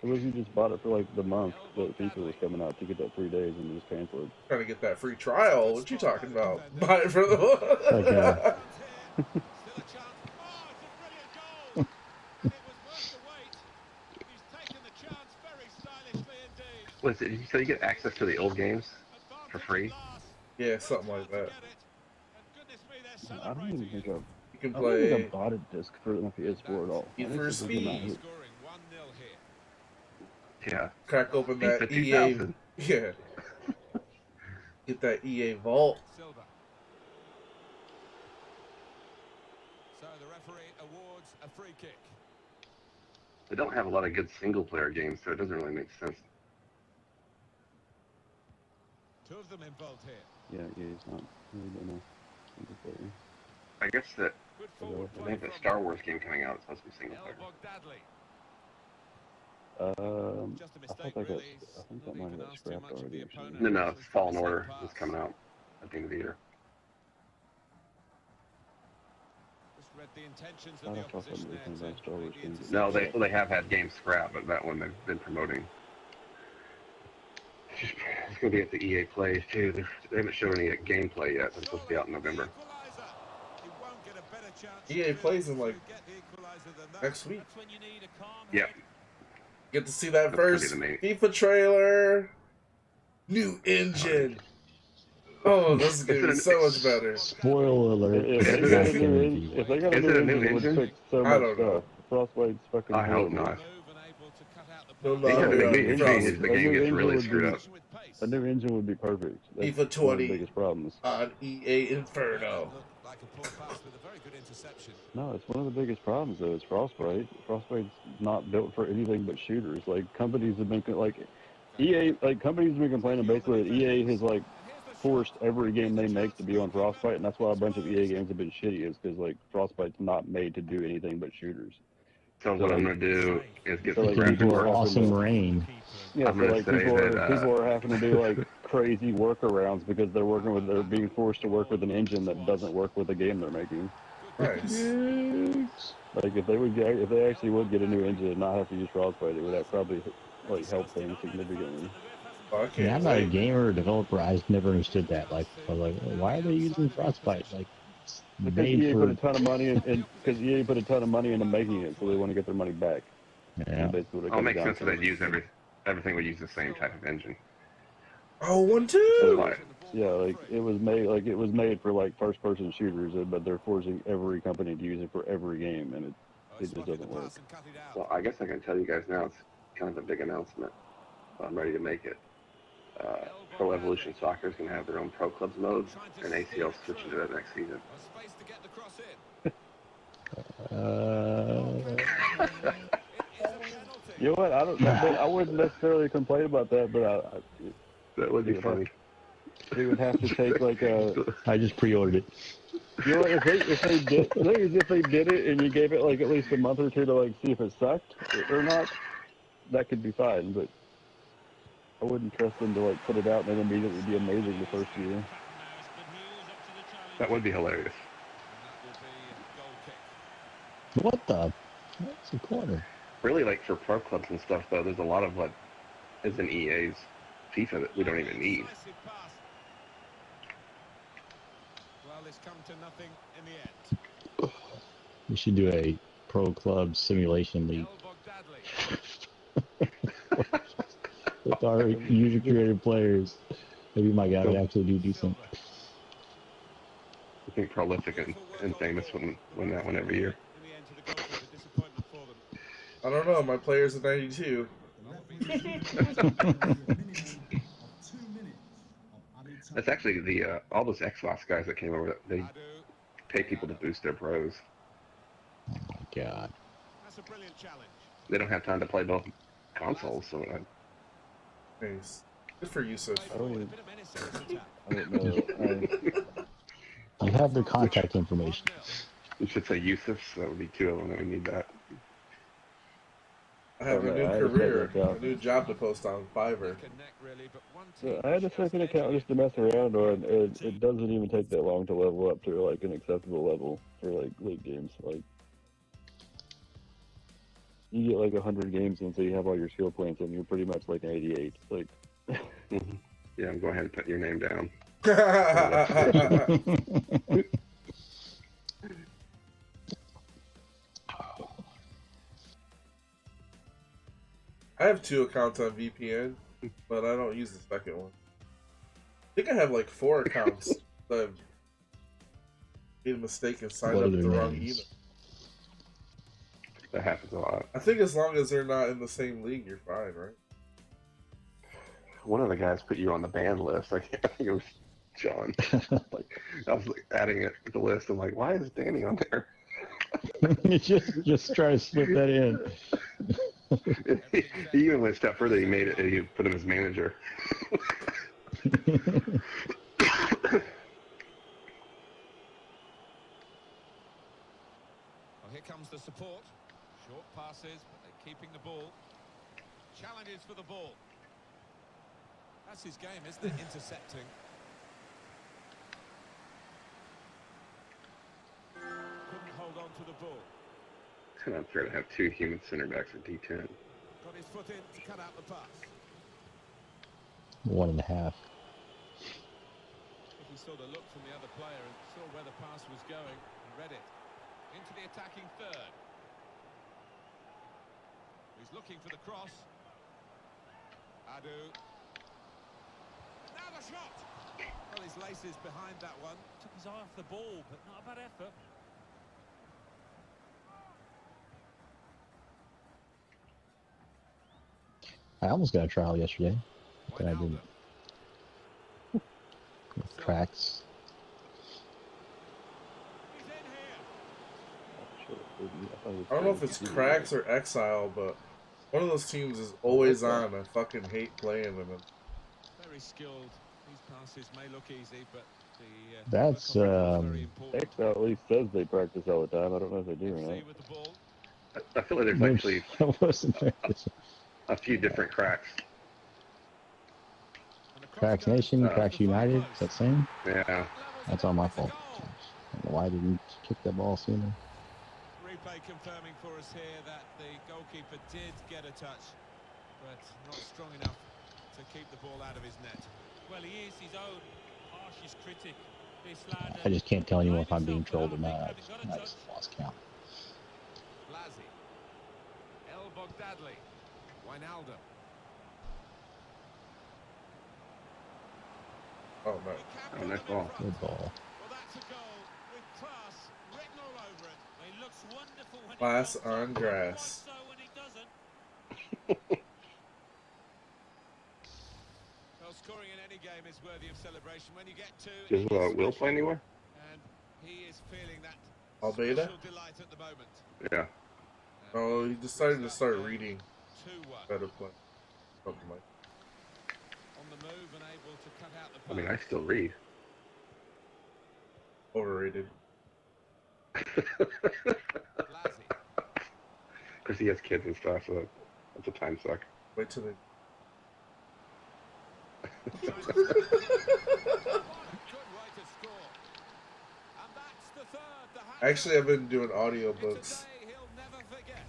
Speaker 6: Or was you just bought it for like the month that FIFA was coming out to get that 3 days and just cancel it?
Speaker 1: Trying to get that free trial. What you talking about? Buy it for the.
Speaker 3: Okay.
Speaker 7: Was it, so you get access to the old games for free?
Speaker 1: Yeah, something like that.
Speaker 6: I don't even think
Speaker 1: You can
Speaker 6: I don't think I
Speaker 1: play
Speaker 6: bought a disc for my PS4 at all.
Speaker 1: Need
Speaker 6: I think
Speaker 1: for
Speaker 6: it's just in my
Speaker 1: Speed.
Speaker 6: house.
Speaker 7: Yeah.
Speaker 1: crack open that
Speaker 7: FIFA
Speaker 1: EA.
Speaker 7: 2000.
Speaker 1: Yeah. Get that EA Vault.
Speaker 4: Silva. So the referee awards a free kick.
Speaker 7: They don't have a lot of good single-player games, so it doesn't really make sense.
Speaker 4: Two of them involved here.
Speaker 6: Yeah, it's not really been a single player.
Speaker 7: I guess that
Speaker 4: Good forward
Speaker 7: they
Speaker 4: play
Speaker 7: have a
Speaker 4: from
Speaker 7: Star Wars game coming out. It's supposed to be single-player.
Speaker 4: Bogdadley.
Speaker 6: I
Speaker 4: Just a
Speaker 6: thought
Speaker 4: mistake,
Speaker 6: that got,
Speaker 4: really.
Speaker 6: I think that
Speaker 4: Not
Speaker 6: might
Speaker 4: even
Speaker 6: have got
Speaker 4: asked too
Speaker 6: scrapped
Speaker 4: much of
Speaker 6: already.
Speaker 4: the
Speaker 6: or something.
Speaker 4: opponent.
Speaker 7: No, it's Fallen Order is coming out at the end of the year.
Speaker 4: Just read the intentions
Speaker 6: I
Speaker 4: of the
Speaker 6: thought something
Speaker 4: opposition
Speaker 6: was
Speaker 4: there
Speaker 6: coming
Speaker 4: to
Speaker 6: back Star Wars
Speaker 4: make the
Speaker 6: games.
Speaker 7: No,
Speaker 4: interception.
Speaker 7: they have had games scrapped, but that one they've been promoting. It's going to be at the EA Play too. They haven't shown any gameplay yet. It's supposed to be out in November.
Speaker 4: He won't get a better chance
Speaker 1: EA plays in like
Speaker 4: to get the equalizer than that.
Speaker 1: next week.
Speaker 4: That's when you need a calm
Speaker 7: Yep.
Speaker 4: head.
Speaker 1: Get to see that
Speaker 7: That's gonna be
Speaker 1: first
Speaker 7: the main-
Speaker 1: FIFA trailer. New engine. Oh, this is gonna be so much better.
Speaker 3: Spoiler alert.
Speaker 6: If they got a new engine, if they got a
Speaker 7: Is
Speaker 6: new
Speaker 7: it a new
Speaker 6: engine, it would
Speaker 7: engine?
Speaker 6: fix so
Speaker 1: I
Speaker 6: much
Speaker 1: don't know.
Speaker 6: stuff. Frostbite's fucking
Speaker 7: I hope
Speaker 6: horrible.
Speaker 7: not.
Speaker 4: Move and able to cut out the
Speaker 1: No,
Speaker 4: pass.
Speaker 1: no,
Speaker 7: Because
Speaker 1: no,
Speaker 7: the
Speaker 1: no,
Speaker 7: big
Speaker 1: no.
Speaker 7: thing is the game gets really screwed up.
Speaker 4: With pace.
Speaker 6: A new engine would be perfect. That's
Speaker 1: FIFA
Speaker 6: one of
Speaker 1: 20
Speaker 6: the biggest problems.
Speaker 1: on EA Inferno.
Speaker 4: Looked like a poor pass with a very good interception.
Speaker 6: No, it's one of the biggest problems though. Is Frostbite. Frostbite's not built for anything but shooters. Like companies have been like EA, like companies have been complaining basically that EA has like forced every game they make to be on Frostbite, and that's why a bunch of EA games have been shitty. Is because like Frostbite's not made to do anything but shooters.
Speaker 7: So what I'm gonna do is get
Speaker 6: So,
Speaker 7: some
Speaker 6: like,
Speaker 3: It can
Speaker 6: people
Speaker 3: do
Speaker 6: are
Speaker 7: references.
Speaker 6: having
Speaker 3: awesome
Speaker 6: to-
Speaker 3: rain.
Speaker 6: Yeah,
Speaker 7: I'm
Speaker 6: so
Speaker 7: gonna
Speaker 6: like
Speaker 7: say
Speaker 6: people
Speaker 7: that,
Speaker 6: are having to do like crazy workarounds because they're being forced to work with an engine that doesn't work with the game they're making.
Speaker 1: Nice.
Speaker 6: Like if they actually would get a new engine and not have to use Frostbite, it would have probably like help things significantly.
Speaker 1: Oh, I
Speaker 3: Yeah,
Speaker 1: can't
Speaker 3: I'm not a
Speaker 1: wait.
Speaker 3: gamer or developer. I just never understood that. Like, I was like, why are they using Frostbite? Like, it's
Speaker 6: Because
Speaker 3: made
Speaker 6: EA put a
Speaker 3: for.
Speaker 6: ton of money in, because EA put a ton of money into making it, so they want to get their money back.
Speaker 3: Yeah.
Speaker 6: That's basically what it
Speaker 7: I'll
Speaker 6: comes
Speaker 7: make
Speaker 6: down
Speaker 7: sense that
Speaker 6: to.
Speaker 7: they'd use everything would use the same type of engine.
Speaker 1: Oh, 1,
Speaker 7: That's
Speaker 1: 2.
Speaker 7: why.
Speaker 6: Yeah, like it was made for like first person shooters, but they're forcing every company to use it for every game, and it just doesn't work.
Speaker 7: Well, I guess I can tell you guys now. It's kind of a big announcement. I'm ready to make it. Pro Evolution Soccer is going to have their own Pro Clubs mode, and ACL switching to that next season.
Speaker 6: You know what? I wouldn't necessarily complain about that, but
Speaker 7: That would be
Speaker 6: it would
Speaker 7: funny.
Speaker 6: it would have to take like a.
Speaker 3: I just pre-ordered it.
Speaker 6: You know what? If they did it and you gave it like at least a month or two to like see if it sucked or not, that could be fine. But I wouldn't trust them to like put it out and then immediately be amazing the first year.
Speaker 7: That would be hilarious.
Speaker 3: What the? That's a corner.
Speaker 7: Really, like for Pro Clubs and stuff, though, there's a lot of what is in EA's FIFA that we don't even need.
Speaker 4: Well, it's come to nothing in the end.
Speaker 3: We should do a pro club simulation league with our user-created players. Maybe my guy would actually do decent.
Speaker 7: I think Prolific and Famous win that one every year.
Speaker 4: In the end, to the goalkeeper, disappointment for them.
Speaker 1: I don't know. My player's a 92.
Speaker 7: That's actually the all those Xbox guys that came over. They pay people to boost their pros.
Speaker 3: Oh my god.
Speaker 4: That's a brilliant challenge.
Speaker 7: They don't have time to play both consoles, so
Speaker 1: Nice. Good for Yusuf.
Speaker 6: I don't even.
Speaker 4: Bit of menace in this attack.
Speaker 6: I don't know.
Speaker 3: You have their contact information.
Speaker 7: you should say Yusuf. So that would be two of them. That we need that.
Speaker 1: I have a
Speaker 6: Okay,
Speaker 1: new
Speaker 6: I had to
Speaker 1: career,
Speaker 6: check that out.
Speaker 1: a new job to post on Fiverr.
Speaker 6: I had a second account just to mess around on, and it doesn't even take that long to level up to like an acceptable level for like league games. Like you get like 100 games in, so you have all your skill points, and you're pretty much like an 88. Like
Speaker 7: Yeah, go ahead and put your name down.
Speaker 1: I have 2 accounts on VPN, but I don't use the second one. I think I have like 4 accounts that I've made a mistake and signed
Speaker 3: What
Speaker 1: up
Speaker 3: are
Speaker 1: with the
Speaker 3: their
Speaker 1: wrong
Speaker 3: names?
Speaker 1: email.
Speaker 7: That happens a lot.
Speaker 1: I think as long as they're not in the same league, you're fine, right?
Speaker 7: One of the guys put you on the ban list. I think it was John. Like I was like, adding it to the list. I'm like, why is Danny on there?
Speaker 3: just try to slip that in.
Speaker 7: He even went a step further. He made it. He put him as manager.
Speaker 4: Well, here comes the support. Short passes, but they're keeping the ball. Challenges for the ball. That's his game, isn't it? Intercepting. Couldn't hold on to the ball.
Speaker 7: It's kind of unfair to have 2 human center backs at D10.
Speaker 4: Got his foot in to cut out the pass.
Speaker 3: 1.5.
Speaker 4: I think he saw the look from the other player and saw where the pass was going and read it. Into the attacking third. He's looking for the cross. Adu. Now the shot! Well, his laces behind that one.
Speaker 5: Took his eye off the ball, but not a bad effort.
Speaker 3: I almost got a trial yesterday, but I didn't. With cracks.
Speaker 4: He's in here.
Speaker 1: I don't know if it's Cracks or Exile, but one of those teams is always on. I fucking hate playing them.
Speaker 4: Very skilled. These passes may look easy, but the
Speaker 3: That's,
Speaker 4: work on it is very important.
Speaker 6: Exile at least says they practice all the time. I don't know if they do or
Speaker 4: See
Speaker 6: not.
Speaker 4: with the ball.
Speaker 7: I feel like there's
Speaker 3: Maybe
Speaker 7: actually
Speaker 3: I wasn't there.
Speaker 7: a few different cracks.
Speaker 3: Cracks Nation, Cracks United, is that same?
Speaker 7: Yeah.
Speaker 3: That's all my fault. I don't know why I didn't kick that ball sooner.
Speaker 4: Replay confirming for us here that the goalkeeper did get a touch, but not strong enough to keep the ball out of his net.
Speaker 5: Well, he is his own harshest critic, this lad.
Speaker 3: I just can't tell anymore if I'm
Speaker 5: Blamed
Speaker 3: being
Speaker 5: himself
Speaker 3: trolled or
Speaker 5: for that,
Speaker 3: not.
Speaker 5: I think, having got a
Speaker 3: I
Speaker 5: touch.
Speaker 3: just lost count.
Speaker 4: Blasi. El Bogdadli. Wijnaldum.
Speaker 1: Oh no.
Speaker 7: Oh, nice ball.
Speaker 3: Good ball.
Speaker 4: Well, that's a goal with class written all over it.
Speaker 5: He looks wonderful when
Speaker 1: Class
Speaker 5: he
Speaker 1: on
Speaker 5: comes
Speaker 1: grass.
Speaker 5: so when he doesn't.
Speaker 4: Well, scoring in any game is worthy of celebration. When you get to
Speaker 7: Does
Speaker 4: it is
Speaker 7: Will
Speaker 4: special,
Speaker 7: play anywhere?
Speaker 4: and he is feeling that
Speaker 1: Albeda?
Speaker 4: special delight at the moment.
Speaker 7: Yeah.
Speaker 1: Oh, he decided to start reading
Speaker 4: 2-1.
Speaker 1: better play. Something like
Speaker 4: On the move and able to cut out the
Speaker 7: I mean, I
Speaker 4: pass.
Speaker 7: still read.
Speaker 1: overrated.
Speaker 4: Blasi.
Speaker 7: Because he has kids and stuff, so that's a time suck.
Speaker 1: Wait till they.
Speaker 4: Good way to score. And that's the third. The hat-trick.
Speaker 1: Actually, I've been doing
Speaker 4: It's a
Speaker 1: audiobooks.
Speaker 4: day he'll never forget.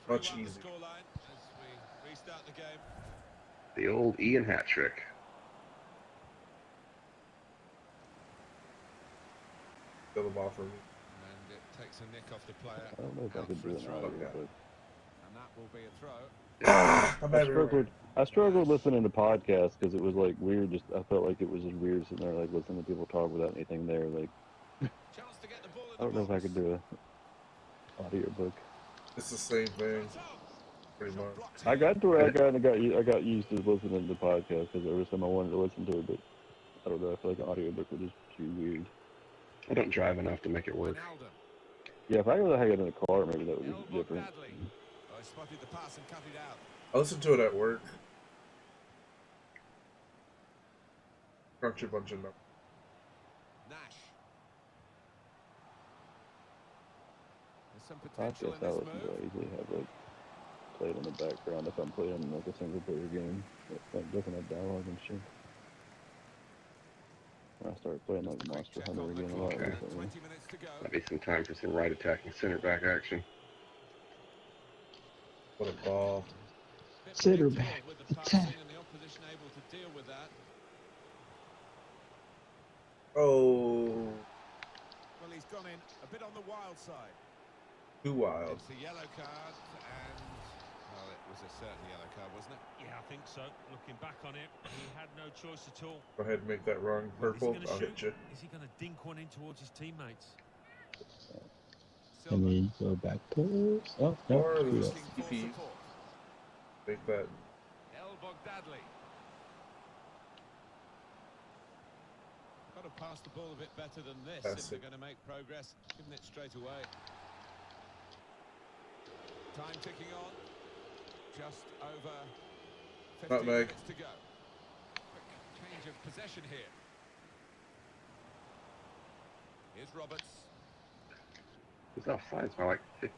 Speaker 1: Much
Speaker 4: 3-1 the
Speaker 1: easier.
Speaker 4: scoreline as we restart the game.
Speaker 7: The old Ian hat trick.
Speaker 1: Fill them off for me.
Speaker 4: And it takes a nick off the player.
Speaker 6: I don't know if I
Speaker 4: Out
Speaker 6: could
Speaker 4: for
Speaker 6: do
Speaker 4: a
Speaker 6: an
Speaker 4: throw.
Speaker 6: audio,
Speaker 1: Okay.
Speaker 6: but
Speaker 4: And that will be a throw.
Speaker 1: I'm
Speaker 6: I
Speaker 1: everywhere.
Speaker 6: struggled listening to podcasts because it was like weird. Just I felt like it was just weird sitting there like listening to people talk without anything there. Like
Speaker 4: Chance to get the ball in
Speaker 6: I don't
Speaker 4: the
Speaker 6: know if I
Speaker 4: box.
Speaker 6: could do a audio book.
Speaker 1: It's the same thing, pretty much.
Speaker 6: I got to where I got used to listening to podcasts because every time I wanted to listen to it, but I don't know. I feel like an audio book was just too weird.
Speaker 7: I don't drive enough to make it work.
Speaker 4: Wijnaldum.
Speaker 6: Yeah, if I could have it in a car, maybe that would
Speaker 4: El
Speaker 6: be different.
Speaker 4: Bogdadli. Oh, he spotted the pass and cut it out.
Speaker 1: I listen to it at work. Crunch a bunch of numbers.
Speaker 4: Nash. There's some potential
Speaker 6: Podcasts
Speaker 4: in
Speaker 6: I
Speaker 4: this
Speaker 6: listen to, I
Speaker 4: move.
Speaker 6: usually have like play it in the background if I'm playing like a single player game. Like doesn't have dialogue and shit. I started playing like
Speaker 4: Quick
Speaker 6: Monster
Speaker 4: check
Speaker 6: Hunter
Speaker 4: on the
Speaker 6: again a
Speaker 4: clock.
Speaker 6: lot
Speaker 1: Okay.
Speaker 6: recently.
Speaker 4: 20 minutes to go.
Speaker 7: That'd be some time for some right attacking center back action.
Speaker 1: What a ball.
Speaker 4: Bit
Speaker 3: Center
Speaker 4: predictable
Speaker 3: back.
Speaker 4: with the passing and the opposition able to deal with that.
Speaker 1: Oh,
Speaker 4: Well, he's gone in a bit on the wild side.
Speaker 1: too wild.
Speaker 4: It's a yellow card, and well, it was a certain yellow card, wasn't it?
Speaker 5: Yeah, I think so. Looking back on it, he had no choice at all.
Speaker 1: Go ahead and make that wrong
Speaker 5: Well, is he
Speaker 1: purple.
Speaker 5: gonna
Speaker 1: I'll hit
Speaker 5: shoot?
Speaker 1: you.
Speaker 5: Is he going to dink one in towards his teammates?
Speaker 3: And
Speaker 4: Silva
Speaker 3: then go back post. Oh, no.
Speaker 1: Or
Speaker 3: screw
Speaker 1: this
Speaker 3: that.
Speaker 4: looking for
Speaker 1: TP.
Speaker 4: support.
Speaker 1: Make that.
Speaker 4: El Bogdadli. Got to pass the ball a bit better than this
Speaker 1: That's
Speaker 4: if they're
Speaker 1: it.
Speaker 4: going to make progress. Giving it straight away. Time ticking on. Just over 15
Speaker 1: Nutmeg.
Speaker 4: minutes to go. Quick change of possession here. Here's Roberts.
Speaker 7: It's offside by like 50.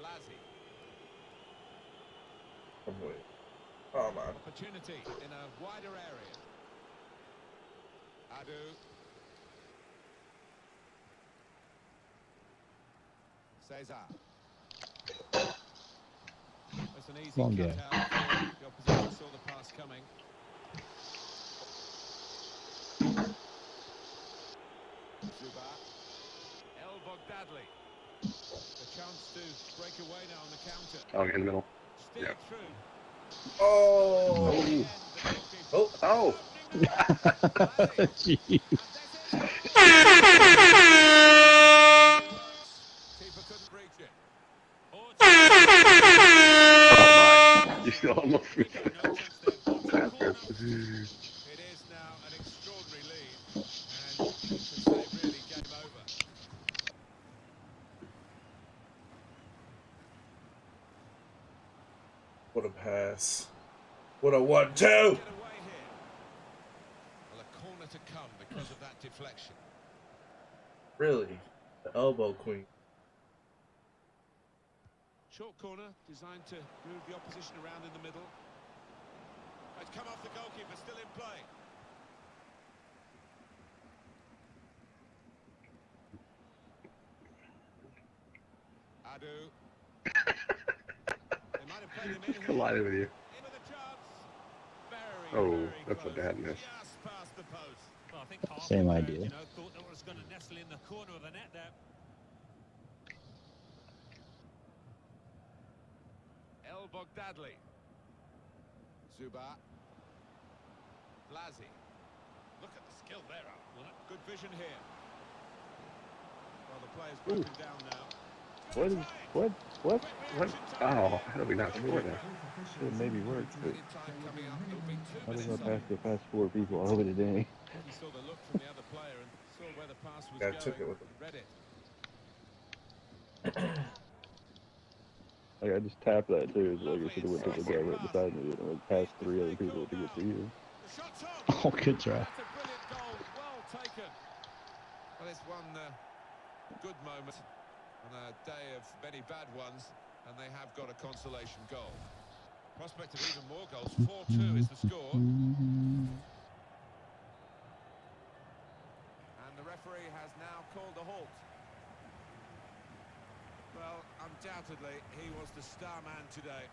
Speaker 4: Blasi.
Speaker 1: I'm waiting. Oh man.
Speaker 4: Opportunity in a wider area. Adu. Cesar. That's an easy
Speaker 3: Long
Speaker 4: cut
Speaker 3: game.
Speaker 4: out. The opposition saw the pass coming. Zuba. El Bogdadli. A chance to break away now on the counter.
Speaker 7: Oh, in the middle.
Speaker 4: Steered
Speaker 7: Yeah.
Speaker 4: through.
Speaker 1: Oh.
Speaker 4: In the end, the goalkeeper-
Speaker 1: Oh.
Speaker 7: Oh!
Speaker 3: Jeez.
Speaker 4: Keeper couldn't reach it.
Speaker 5: Oh,
Speaker 7: Oh my. You still almost missed it.
Speaker 5: no chance there. Bottom corner.
Speaker 4: It is now an extraordinary lead, and you could say really game over.
Speaker 1: What a pass. What a 1-2.
Speaker 4: Get away here. Well, a corner to come because of that deflection.
Speaker 1: Really? The elbow queen.
Speaker 4: Short corner designed to move the opposition around in the middle. It's come off the goalkeeper, still in play. Adu. They might have played him in
Speaker 7: Just
Speaker 4: here.
Speaker 7: collided with you.
Speaker 4: In with a chance. Very,
Speaker 7: Oh,
Speaker 4: very
Speaker 7: that's a
Speaker 4: close.
Speaker 7: bad miss.
Speaker 4: Just past the post.
Speaker 5: Well, I think half
Speaker 3: Same
Speaker 5: of the
Speaker 3: idea.
Speaker 5: fans, thought that was going to nestle in the corner of the net there.
Speaker 4: El Bogdadli. Zuba. Blasi. Look at the skill there. Well, good vision here. Well, the player's broken down now.
Speaker 6: What is what?
Speaker 7: What? Oh, how did we not score that?
Speaker 6: It maybe work, but
Speaker 4: Time coming up. It'll be 2
Speaker 6: how does
Speaker 4: minutes
Speaker 6: I pass
Speaker 4: on.
Speaker 6: the past 4 people over today?
Speaker 4: He saw the look from the other player and saw where the pass was
Speaker 1: Yeah,
Speaker 4: going.
Speaker 1: took it with him.
Speaker 4: Read it.
Speaker 6: Like I just tapped that too. It's like it should have went to the guy right beside me and like past 3 other people to get to you.
Speaker 4: The shot's on.
Speaker 3: Oh, good try.
Speaker 4: That's a brilliant goal. Well taken. Well, it's one good moment on a day of many bad ones, and they have got a consolation goal. Prospect of even more goals. 4-2 is the score. And the referee has now called a halt. Well, undoubtedly, he was the star man today.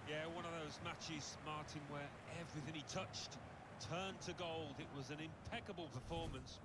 Speaker 5: Yeah, one of those matches, Martin, where everything he touched turned to gold. It was an impeccable performance.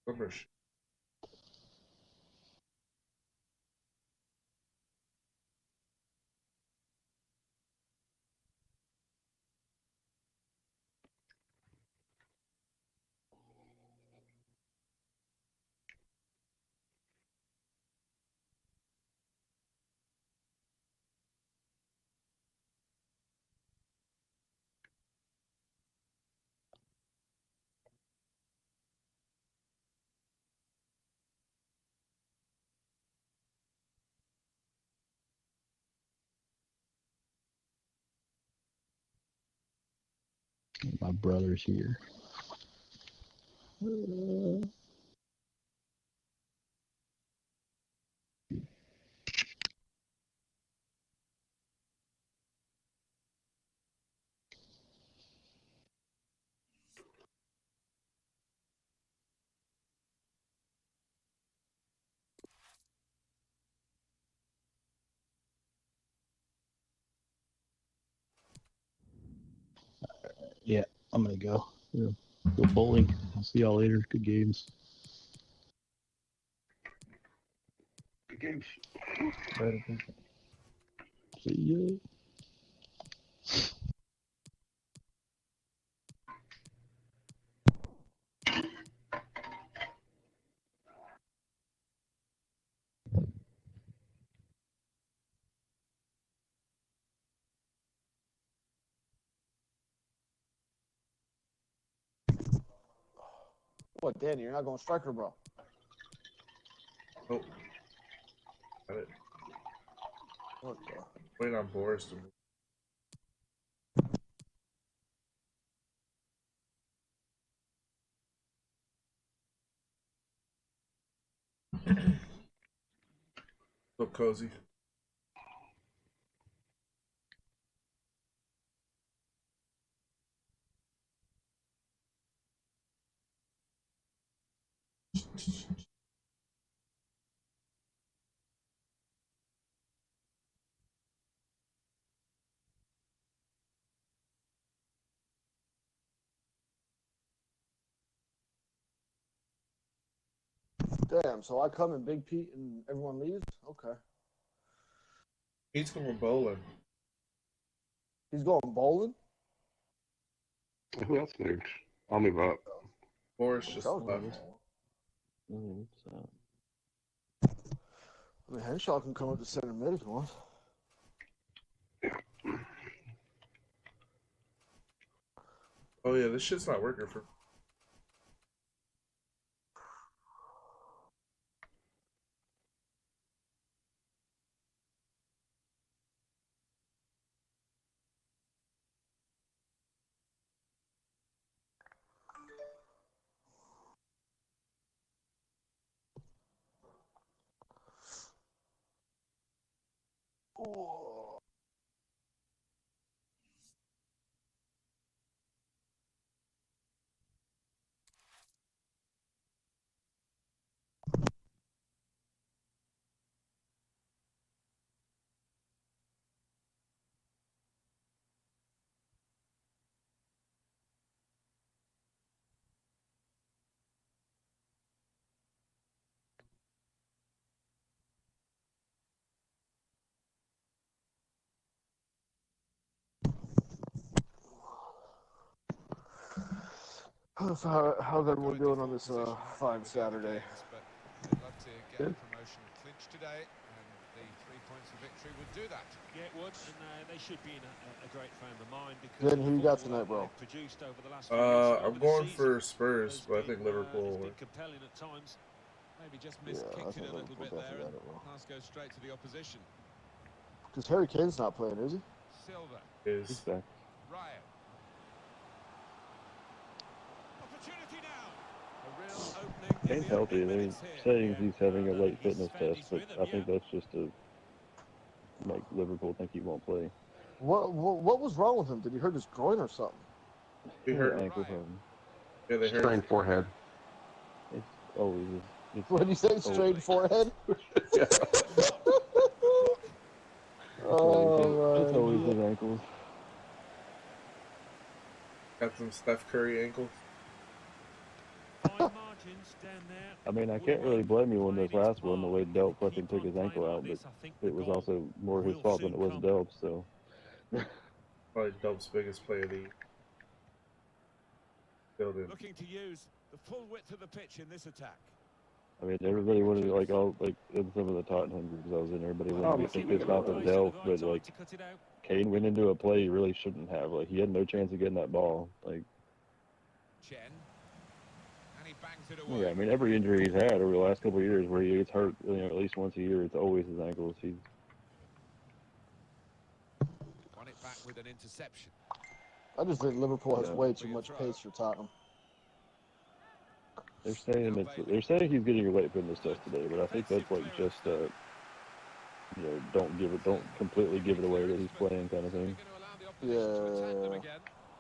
Speaker 1: Rubbish.
Speaker 3: My brother's here. Yeah, I'm gonna go. Yeah. Go bowling. I'll see y'all later. Good games.
Speaker 7: Good games.
Speaker 3: See ya.
Speaker 9: What, Danny? You're not going striker, bro?
Speaker 1: Oh. Got it.
Speaker 9: What the?
Speaker 1: Waiting on Boris to move. So cozy.
Speaker 9: Damn. So I come and Big Pete and everyone leaves. Okay.
Speaker 1: He's going bowling.
Speaker 9: He's going bowling.
Speaker 7: Who else moved? I'll move up.
Speaker 1: Boris just
Speaker 9: Charles
Speaker 1: left.
Speaker 9: moved.
Speaker 6: So.
Speaker 9: I mean, Henshaw can come up to center mid if he wants.
Speaker 1: Oh yeah, this shit's not working for.
Speaker 9: Oh. How's everyone doing on this fine Saturday?
Speaker 4: But they'd love to get
Speaker 6: Good.
Speaker 4: the promotion clinched today, and the 3 points of victory would do that.
Speaker 5: Yeah, it would, and they should be in a great frame of mind because
Speaker 9: Jen,
Speaker 5: of
Speaker 9: who
Speaker 5: the
Speaker 9: you got
Speaker 5: football
Speaker 9: tonight, bro?
Speaker 5: they've produced over the last few weeks and
Speaker 1: I'm
Speaker 5: over the
Speaker 1: going
Speaker 5: season
Speaker 1: for Spurs,
Speaker 5: has
Speaker 1: but I think
Speaker 5: been,
Speaker 1: Liverpool will
Speaker 5: has
Speaker 1: win.
Speaker 5: been compelling at times.
Speaker 4: Maybe just
Speaker 9: Yeah, I
Speaker 4: miskicked
Speaker 9: think
Speaker 4: it a little
Speaker 9: Liverpool
Speaker 4: bit there,
Speaker 9: definitely
Speaker 4: and
Speaker 9: got it, bro.
Speaker 4: pass goes straight to the opposition.
Speaker 9: Because Harry Kane's not playing, is he?
Speaker 4: Silva,
Speaker 6: He's
Speaker 1: Is
Speaker 6: back.
Speaker 4: Ryan. Opportunity now. A real opening in
Speaker 6: Kane's
Speaker 4: the
Speaker 6: healthy.
Speaker 4: opening
Speaker 6: They're
Speaker 4: minutes here.
Speaker 6: saying
Speaker 5: Yeah,
Speaker 6: he's having a
Speaker 5: no,
Speaker 6: late
Speaker 5: he's
Speaker 6: fitness
Speaker 5: found
Speaker 6: test,
Speaker 5: his
Speaker 6: but
Speaker 5: rhythm,
Speaker 6: I think that's just to make Liverpool think he won't play.
Speaker 9: What was wrong with him? Did he hurt his groin or something?
Speaker 1: he
Speaker 6: An
Speaker 1: hurt?
Speaker 6: ankle
Speaker 4: Ryan.
Speaker 6: problem.
Speaker 1: Yeah, they hurt.
Speaker 7: Strained forehead.
Speaker 6: It's always it's
Speaker 9: What did you say? Strained forehead?
Speaker 7: Yeah.
Speaker 4: Silva shot. The block.
Speaker 6: it's always
Speaker 9: Oh
Speaker 6: his ankles.
Speaker 1: Got some Steph Curry ankles.
Speaker 5: fine margins down there.
Speaker 6: I mean, I
Speaker 5: Would
Speaker 6: can't really
Speaker 5: work
Speaker 6: blame you on this
Speaker 5: playing its
Speaker 6: last one, the
Speaker 5: part.
Speaker 6: way
Speaker 5: If
Speaker 6: Delp
Speaker 5: they
Speaker 6: fucking
Speaker 5: keep
Speaker 6: took
Speaker 5: on
Speaker 6: his
Speaker 5: playing
Speaker 6: ankle
Speaker 5: like
Speaker 6: out, but
Speaker 5: this, I think the
Speaker 6: it was
Speaker 5: goal
Speaker 6: also more his
Speaker 5: will
Speaker 6: fault than
Speaker 5: soon
Speaker 6: it was
Speaker 5: come.
Speaker 6: Delp's, so.
Speaker 1: Probably Dub's biggest play of the building.
Speaker 4: Looking to use the full width of the pitch in this attack.
Speaker 6: I mean, everybody wanted to, like, all, like, in some of the Tottenham groups I was in, everybody wanted to be so pissed off at Delp, but, like, Kane went into a play he really shouldn't have. Like, he had no chance of getting that ball. Like,
Speaker 4: Chen. And he bangs it away.
Speaker 6: yeah, I mean, every injury he's had over the last couple of years where he gets hurt, you know, at least once a year, it's always his ankles. He's
Speaker 4: Won it back with an interception.
Speaker 9: I just think Liverpool has
Speaker 6: Yeah.
Speaker 9: way too much pace for Tottenham.
Speaker 6: they're saying he's getting a late fitness test today, but I think that's like just you know, don't completely give it away that he's playing kind of thing.
Speaker 9: Yeah.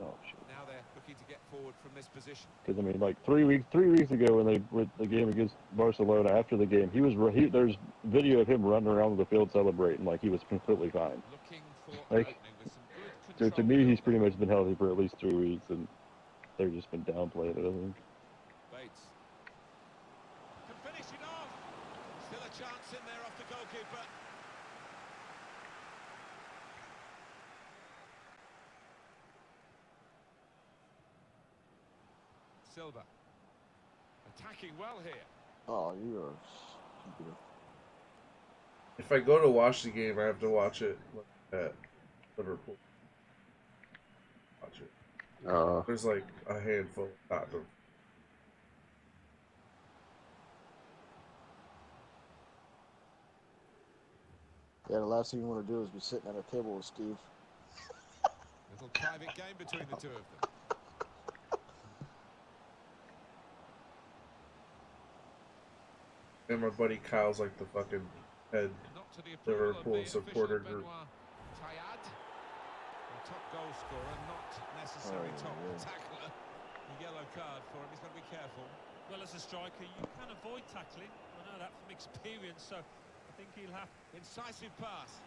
Speaker 6: Oh shit.
Speaker 4: Now they're looking to get forward from this position.
Speaker 6: Because I mean, like 3 weeks ago when they with the game against Barcelona, after the game, there's video of him running around the field celebrating like he was completely fine.
Speaker 4: Looking for
Speaker 6: Like,
Speaker 4: an opening with some good
Speaker 6: So
Speaker 4: control.
Speaker 6: to me, he's pretty much been healthy for at least 3 weeks, and they've just been downplaying it, I think.
Speaker 4: Bates can finish it off. Still a chance in there off the goalkeeper. Silva attacking well here.
Speaker 9: Oh, you are stupid.
Speaker 1: If I go to watch the game, I have to watch it at Liverpool. Watch it. There's like a handful of Tottenham.
Speaker 9: Yeah, the last thing you want to do is be sitting at a table with Steve.
Speaker 4: Little private game between the two of them.
Speaker 1: And my buddy Kyle's like the fucking head
Speaker 4: Not to the approval of
Speaker 1: Liverpool
Speaker 4: the
Speaker 1: supporter
Speaker 4: official
Speaker 1: group.
Speaker 4: Benoit Tayad. The top goal scorer, not necessarily top tackler. A yellow card for him. He's got to be careful.
Speaker 5: Well, as a striker, you can avoid tackling. I know that from experience, so I think he'll have.
Speaker 4: Incisive pass.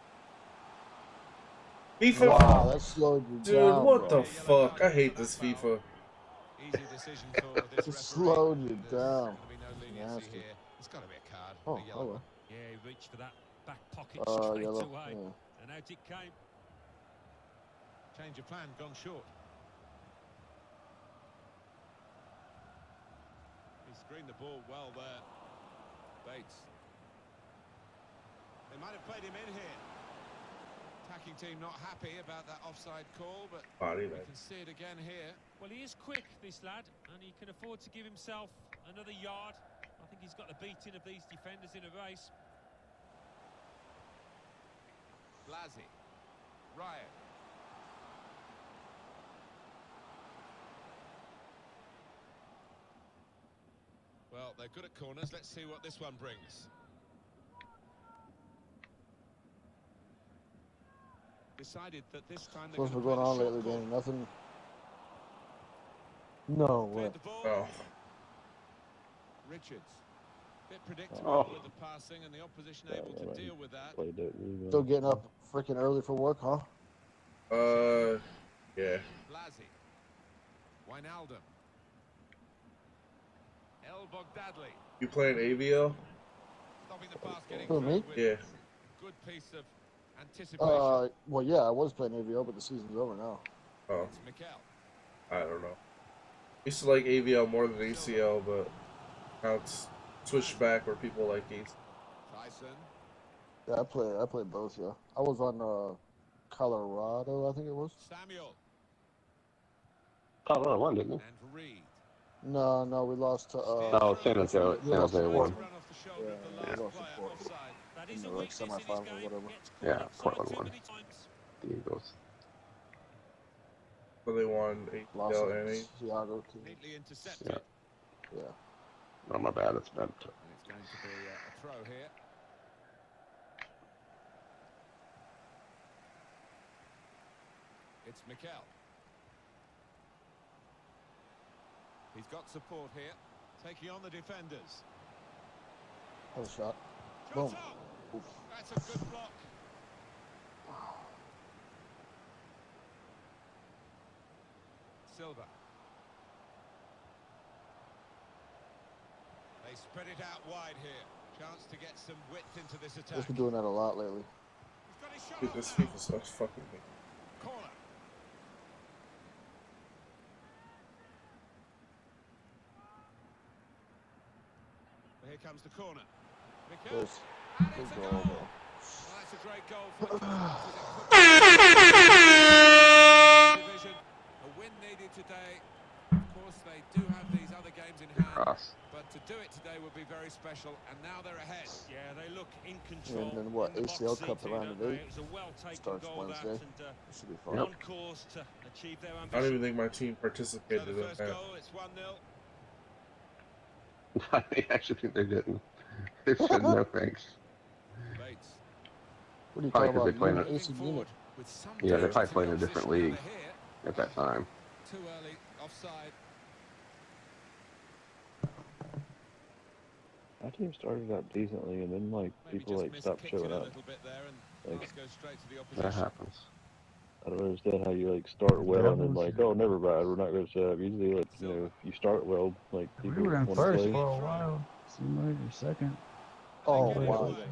Speaker 1: FIFA.
Speaker 9: Wow, that slowed you
Speaker 1: Dude,
Speaker 9: down.
Speaker 1: what
Speaker 9: bro.
Speaker 1: the fuck? I hate this FIFA.
Speaker 4: Easy decision for this
Speaker 9: It
Speaker 4: referee.
Speaker 9: slowed you
Speaker 4: There's
Speaker 9: down.
Speaker 4: going to be no leniency
Speaker 9: Nasty.
Speaker 4: here. It's got to be a card.
Speaker 9: Oh,
Speaker 4: a yellow
Speaker 9: hello.
Speaker 4: one.
Speaker 5: Yeah, he reached for that back pocket straight
Speaker 9: Yellow.
Speaker 5: away,
Speaker 9: Yeah.
Speaker 5: and out it came.
Speaker 4: Change of plan, gone short. He's Screened the ball well there. Bates. They might have played him in here. Attacking team not happy about that offside call, but
Speaker 1: Body
Speaker 4: we
Speaker 1: that.
Speaker 4: can see it again here.
Speaker 5: Well, he is quick, this lad, and he can afford to give himself another yard. I think he's got the beating of these defenders in a race.
Speaker 4: Blasi. Ryan. Well, they're good at corners. Let's see what this one brings. Decided that this time they're
Speaker 9: So what's
Speaker 4: going
Speaker 9: been
Speaker 4: to
Speaker 9: going on
Speaker 4: play the
Speaker 9: lately,
Speaker 4: short
Speaker 9: Danny?
Speaker 4: corner.
Speaker 9: Nothing. No way.
Speaker 4: Cleared the ball.
Speaker 1: Oh,
Speaker 4: Richards. Bit predictable
Speaker 6: Oh.
Speaker 4: with the passing, and the opposition
Speaker 6: Yeah,
Speaker 4: able to
Speaker 6: right.
Speaker 4: deal with that.
Speaker 6: Played that really well.
Speaker 9: Still getting up freaking early for work, huh?
Speaker 1: yeah.
Speaker 4: Blasi. Wijnaldum. El Bogdadli.
Speaker 1: You playing AVL?
Speaker 4: Stopping the pass, getting
Speaker 9: Who,
Speaker 4: through
Speaker 9: me?
Speaker 4: with
Speaker 1: Yeah.
Speaker 4: good piece of anticipation.
Speaker 9: Well, yeah, I was playing AVO, but the season's over now.
Speaker 1: Oh,
Speaker 4: It's Mikel.
Speaker 1: I don't know. Used to like AVL more than ACL, but now it's switched back where people like ACL.
Speaker 4: Tyson.
Speaker 9: Yeah, I played both. Yeah, I was on Colorado, I think it was.
Speaker 4: Samuel.
Speaker 6: Colorado won, didn't
Speaker 4: And Reed.
Speaker 9: No, we lost to
Speaker 6: Oh, San Jose.
Speaker 9: we
Speaker 6: San
Speaker 9: lost
Speaker 6: Jose
Speaker 9: to
Speaker 6: won.
Speaker 4: Run off the shoulder of the
Speaker 9: Yeah,
Speaker 4: last
Speaker 9: we lost to
Speaker 4: player
Speaker 9: Portland.
Speaker 4: offside.
Speaker 5: That
Speaker 9: In
Speaker 5: is
Speaker 9: the,
Speaker 5: a
Speaker 9: like,
Speaker 5: weakness in his
Speaker 9: semifinals or
Speaker 5: game.
Speaker 9: whatever.
Speaker 5: Gets caught
Speaker 6: Yeah,
Speaker 5: offside
Speaker 6: Portland
Speaker 5: too
Speaker 6: won.
Speaker 5: many times.
Speaker 6: The Eagles.
Speaker 1: So they won
Speaker 9: Lost
Speaker 1: ACL
Speaker 9: to
Speaker 1: and ACL.
Speaker 9: Thiago too.
Speaker 4: Neatly intercepted.
Speaker 6: Yeah.
Speaker 9: Yeah.
Speaker 6: Oh, my bad. It's bad.
Speaker 4: And it's going to be a throw here. It's Mikel. He's got support here, taking on the defenders.
Speaker 9: That was a shot.
Speaker 4: Shot
Speaker 9: Boom.
Speaker 4: up.
Speaker 9: Oof.
Speaker 4: That's a good block. Silva. They spread it out wide here. Chance to get some width into this attack.
Speaker 9: Just been doing that a lot lately.
Speaker 4: He's got his shot
Speaker 1: Dude,
Speaker 4: off
Speaker 1: this
Speaker 4: now.
Speaker 1: FIFA sucks fucking me.
Speaker 4: Corner. Here comes the corner. Mikel.
Speaker 9: There's
Speaker 4: And
Speaker 9: good
Speaker 4: it's a
Speaker 9: goal,
Speaker 4: goal.
Speaker 9: though.
Speaker 4: Well, that's a great goal for the division. A win needed today. Of course, they do have these other games in hand,
Speaker 6: Cross.
Speaker 4: but to do it today would be very special. And now they're ahead.
Speaker 5: Yeah, they look in control.
Speaker 9: And then what,
Speaker 5: in the box
Speaker 9: ACL
Speaker 5: seat
Speaker 9: Cup
Speaker 5: here,
Speaker 9: around
Speaker 5: don't
Speaker 9: the
Speaker 5: they?
Speaker 9: day
Speaker 5: It was a well-taken
Speaker 9: starts
Speaker 5: goal
Speaker 9: Wednesday.
Speaker 5: that, and
Speaker 9: It should be
Speaker 6: Yep.
Speaker 9: fun.
Speaker 5: on course to achieve their
Speaker 1: I don't
Speaker 5: ambition.
Speaker 1: even think my team
Speaker 4: So
Speaker 1: participated
Speaker 4: the
Speaker 1: in
Speaker 4: first
Speaker 1: that.
Speaker 4: goal, it's 1-0.
Speaker 6: I actually think they didn't. They said no thanks.
Speaker 4: Bates.
Speaker 9: What are you
Speaker 6: Probably
Speaker 9: talking
Speaker 6: 'cause they
Speaker 9: about?
Speaker 6: play
Speaker 9: You
Speaker 6: in
Speaker 9: and AC
Speaker 4: Moving
Speaker 9: Munich.
Speaker 4: forward with some
Speaker 6: Yeah, they
Speaker 4: danger
Speaker 6: probably
Speaker 4: to
Speaker 6: play in
Speaker 4: the
Speaker 6: a different
Speaker 4: opposition.
Speaker 6: league.
Speaker 4: Now they're here.
Speaker 6: At that time.
Speaker 4: Too early, offside.
Speaker 6: Our team started out decently, and then like
Speaker 4: Maybe
Speaker 6: people
Speaker 4: just
Speaker 6: like
Speaker 4: missed
Speaker 6: stopped
Speaker 4: the kitchen
Speaker 6: showing
Speaker 4: a
Speaker 6: up.
Speaker 4: little bit there, and
Speaker 6: Like,
Speaker 4: pass goes straight to the
Speaker 6: that
Speaker 4: opposition.
Speaker 6: happens. I don't understand how you like start well and then like, oh, never mind, we're not going to show up. Usually, like, you know, if you start well, like
Speaker 10: We
Speaker 6: people
Speaker 10: were in
Speaker 6: want to
Speaker 10: first
Speaker 6: play.
Speaker 10: for a while. Seemed like or second.
Speaker 9: Oh,
Speaker 4: They get it
Speaker 9: wow.
Speaker 4: away.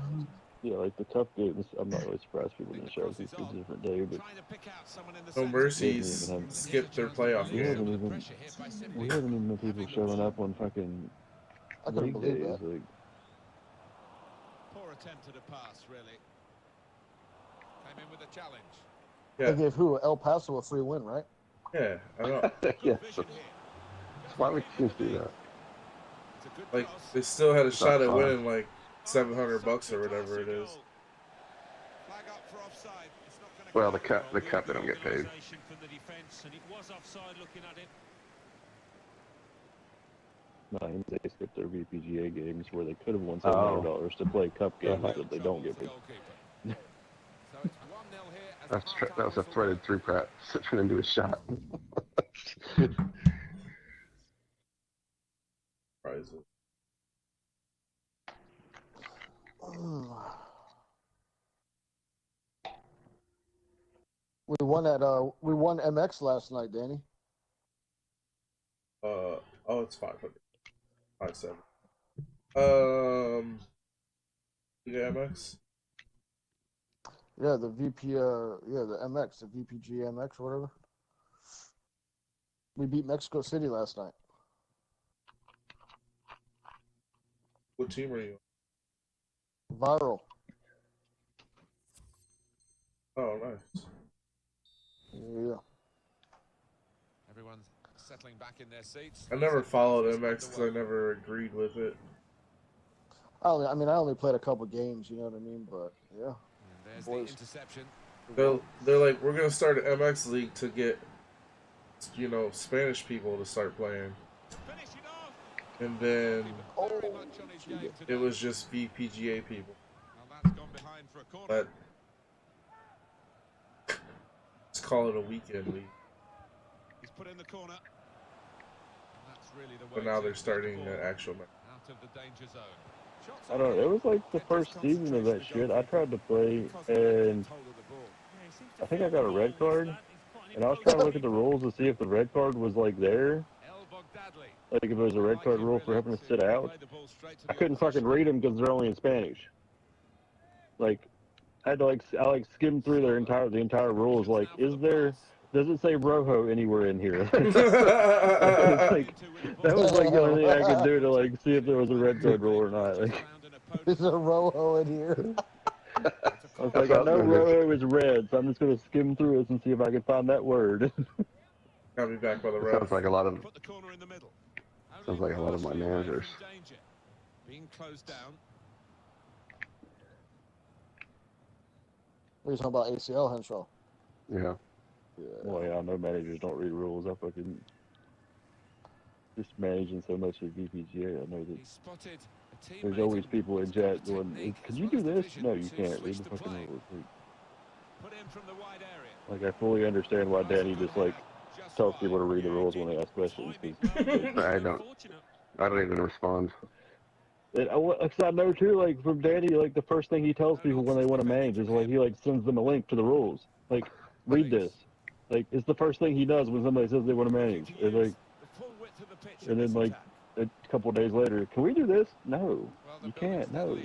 Speaker 6: Yeah, like the cup games. I'm not really surprised people
Speaker 4: Think
Speaker 6: didn't
Speaker 4: the
Speaker 6: show up.
Speaker 4: cross
Speaker 6: It's
Speaker 4: is
Speaker 6: a
Speaker 4: on.
Speaker 6: different day, but
Speaker 4: Trying to pick out someone in the
Speaker 1: No
Speaker 4: centre.
Speaker 1: Mercies
Speaker 6: They didn't
Speaker 1: skipped their playoff
Speaker 6: We
Speaker 1: game.
Speaker 6: haven't even-
Speaker 4: Pressure here by simply
Speaker 6: we haven't even had people
Speaker 4: having the
Speaker 6: showing
Speaker 4: ball.
Speaker 6: up on fucking
Speaker 9: I couldn't
Speaker 6: league
Speaker 9: believe
Speaker 6: days.
Speaker 9: that.
Speaker 6: Like,
Speaker 4: Poor attempt at a pass, really. Came in with a challenge.
Speaker 9: They
Speaker 1: Yeah,
Speaker 9: gave who? El Paso a free win, right?
Speaker 1: yeah, I know.
Speaker 4: Good
Speaker 6: yeah.
Speaker 4: vision here. Just
Speaker 6: Why would
Speaker 4: keeping
Speaker 6: teams do
Speaker 4: the
Speaker 6: that?
Speaker 4: lead. It's a good
Speaker 1: Like
Speaker 4: cross.
Speaker 1: they still had a
Speaker 6: It's
Speaker 1: shot
Speaker 6: not
Speaker 1: at
Speaker 6: fun.
Speaker 1: winning like
Speaker 4: Oh,
Speaker 1: $700
Speaker 4: such a
Speaker 1: or whatever it
Speaker 4: classy
Speaker 1: is.
Speaker 4: goal. Flag up for offside. It's not gonna
Speaker 6: Well,
Speaker 4: count.
Speaker 6: the cup, they don't get paid.
Speaker 5: Organisation from the defence, and it was offside looking at it.
Speaker 6: No, they skipped their VPGA games where they could have won
Speaker 3: Oh.
Speaker 6: $700 to play cup games,
Speaker 4: Real
Speaker 6: but they
Speaker 4: trouble
Speaker 6: don't get
Speaker 4: for the
Speaker 6: paid.
Speaker 4: goalkeeper. So it's 1-0 here as the half-time
Speaker 6: That was a
Speaker 4: whistle
Speaker 6: threaded
Speaker 4: goes.
Speaker 6: three-pat turned into a shot.
Speaker 1: Prizes.
Speaker 9: We won MX last night, Danny.
Speaker 1: Oh, it's 500. 5-7. Liga MX.
Speaker 9: Yeah, the the MX, the VPG MX or whatever. We beat Mexico City last night.
Speaker 1: What team are you
Speaker 9: Viral.
Speaker 1: on? Oh, nice.
Speaker 9: Yeah.
Speaker 4: Everyone's settling back in their seats.
Speaker 1: I never followed MX because I never agreed with it.
Speaker 9: I only played a couple games, you know what I mean? But yeah,
Speaker 4: And there's
Speaker 9: boys.
Speaker 4: the interception.
Speaker 1: They're like, we're gonna start an MX league to get, you know, Spanish people to start playing,
Speaker 4: Finishing off.
Speaker 1: and then
Speaker 4: Very much on his game today.
Speaker 1: it was just VPGA people.
Speaker 4: Well, that's gone behind for a corner.
Speaker 1: But let's call it a weekend league.
Speaker 4: He's put in the corner. And that's really the way
Speaker 1: But now
Speaker 4: to
Speaker 1: they're
Speaker 4: get the
Speaker 1: starting
Speaker 4: ball
Speaker 1: an actual match.
Speaker 4: out of the danger zone. Shots
Speaker 6: I don't know. It was like the first season of that shit. I tried to play, and I think I got a red card, and I was trying to look at the rules to see if the red card was like there, like if it was a red card rule for having to sit out. I couldn't fucking read them because they're only in Spanish. Like, I had to I skimmed through the entire rules. Like, does it say Rojo anywhere in here? That was like the only thing I could do to like see if there was a red card rule or not. Like,
Speaker 9: There's a Rojo in here.
Speaker 6: I was like, I know Rojo is red, so I'm just gonna skim through it and see if I can find that word.
Speaker 1: I'll be back by the
Speaker 7: It
Speaker 1: ref.
Speaker 7: sounds like a lot of
Speaker 4: Put the corner in the middle.
Speaker 7: sounds like a lot of my managers.
Speaker 4: Being closed down.
Speaker 9: What are you talking about, ACL, Henshaw?
Speaker 7: Yeah.
Speaker 6: Well, yeah, I know managers don't read rules. I fucking just managing so much of VPGA. I know that
Speaker 4: He spotted a teammate
Speaker 6: there's always
Speaker 4: and
Speaker 6: people in
Speaker 4: it's good
Speaker 6: chat going,
Speaker 4: technique
Speaker 6: "Can
Speaker 4: as
Speaker 6: you
Speaker 4: well
Speaker 6: do
Speaker 4: as the
Speaker 6: this?"
Speaker 4: vision
Speaker 6: No, you
Speaker 4: to
Speaker 6: can't. Read
Speaker 4: switch
Speaker 6: the
Speaker 4: the
Speaker 6: fucking
Speaker 4: play.
Speaker 6: rules.
Speaker 4: Put in from the wide area.
Speaker 6: Like, I fully understand why Danny just like tells people to read the rules when they ask questions.
Speaker 7: I don't even respond.
Speaker 6: I know too, like from Danny, like the first thing he tells people when they want to manage is like he like sends them a link to the rules. Like, read this. Like, it's the first thing he does when somebody says they want to manage. And like, and then like a couple of days later, can we do this? No, you can't. No.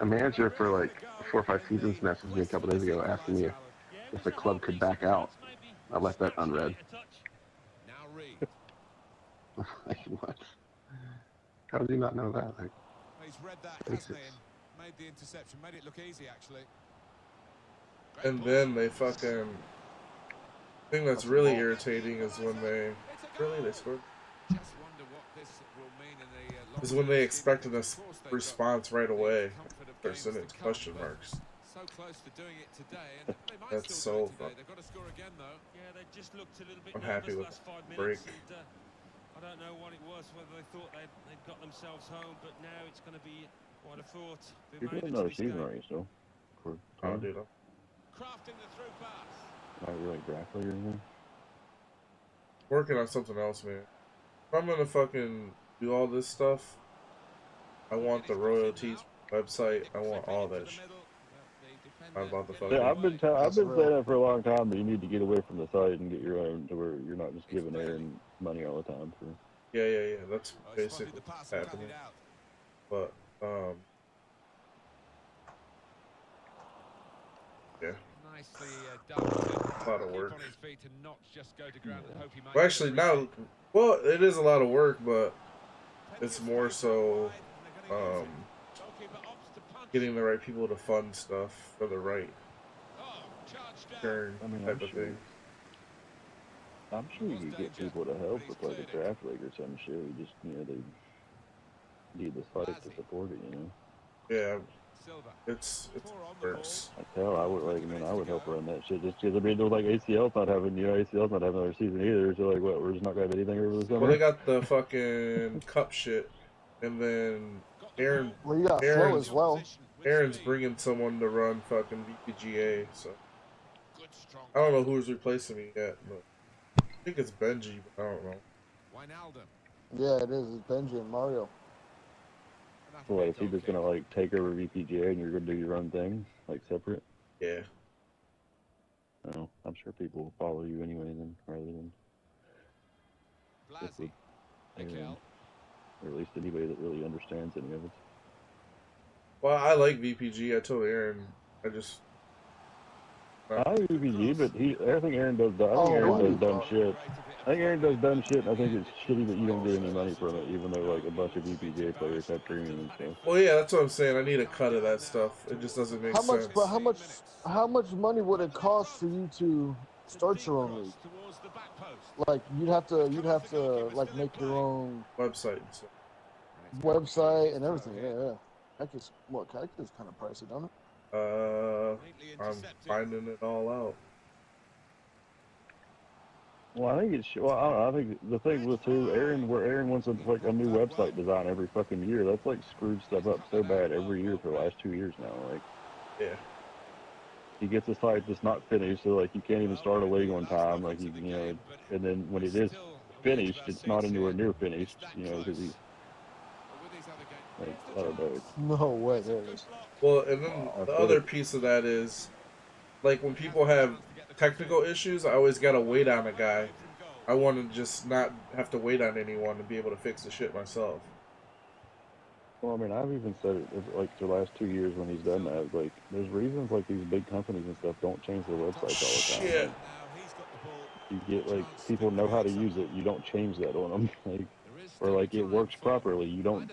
Speaker 7: A manager for like 4 or 5 seasons messaged me a couple days ago asking me if the club could back out. I left that unread.
Speaker 4: Now Reed.
Speaker 7: Like, what? How did you not know that? Like,
Speaker 4: He's read that,
Speaker 7: basics.
Speaker 4: hasn't he? And made the interception. Made it look easy, actually.
Speaker 1: And then they fucking. The thing that's really irritating is when they scored.
Speaker 4: Just wonder what this will mean in the
Speaker 1: Is when they expected a response right away. They're sending question marks.
Speaker 4: so close to doing it today, and they might
Speaker 1: That's
Speaker 4: still do
Speaker 1: so
Speaker 4: it today. They've got to score again, though.
Speaker 5: Yeah, they just looked a little bit
Speaker 1: I'm happy with
Speaker 5: nervous last 5
Speaker 1: the break.
Speaker 5: minutes. And, I don't know what it was, whether they thought they'd got themselves home, but now it's going to be what I thought.
Speaker 6: You're doing another season, aren't you still? For
Speaker 1: I'll do that.
Speaker 4: Crafting the through pass.
Speaker 6: not really grappling or anything.
Speaker 1: Working on something else, man. If I'm gonna fucking do all this stuff, I want the royalties website. I want all that shit. I want the fucking.
Speaker 6: Yeah, I've been saying that for a long time that you need to get away from the site and get your own to where you're not just giving Aaron money all the time for.
Speaker 1: Yeah. That's basically what's happening. But yeah.
Speaker 4: Nicely done.
Speaker 1: A lot of work.
Speaker 4: On his feet and not just go to ground and hope he makes
Speaker 1: Well, actually, now, well, it is a lot of work, but it's more so getting the right people to fund stuff for the right turn type of thing.
Speaker 6: I'm sure you could get people to help with like a draft league or some shit. You just, they need the site to support it,
Speaker 1: Yeah, it's worse.
Speaker 6: I would help run that shit just because, they're like ACL's not having, ACL's not having another season either. So like, what, we're just not gonna have anything over the summer?
Speaker 1: Well, they got the fucking cup shit, and then Aaron.
Speaker 9: Well, you got Flo as well.
Speaker 1: Aaron's bringing someone to run fucking VPGA, so I don't know who's replacing me yet, but I think it's Benji, but I don't know.
Speaker 9: Yeah, it is. It's Benji and Mario.
Speaker 6: So what, is he just gonna like take over VPGA and you're gonna do your own thing, like separate?
Speaker 1: Yeah.
Speaker 6: No, I'm sure people will follow you anyway then, rather than just with Aaron, or at least anybody that really understands any of it.
Speaker 1: Well, I like VPG. I told Aaron,
Speaker 6: I think UPG, but I think Aaron does. I think
Speaker 9: Oh
Speaker 6: Aaron
Speaker 9: my
Speaker 6: does dumb
Speaker 9: god.
Speaker 6: shit. I think Aaron does dumb shit, and I think it's shitty that you don't get any money from it, even though like a bunch of UPJ players have premium and stuff.
Speaker 1: Well, yeah, that's what I'm saying. I need a cut of that stuff. It just doesn't make
Speaker 9: How much? But
Speaker 1: sense.
Speaker 9: how much money would it cost for you to start your own league? Like you'd have to like make your own
Speaker 1: Website and stuff.
Speaker 9: website and everything. Yeah. Heck is kind of pricey, don't it?
Speaker 1: I'm finding it all out.
Speaker 6: Well, I think it's. Well, I don't know. I think the thing with Aaron wants like a new website design every fucking year. That's like screwed stuff up so bad every year for the last 2 years now. Like,
Speaker 1: Yeah.
Speaker 6: he gets a site that's not finished, so like you can't even start a league on time. Like you know, and then when it is finished, it's not anywhere near finished. You know, because he's like, I don't know.
Speaker 9: No way. There it is.
Speaker 1: Well, and then the other piece of that is, like, when people have technical issues, I always gotta wait on a guy. I want to just not have to wait on anyone and be able to fix the shit myself.
Speaker 6: Well, I mean, I've even said it like the last 2 years when he's done that. Like, there's reasons like these big companies and stuff don't change their websites all the time.
Speaker 1: Shit.
Speaker 6: You get like people know how to use it. You don't change that on them. Like, or like it works properly. You don't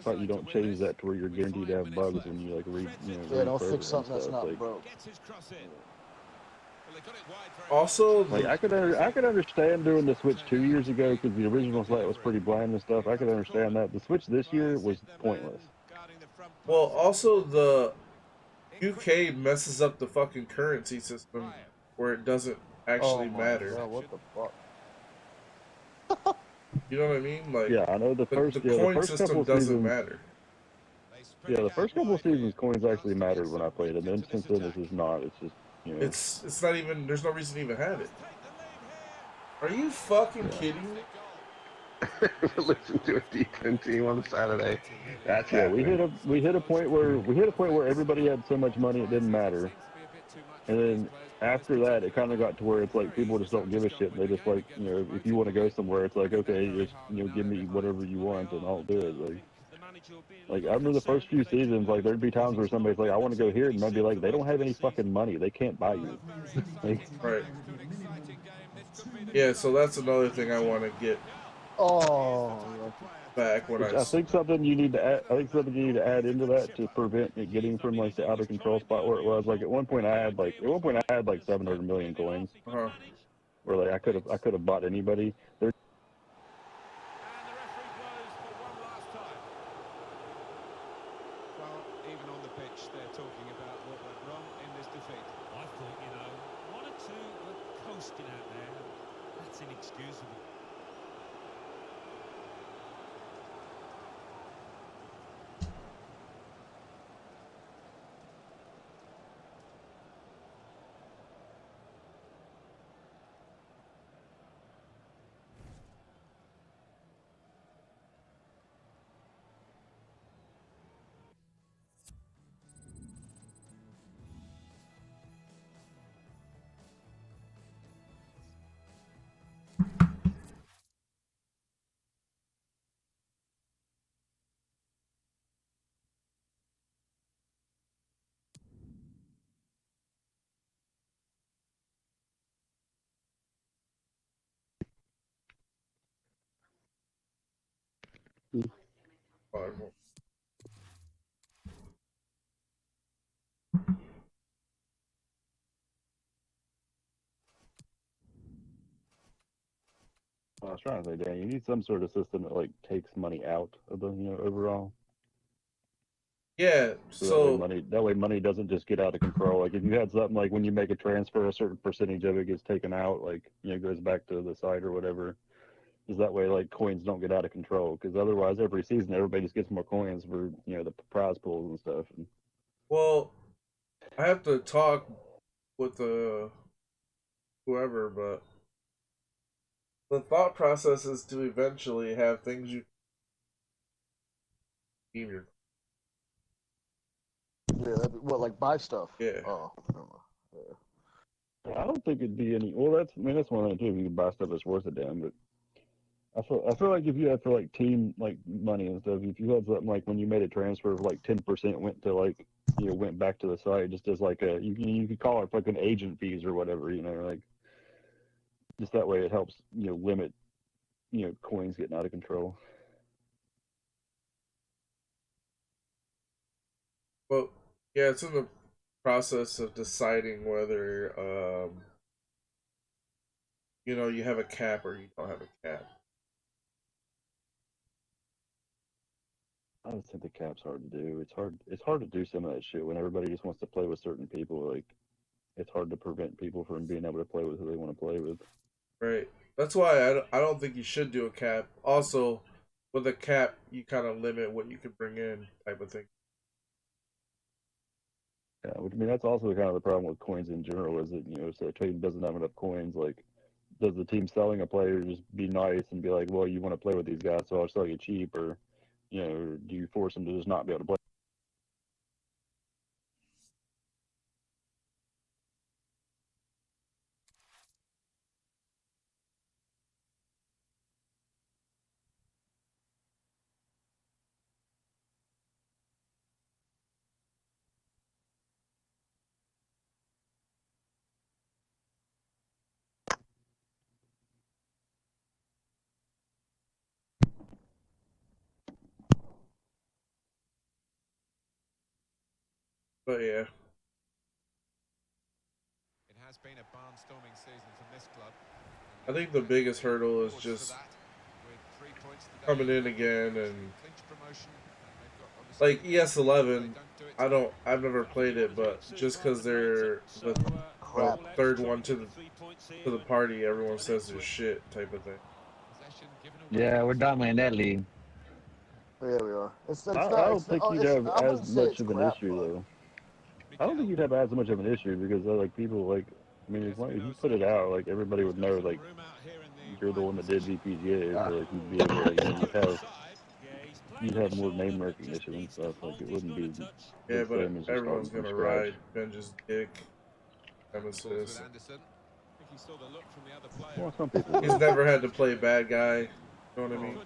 Speaker 6: change that to where you're guaranteed to have bugs when you like read.
Speaker 9: Yeah, don't fix something that's not
Speaker 6: like,
Speaker 9: broke.
Speaker 1: Also,
Speaker 6: like I could understand doing the Switch 2 years ago because the original site was pretty bland and stuff. I could understand that. The Switch this year was pointless.
Speaker 1: well, also the UK messes up the fucking currency system where it doesn't actually matter.
Speaker 9: God, what the fuck?
Speaker 1: You know what I mean? Like,
Speaker 6: Yeah, I know the
Speaker 1: coin
Speaker 6: first
Speaker 1: system
Speaker 6: couple
Speaker 1: doesn't
Speaker 6: seasons,
Speaker 1: matter.
Speaker 6: Yeah, the first couple of seasons coins actually mattered when I played, and then since then it's just not. It's just
Speaker 1: It's not even. There's no reason to even have it. Are you fucking kidding me?
Speaker 7: Listen to a D10 team on Saturday. That's happening.
Speaker 6: we hit a point where everybody had so much money it didn't matter, and then after that it kind of got to where it's like people just don't give a shit. They just like if you want to go somewhere, it's like okay, just give me whatever you want and I'll do it. Like I remember the first few seasons, like there'd be times where somebody's like, I want to go here, and I'd be like, they don't have any fucking money, they can't buy you. Like,
Speaker 1: right. Yeah, so that's another thing I want to get back when
Speaker 6: I think something you need to add. I think something you need to add into that to prevent it getting from like the out of control spot where it was. Like at one point I had like 700 million coins. Where like I could have bought anybody.
Speaker 4: Even on the pitch, they're talking about what went wrong in this defeat.
Speaker 5: I thought, one or two were coasting out there. That's inexcusable.
Speaker 6: I was trying to say, Dan, you need some sort of system that like takes money out of the overall.
Speaker 1: Yeah, so
Speaker 6: that way money doesn't just get out of control. Like if you had something like when you make a transfer, a certain percentage of it gets taken out, like goes back to the site or whatever. Is that way like coins don't get out of control? Because otherwise, every season everybody just gets more coins for the prize pools and stuff.
Speaker 1: Well, I have to talk with whoever, but the thought process is to eventually have things you keep your.
Speaker 9: Yeah, like buy stuff?
Speaker 1: Yeah.
Speaker 9: Oh,
Speaker 6: I don't think it'd be any. Well, that's one thing too. If you can buy stuff that's worth a damn, but I feel like if you had for like team like money and stuff, if you had something like when you made a transfer of like 10% went to like went back to the site just as like a you could call it like an agent fees or whatever, like just that way it helps limit coins getting out of control.
Speaker 1: Well, yeah, it's in the process of deciding whether you have a cap or you don't have a cap.
Speaker 6: I just think the cap's hard to do. It's hard to do some of that shit when everybody just wants to play with certain people. Like, it's hard to prevent people from being able to play with who they want to play with.
Speaker 1: Right. That's why I don't think you should do a cap. Also, with a cap, you kind of limit what you can bring in, type of thing.
Speaker 6: Yeah, which, I mean, that's also kind of the problem with coins in general is that, if the team doesn't have enough coins, like, does the team selling a player just be nice and be like, well, you want to play with these guys, so I'll sell you cheap, or, do you force them to just not be able to play?
Speaker 1: But yeah.
Speaker 4: It has been a barnstorming season from this club.
Speaker 1: I think the biggest hurdle is just coming in again and like ES11. I've never played it, but just because they're the third one to the party, everyone says they're shit type of thing.
Speaker 3: Yeah, we're dominating that league.
Speaker 9: Yeah, we are.
Speaker 6: I don't think you'd have as much of an issue though. I don't think you'd have as much of an issue because like people like. I mean, as long as you put it out, like everybody would know, like you're the one that did VPGA, so like you'd be able to, you'd have more name recognition and stuff. Like it wouldn't be.
Speaker 1: Yeah, but everyone's gonna ride Benja's dick. Nemesis.
Speaker 6: Well, some people.
Speaker 1: He's never had to play bad guy. You know what I mean?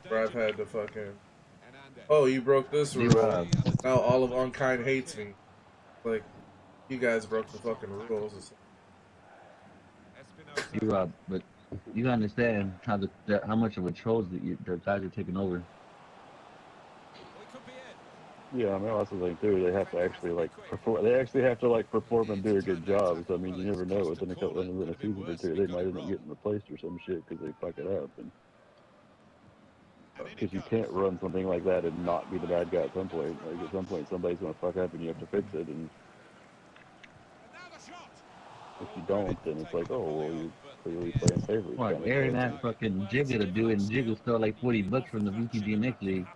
Speaker 1: Where I've had to fucking. Oh, you broke this rule. Now all of Unkind hates me. Like, you guys broke the fucking rules.
Speaker 3: But you understand how much of a troll that the guys are taking over.
Speaker 6: Yeah, I mean that's the thing too. They have to actually like perform. They actually have to like perform and do a good job. So I mean, you never know. Within a season or two, they might end up getting replaced or some shit because they fuck it up. And because you can't run something like that and not be the bad guy at some point. Like at some point, somebody's gonna fuck up and you have to fix it. And if you don't, then it's like, oh well, you're clearly playing favorites.
Speaker 3: What, Aaron that fucking Jigga to do it, and Jigga stole like $40 from the VTGMX league.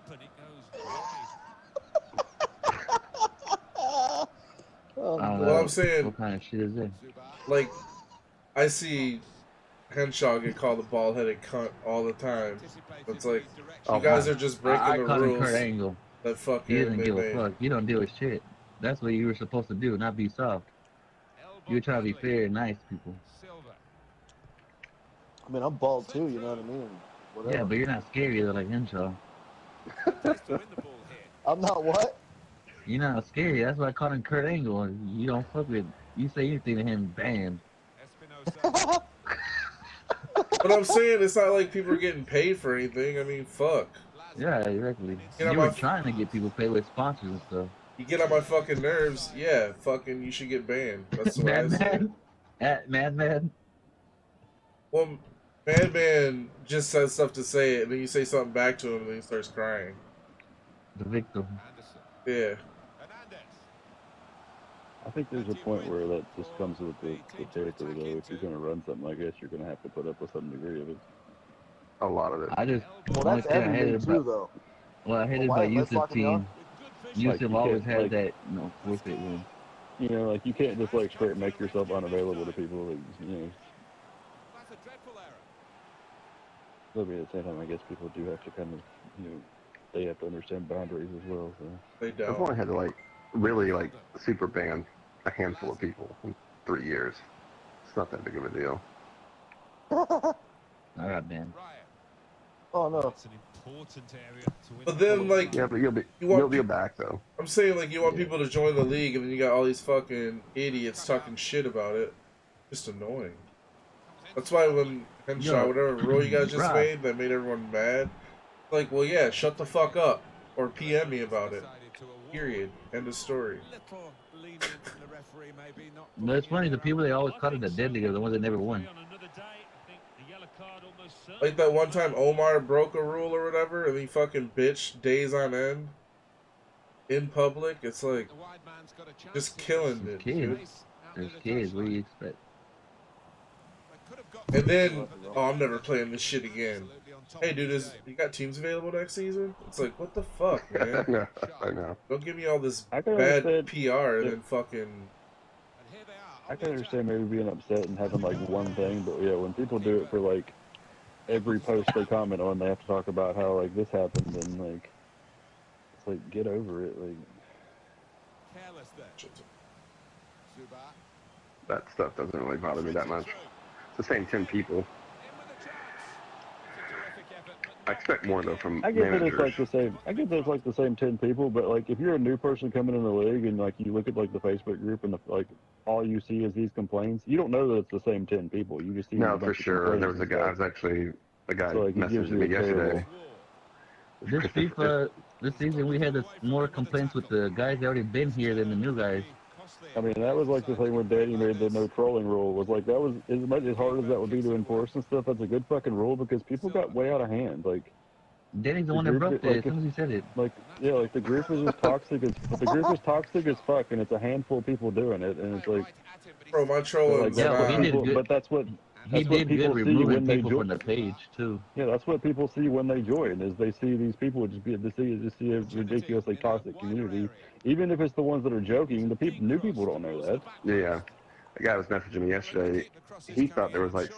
Speaker 1: Well, I'm saying,
Speaker 3: what kind of shit is this?
Speaker 1: Like, I see Henshaw get called a bald-headed cunt all the time. It's like, you guys are just breaking the rules.
Speaker 3: Kurt Angle.
Speaker 1: That fucking
Speaker 3: he doesn't give a fuck. You don't deal with shit. That's what you were supposed to do, not be soft. You were trying to be fair and nice, people.
Speaker 9: I mean, I'm bald too, you know what I mean? Whatever.
Speaker 3: Yeah, but you're not scary though, like Henshaw.
Speaker 9: I'm not what?
Speaker 3: You're not scary. That's why I called him Kurt Angle. You don't fuck with. You say anything to him, bam.
Speaker 1: But I'm saying it's not like people are getting paid for anything. I mean, fuck.
Speaker 3: Yeah, exactly. You were trying to get people paid with sponsors and stuff.
Speaker 1: You get on my fucking nerves, yeah, fucking, you should get banned. That's what I say.
Speaker 3: Madman?
Speaker 1: Well, Madman just says stuff to say it, and then you say something back to him, and then he starts crying.
Speaker 3: The victim.
Speaker 1: Yeah.
Speaker 6: I think there's a point where that just comes with the territory, though. If you're going to run something like this, you're going to have to put up with some degree of it.
Speaker 7: A lot of it.
Speaker 3: I just...
Speaker 9: Well, that's everything too, though.
Speaker 3: Well, I hated about Yusuf's team. Yusuf always had that, forfeit win.
Speaker 6: You know, like, you can't just, like, straight make yourself unavailable to people, like, But at the same time, I guess people do have to kind of, they have to understand boundaries as well, so.
Speaker 1: They don't.
Speaker 7: I've only had to, like, really, like, super ban a handful of people in 3 years. It's not that big of a deal.
Speaker 3: Alright, man.
Speaker 9: Oh no.
Speaker 5: That's an important area to win.
Speaker 1: But then, like,
Speaker 7: Yeah, but
Speaker 1: you want
Speaker 7: you'll be back though.
Speaker 1: I'm saying, like, you want
Speaker 6: Yeah.
Speaker 1: people to join the league, and then you got all these fucking idiots talking shit about it. Just annoying. That's why when Henshaw,
Speaker 3: Yo,
Speaker 1: whatever rule you guys just
Speaker 3: Rob.
Speaker 1: made that made everyone mad, like, well, yeah, shut the fuck up. Or PM me about it. Period. End of story.
Speaker 3: No, it's funny, the people they always caught in the dead league are the ones that never won.
Speaker 1: Like that one time Omar broke a rule or whatever, and he fucking bitched days on end in public. It's like just killing it, dude.
Speaker 3: There's kids, what do you expect?
Speaker 1: And then, oh, I'm never playing this shit again. Hey, dude, you got teams available next season? It's like, what the fuck, man?
Speaker 7: No, I know.
Speaker 1: Don't give me all this
Speaker 6: I can
Speaker 1: bad
Speaker 6: understand-
Speaker 1: PR and then fucking.
Speaker 6: I can understand maybe being upset and having like one thing, but yeah, when people do it for like every post they comment on, they have to talk about how like this happened and like it's like get over it. Like
Speaker 7: That stuff doesn't really bother me that much. It's the same 10 people. I expect more though from
Speaker 6: I get that
Speaker 7: managers.
Speaker 6: it's like the same. I get that it's like the same 10 people, but like if you're a new person coming in the league and like you look at like the Facebook group and like all you see is these complaints, you don't know that it's the same 10 people. You just see
Speaker 7: No,
Speaker 6: a
Speaker 7: for
Speaker 6: bunch of
Speaker 7: sure. There
Speaker 6: complaints
Speaker 7: was a
Speaker 6: and
Speaker 7: guy. I
Speaker 6: stuff.
Speaker 7: was actually a guy
Speaker 6: So, like, it gives
Speaker 7: messaged
Speaker 6: you
Speaker 7: me
Speaker 6: a terrible-
Speaker 7: yesterday.
Speaker 3: This FIFA, this season we had more complaints with the guys that already been here than the new guys.
Speaker 6: I mean, that was like the thing when Danny made the no trolling rule. Was like that was as much as hard as that would be to enforce and stuff. That's a good fucking rule because people got way out of hand. Like
Speaker 3: Danny's the one that broke that as soon as he said it.
Speaker 6: Like yeah, like the group is just toxic as the group is toxic as fuck, and it's a handful of people doing it, and it's like
Speaker 1: Bro, my trolling.
Speaker 6: like, that's what
Speaker 3: he did
Speaker 6: people,
Speaker 3: good.
Speaker 6: but that's what
Speaker 3: He did
Speaker 6: people
Speaker 3: good
Speaker 6: see
Speaker 3: removing
Speaker 6: when they
Speaker 3: people
Speaker 6: join.
Speaker 3: from the page too.
Speaker 6: Yeah, that's what people see when they join. Is they see these people just see a ridiculously toxic community. Even if it's the ones that are joking, the people new people don't know that.
Speaker 7: Yeah. A guy was messaging me yesterday. He thought there was like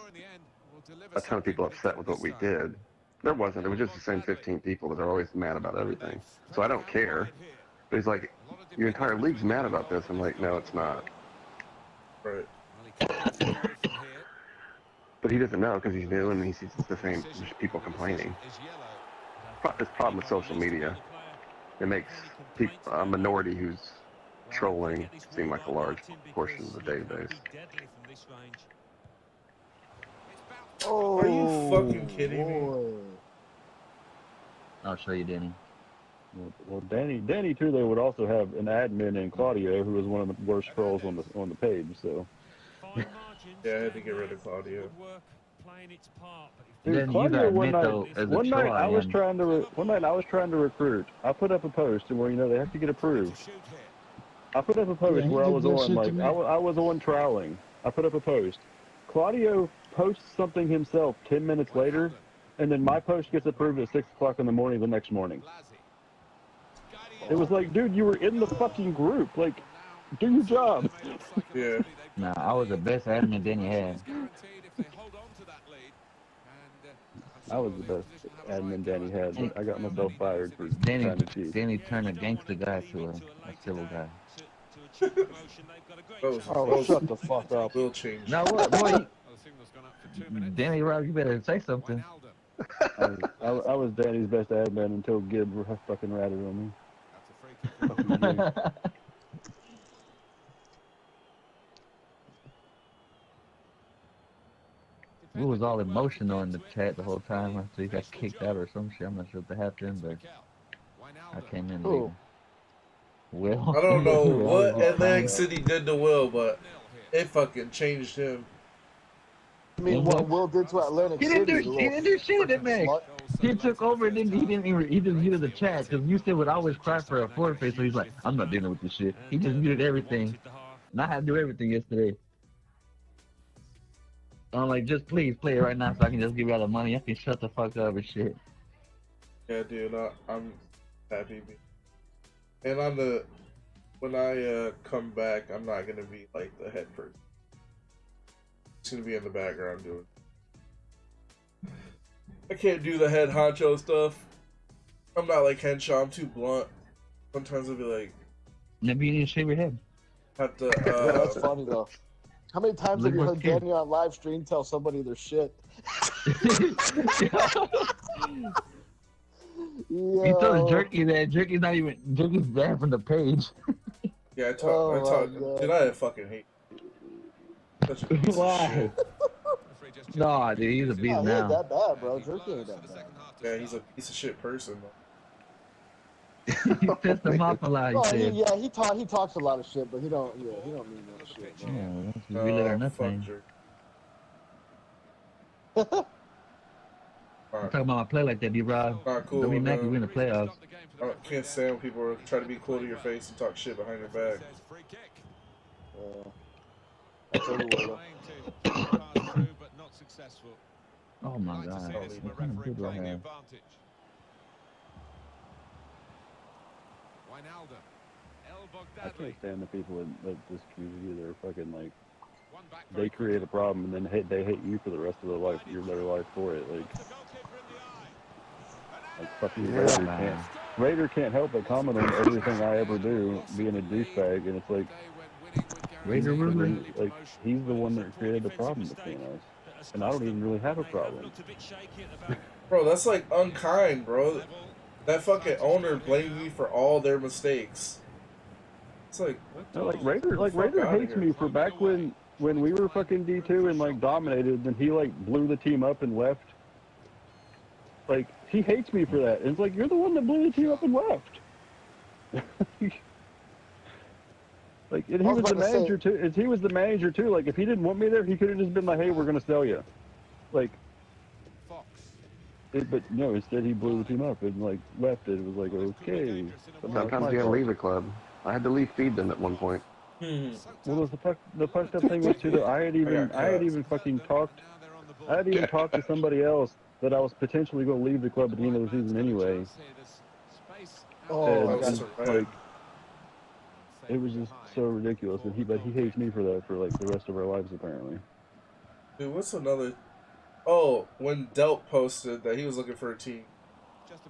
Speaker 7: a ton of people upset with what we did. There wasn't. It was just the same 15 people that are always mad about everything. So I don't care. But he's like, your entire league's mad about this. I'm like, no, it's not.
Speaker 1: Right.
Speaker 7: But he doesn't know because he's new and he sees the same people complaining. This problem with social media, it makes a minority who's trolling seem like a large portion of the database.
Speaker 9: Oh,
Speaker 1: Are you fucking kidding me?
Speaker 9: boy.
Speaker 3: I'll show you, Danny.
Speaker 6: Well, Danny too. They would also have an admin in Claudio, who was one of the worst trolls on the page. So.
Speaker 1: Yeah, I had to get rid of Claudio.
Speaker 6: Dude,
Speaker 3: Then you
Speaker 6: Claudio,
Speaker 3: gotta
Speaker 6: one
Speaker 3: admit,
Speaker 6: night,
Speaker 3: though, as a
Speaker 6: one night
Speaker 3: troll,
Speaker 6: I was
Speaker 3: am.
Speaker 6: trying to recruit. I put up a post and where they have to get approved. I put up a post
Speaker 10: Yeah, he
Speaker 6: where I
Speaker 10: did
Speaker 6: was
Speaker 10: that
Speaker 6: on
Speaker 10: shit to
Speaker 6: like
Speaker 10: me.
Speaker 6: I was on troweling. I put up a post. Claudio posts something himself 10 minutes later, and then my post gets approved at 6 o'clock in the morning the next morning. It was like, dude, you were in the fucking group. Like, do your job.
Speaker 1: Yeah.
Speaker 3: Nah, I was the best admin Danny had.
Speaker 6: I was the best admin Danny had, but I got myself fired for
Speaker 3: Danny,
Speaker 6: trying to cheat.
Speaker 3: Danny turned a gangster guy to a civil guy.
Speaker 9: Oh, shut the fuck up.
Speaker 1: Will change.
Speaker 3: Now what, boy? Danny, Rob, you better say something.
Speaker 6: I was Danny's best admin until Gibb fucking ratted on me. Fucking Gibb.
Speaker 3: We was all emotional in the chat the whole time after he got kicked out or some shit. I'm not sure what happened, but I came in late.
Speaker 9: Who?
Speaker 3: Will.
Speaker 1: I don't know
Speaker 3: Will
Speaker 1: what
Speaker 3: was just
Speaker 1: Atlantic
Speaker 3: crying.
Speaker 1: City did to Will, but it fucking changed him.
Speaker 9: I mean, what Will did to Atlantic
Speaker 3: He
Speaker 9: City?
Speaker 3: didn't do shit in that.
Speaker 9: Slut.
Speaker 3: He took over and then he didn't even, he just muted the chat because you said would always cry for a forfeit, so he's like, I'm not dealing with this shit. He just muted everything. And I had to do everything yesterday. I'm like, just please play it right now so I can just give you all the money. I can shut the fuck up and shit.
Speaker 1: Yeah, dude, I'm happy. And when I come back, I'm not gonna be like the head person. It's gonna be in the background doing. I can't do the head honcho stuff. I'm not like Henshaw. I'm too blunt. Sometimes I'll be like,
Speaker 3: Maybe you need to shave your head.
Speaker 1: have to.
Speaker 9: Yeah, that's funny though. How many times
Speaker 3: Look
Speaker 9: have you
Speaker 3: what
Speaker 9: heard
Speaker 3: kid-
Speaker 9: Danny on live stream tell somebody their shit?
Speaker 3: He told
Speaker 9: Yo.
Speaker 3: Jerky that Jerky's not even Jerky's banned from the page.
Speaker 1: Yeah,
Speaker 9: Oh my
Speaker 1: dude,
Speaker 9: God.
Speaker 1: I fucking hate such a piece of
Speaker 3: Why?
Speaker 1: shit.
Speaker 3: No, dude, he's a beast
Speaker 9: Nah, he ain't
Speaker 3: now.
Speaker 9: that bad, bro. Jerky ain't that bad.
Speaker 1: Yeah, he's a piece of shit person, though.
Speaker 3: He pissed him off a lot.
Speaker 9: No,
Speaker 3: He said,
Speaker 9: he talks a lot of shit, but he don't mean that shit, bro.
Speaker 3: "Yeah, that's we let our nuts
Speaker 1: fuck
Speaker 3: hang."
Speaker 1: Jerky.
Speaker 3: I'm talking about my play like that, D-Rod.
Speaker 1: Not cool.
Speaker 3: Don't be mad
Speaker 1: no.
Speaker 3: if we in the playoffs.
Speaker 1: I can't stand when people try to be cool to your face and talk shit behind your back.
Speaker 9: That's everywhere,
Speaker 3: Oh my God, what kind of good do I have?
Speaker 6: I can't stand the people in this community that are fucking like, they create a problem and then they hate you for the rest of their life. You're their life for it. Like fucking Raider can't help but comment on everything I ever do, being a douchebag, and it's like,
Speaker 3: Raider rumor?
Speaker 6: like he's the one that created the problem between us, and I don't even really have a problem.
Speaker 1: Bro, that's like unkind, bro. That fucking owner blamed me for all their mistakes. It's like,
Speaker 6: No, like Raider hates me for back when we were fucking D2 and like dominated, and he like blew the team up and left. Like he hates me for that. And it's like, you're the one that blew the team up and left. Like, and he was the manager too. And he was the manager too. Like, if he didn't want me there, he could have just been like, "Hey, we're gonna sell you." Like, but no, instead he blew the team up and like left it. It was like, okay.
Speaker 7: Sometimes you gotta leave a club. I had to leave feed them at one point.
Speaker 6: Well, the fucked up thing was too that I had even talked to somebody else that I was potentially going to leave the club at the end of the season anyway.
Speaker 9: Oh,
Speaker 6: and like, it was just so ridiculous. And he hates me for that for like the rest of our lives apparently.
Speaker 1: dude, what's another? Oh, when Delp posted that he was looking for a team,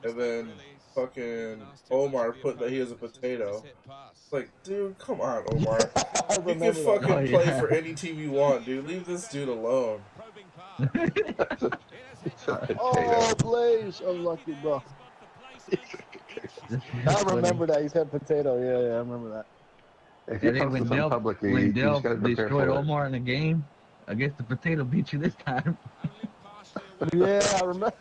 Speaker 1: and then fucking Omar put that he was a potato. It's like, dude, come on, Omar. You can fucking play for any team you want, dude. Leave this dude alone.
Speaker 9: Oh, Blaze, unlucky, bro. I remember that. He said potato. Yeah, I remember that.
Speaker 7: If you post something publicly,
Speaker 3: when
Speaker 7: you just gotta
Speaker 3: Delp
Speaker 7: prepare
Speaker 3: destroyed
Speaker 7: for it.
Speaker 3: Omar in the game, I guess the potato beat you this time.
Speaker 9: Yeah, I remember.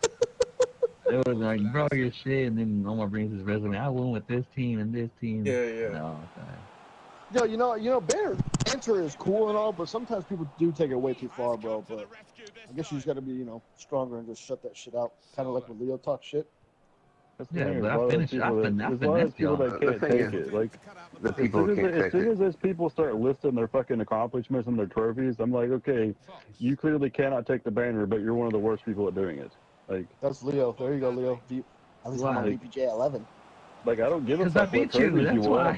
Speaker 3: It was like, bro, your shit, and then Omar brings his resume. I won with this team and this team.
Speaker 1: Yeah.
Speaker 3: No, okay.
Speaker 9: Yo, you know, banter is cool and all, but sometimes people do take it way too far, bro. But I guess you just got to be, stronger and just shut that shit out. Kind of like when Leo talks shit.
Speaker 3: Yeah, but I finished. I finessed
Speaker 6: people
Speaker 3: y'all.
Speaker 6: that can't take it. Like,
Speaker 7: the people who can't
Speaker 6: as
Speaker 7: take
Speaker 6: soon
Speaker 7: it.
Speaker 6: as people start listing their fucking accomplishments and their trophies, I'm like, okay, you clearly cannot take the banner, but you're one of the worst people at doing it. Like,
Speaker 9: that's Leo. There you go, Leo. At least I'm on VPJ 11.
Speaker 6: Like, I don't give a fuck what trophies you want.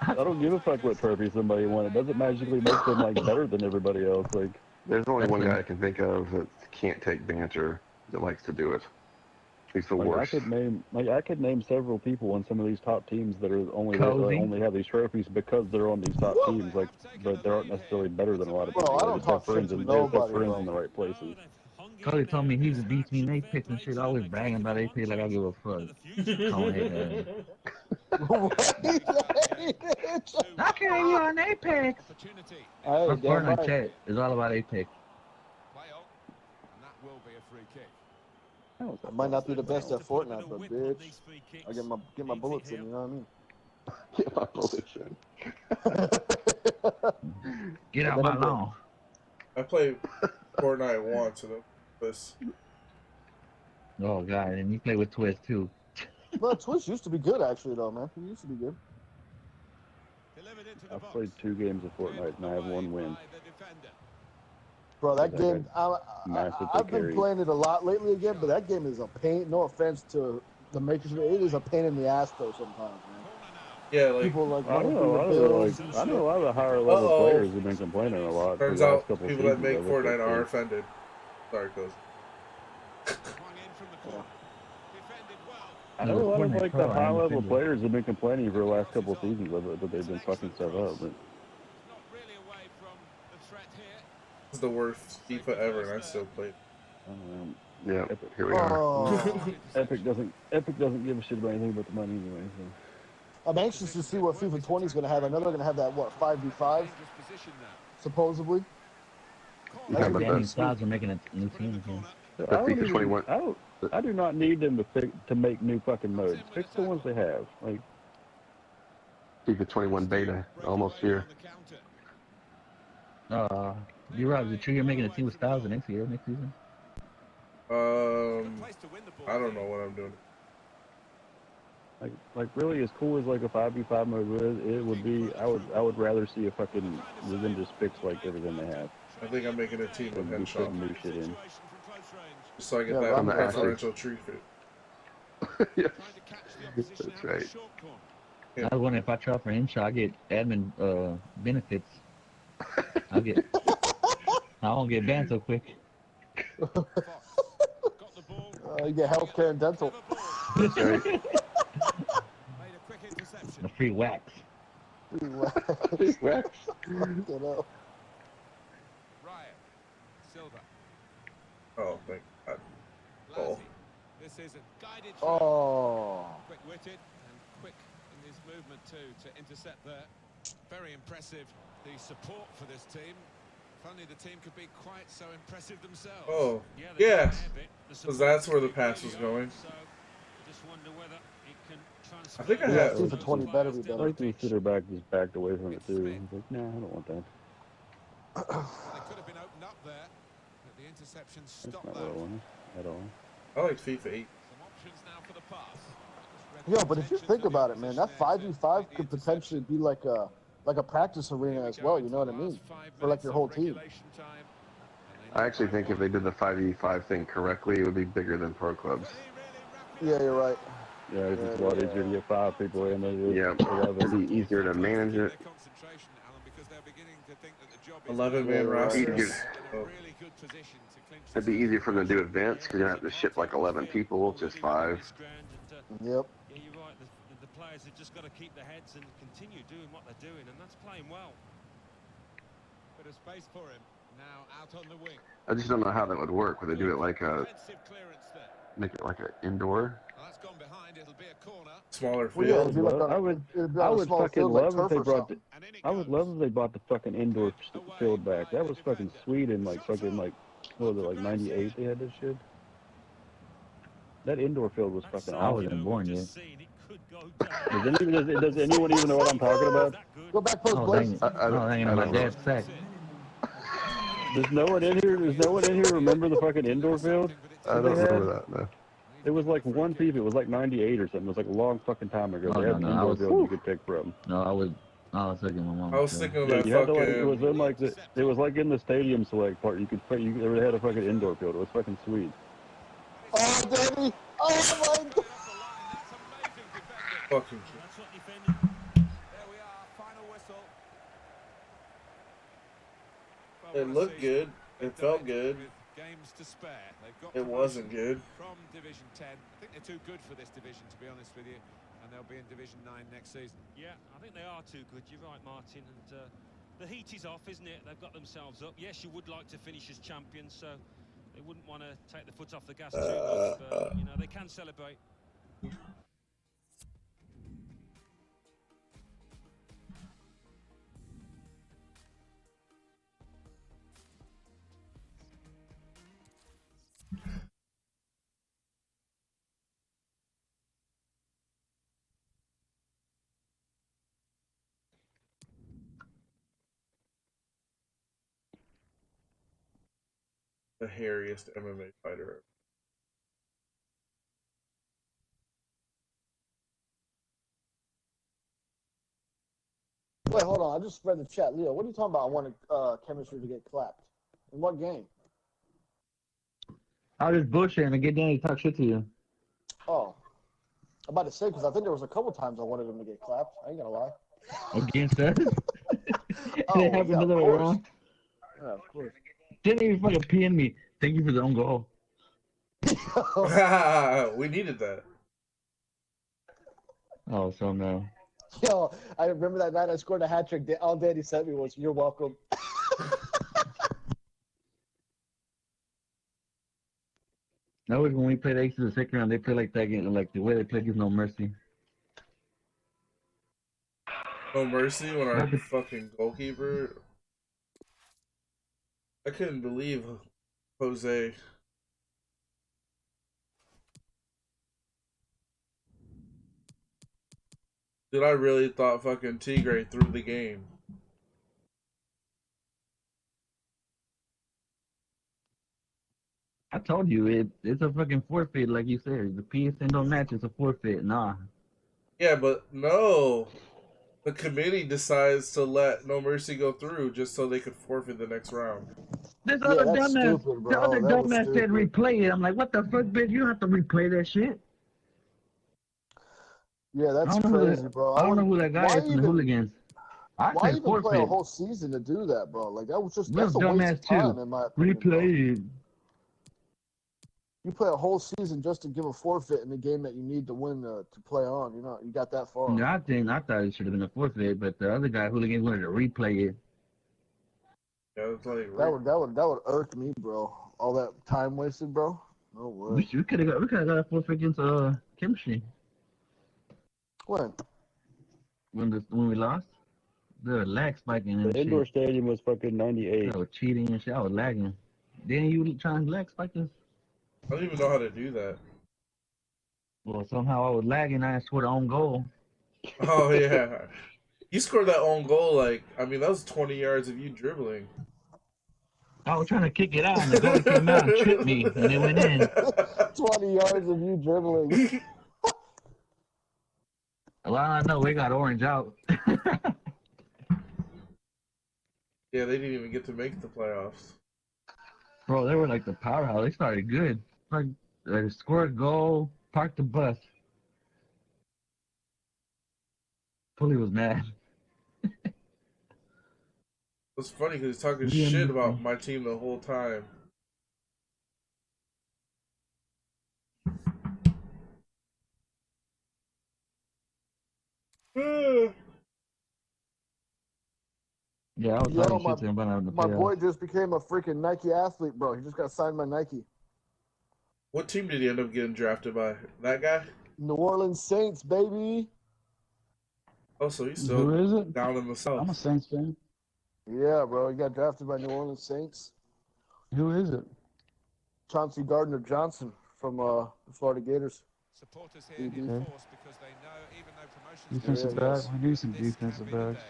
Speaker 6: I don't give a fuck what trophy somebody won. It doesn't magically make them like better than everybody else. Like,
Speaker 7: there's only one guy I can think of that can't take banter that likes to do it. He's the worst.
Speaker 6: I could name several people on some of these top teams that are only have these trophies because they're on these top teams. Like, but they aren't necessarily better than a lot of people.
Speaker 9: Bro, I don't talk shit to nobody, bro.
Speaker 6: in the right places.
Speaker 3: Cody told me he's beats me in Apex and shit. Always bragging about Apex like I give a fuck. How can you on Apex? My Fortnite chat is all about Apex.
Speaker 9: I might not be the best at Fortnite, but bitch, I get my bullets in. You know what I mean?
Speaker 7: Get my bullets in.
Speaker 3: Get out my lawn.
Speaker 1: I played Fortnite once, and it was.
Speaker 3: Oh god, and you play with Twist too.
Speaker 9: Well, Twist used to be good, actually, though, man. He used to be good.
Speaker 6: I've played 2 games of Fortnite and I have 1 win.
Speaker 9: Bro, that game, I've been playing it a lot lately again, but that game is a pain. No offense to the makers of it. It is a pain in the ass, though, sometimes, man.
Speaker 1: Yeah, like,
Speaker 9: people like
Speaker 6: I know a lot of the higher level players have been complaining a lot.
Speaker 1: Turns out people that make Fortnite are offended. Sorry, Coach.
Speaker 6: I know a lot of like the high level players have been complaining for the last couple of seasons of it, that they've been fucking stuff up. But
Speaker 1: It's the worst FIFA ever, and I still play.
Speaker 7: Yeah,
Speaker 6: Epic.
Speaker 7: here we are.
Speaker 9: Oh.
Speaker 6: Epic doesn't give a shit about anything but the money anyway. So.
Speaker 9: I'm anxious to see what FIFA 20 is going to have. I know they're going to have that, what, 5v5? Supposedly.
Speaker 7: You have
Speaker 3: Danny
Speaker 7: the
Speaker 3: Styles are making a new team again.
Speaker 6: So
Speaker 7: The FIFA 21.
Speaker 6: I do not need them to make new fucking modes. Fix the ones they have. Like
Speaker 7: FIFA 21 beta, almost here.
Speaker 3: You're right. The true you're making a team with Styles next season.
Speaker 1: I don't know what I'm doing.
Speaker 6: Like really, as cool as like a 5v5 mode would be, I would rather see a fucking than just fix like everything they have.
Speaker 1: I think I'm making a team with Henshaw.
Speaker 6: New shit in.
Speaker 1: Just so I get
Speaker 9: Yeah,
Speaker 1: that
Speaker 7: I'm the
Speaker 1: preferential treatment.
Speaker 7: Yes, that's right.
Speaker 3: I was wondering if I try for Henshaw, I get admin benefits. I won't get banned so quick.
Speaker 9: You get healthcare and dental.
Speaker 7: That's right.
Speaker 3: The free wax.
Speaker 7: Big wax.
Speaker 9: You know.
Speaker 1: Oh, thank God. Oh.
Speaker 4: This is a guided
Speaker 9: Oh.
Speaker 4: quick-witted and quick in his movement too to intercept there. Very impressive, the support for this team. If only the team could be quite so impressive themselves.
Speaker 1: Oh, yeah. Because that's where the pass was going. I think I have.
Speaker 9: FIFA 20 better be
Speaker 6: I
Speaker 9: better.
Speaker 6: like the center back just backed away from it too. I was like, nah, I don't want that.
Speaker 4: They could have been opened up there, but the interception
Speaker 6: That's
Speaker 4: stopped
Speaker 6: not
Speaker 4: that.
Speaker 6: what I wanted at all.
Speaker 1: I like FIFA 8.
Speaker 4: Some options now for the pass.
Speaker 9: Yo, but if you think about it, man, that 5v5 could potentially be like a practice arena as well. You know what I mean? For like your whole team.
Speaker 7: I actually think if they did the 5v5 thing correctly, it would be bigger than pro clubs.
Speaker 9: Yeah, you're right.
Speaker 6: Yeah, it's just a lot easier to get 5 people in there.
Speaker 7: Yeah, it'd be easier to manage it.
Speaker 1: 11-man rosters. Oh.
Speaker 7: It'd be easier for them to do events because you don't have to ship like 11 people, just 5.
Speaker 9: Yep.
Speaker 5: Yeah, you're right. The players have just got to keep their heads and continue doing what they're doing, and that's playing well.
Speaker 4: Bit of space for him. Now out on the wing.
Speaker 7: I just don't know how that would work. Would they do it like a,
Speaker 4: Defensive clearance there.
Speaker 7: make it like an indoor?
Speaker 4: Well, that's gone behind. It'll be a corner.
Speaker 1: Smaller
Speaker 9: Well, yeah,
Speaker 1: field.
Speaker 9: it'd be like
Speaker 6: I would fucking love if they brought the,
Speaker 4: And in it
Speaker 6: I would love if they bought the fucking indoor field back. That was fucking sweet in like fucking like, what was it, like 98 they had this shit? That indoor field was fucking
Speaker 3: I
Speaker 6: awesome.
Speaker 3: wasn't born yet.
Speaker 6: Does anyone even know what I'm talking about?
Speaker 9: Go back post,
Speaker 3: Oh,
Speaker 9: Blaze.
Speaker 3: dang it. Oh, hanging on my dad's sack.
Speaker 6: Does no one in here remember the fucking indoor field?
Speaker 7: I don't remember that, no.
Speaker 6: It was like one FIFA. It was like 98 or something. It was like a long fucking time ago.
Speaker 3: Oh,
Speaker 6: They had
Speaker 3: no,
Speaker 6: an
Speaker 3: I
Speaker 6: indoor
Speaker 3: was-
Speaker 6: field you could pick from.
Speaker 3: No, I was thinking my mom.
Speaker 1: I was thinking of
Speaker 6: Yeah,
Speaker 1: that
Speaker 6: you had to like, it
Speaker 1: fucking.
Speaker 6: was in like it was like in the stadium select part. You could they had a fucking indoor field. It was fucking sweet.
Speaker 9: Oh, Danny. Oh, my God.
Speaker 1: Fucking.
Speaker 5: That's what defending.
Speaker 4: There we are. Final whistle. Well,
Speaker 1: It
Speaker 4: what a
Speaker 1: looked
Speaker 4: season.
Speaker 1: good.
Speaker 4: They've
Speaker 1: It
Speaker 4: done
Speaker 1: felt good.
Speaker 4: with games to spare. They've got
Speaker 1: It wasn't
Speaker 4: promotion
Speaker 1: good.
Speaker 4: From Division 10. I think they're too good for this division, to be honest with you. And they'll be in Division 9 next season.
Speaker 5: Yeah, I think they are too good. You're right, Martin. And the heat is off, isn't it? They've got themselves up. Yes, you would like to finish as champions, so they wouldn't want to take the foot off the gas too much. But, you know, they can celebrate.
Speaker 1: The hairiest MMA fighter.
Speaker 9: Wait, hold on. I just read the chat. Leo, what are you talking about? I wanted chemistry to get clapped. In what game?
Speaker 3: I was just bullshitting and get Danny to talk shit to you.
Speaker 9: Oh. I'm about to say, because I think there was a couple times I wanted him to get clapped. I ain't gonna lie.
Speaker 3: Against us?
Speaker 9: Oh,
Speaker 3: It happened
Speaker 9: yeah,
Speaker 3: the other
Speaker 9: of
Speaker 3: way
Speaker 9: course.
Speaker 3: around.
Speaker 9: Yeah, of course.
Speaker 3: Didn't even fucking pin me. Thank you for the own goal.
Speaker 1: We needed that.
Speaker 3: Oh, so no.
Speaker 9: Yo, I remember that night I scored a hat trick. All Danny sent me was, "You're welcome."
Speaker 3: No, when we played Aces in the second round, they play like that game, like the way they played is No Mercy.
Speaker 1: No Mercy when our fucking goalkeeper. I couldn't believe Jose. Dude, I really thought fucking Tigre threw the game.
Speaker 3: I told you, it's a fucking forfeit, like you said. The PSN don't match, it's a forfeit. Nah.
Speaker 1: Yeah, but no. The committee decides to let No Mercy go through just so they could forfeit the next round.
Speaker 3: This other dumbass, the other dumbass said replay it. I'm like, what the fuck, bitch? You don't have to replay that shit.
Speaker 9: Yeah, that's crazy, bro.
Speaker 3: I don't know who that guy is from the Hooligans.
Speaker 9: Why even play a whole season to do that, bro? Like, that was just that's a waste of time, in my opinion.
Speaker 3: Replay it.
Speaker 9: You play a whole season just to give a forfeit in the game that you need to win to play on. You know, you got that far.
Speaker 3: Yeah, I thought it should have been a forfeit, but the other guy, Hooligans, wanted to replay it.
Speaker 1: Yeah, it's like
Speaker 9: that would irk me, bro. All that time wasted, bro. No way.
Speaker 3: We could have got a forfeit against Chemistry.
Speaker 9: When?
Speaker 3: When we lost, the lag spiking and
Speaker 6: the indoor stadium was fucking 98.
Speaker 3: I was cheating and shit. I was lagging. Didn't you trying to lag spike us?
Speaker 1: I don't even know how to do that.
Speaker 3: Well, somehow I was lagging. I scored an own goal.
Speaker 1: Oh yeah, you scored that own goal. Like, I mean, that was 20 yards of you dribbling.
Speaker 3: I was trying to kick it out, and the goal came out and tripped me, and it went in.
Speaker 9: 20 yards of you dribbling.
Speaker 3: Well, I know we got orange out.
Speaker 1: Yeah, they didn't even get to make the playoffs.
Speaker 3: Bro, they were like the powerhouse. They started good. Like, they scored a goal, parked the bus. Pulley was mad.
Speaker 1: It's funny because he's talking shit about my team the whole time.
Speaker 3: Yeah, I was talking shit to him about having the
Speaker 9: My boy just became a freaking Nike athlete, bro. He just got signed by Nike.
Speaker 1: What team did he end up getting drafted by? That guy?
Speaker 9: New Orleans Saints, baby.
Speaker 1: Oh, so he's still down in the South.
Speaker 10: I'm a Saints fan.
Speaker 9: Yeah, bro. He got drafted by New Orleans Saints.
Speaker 10: Who is it?
Speaker 9: Chauncey Gardner-Johnson from the Florida Gators.
Speaker 4: Supporters here in force because they know even though promotions
Speaker 10: Defensive back. We need some defensive backs.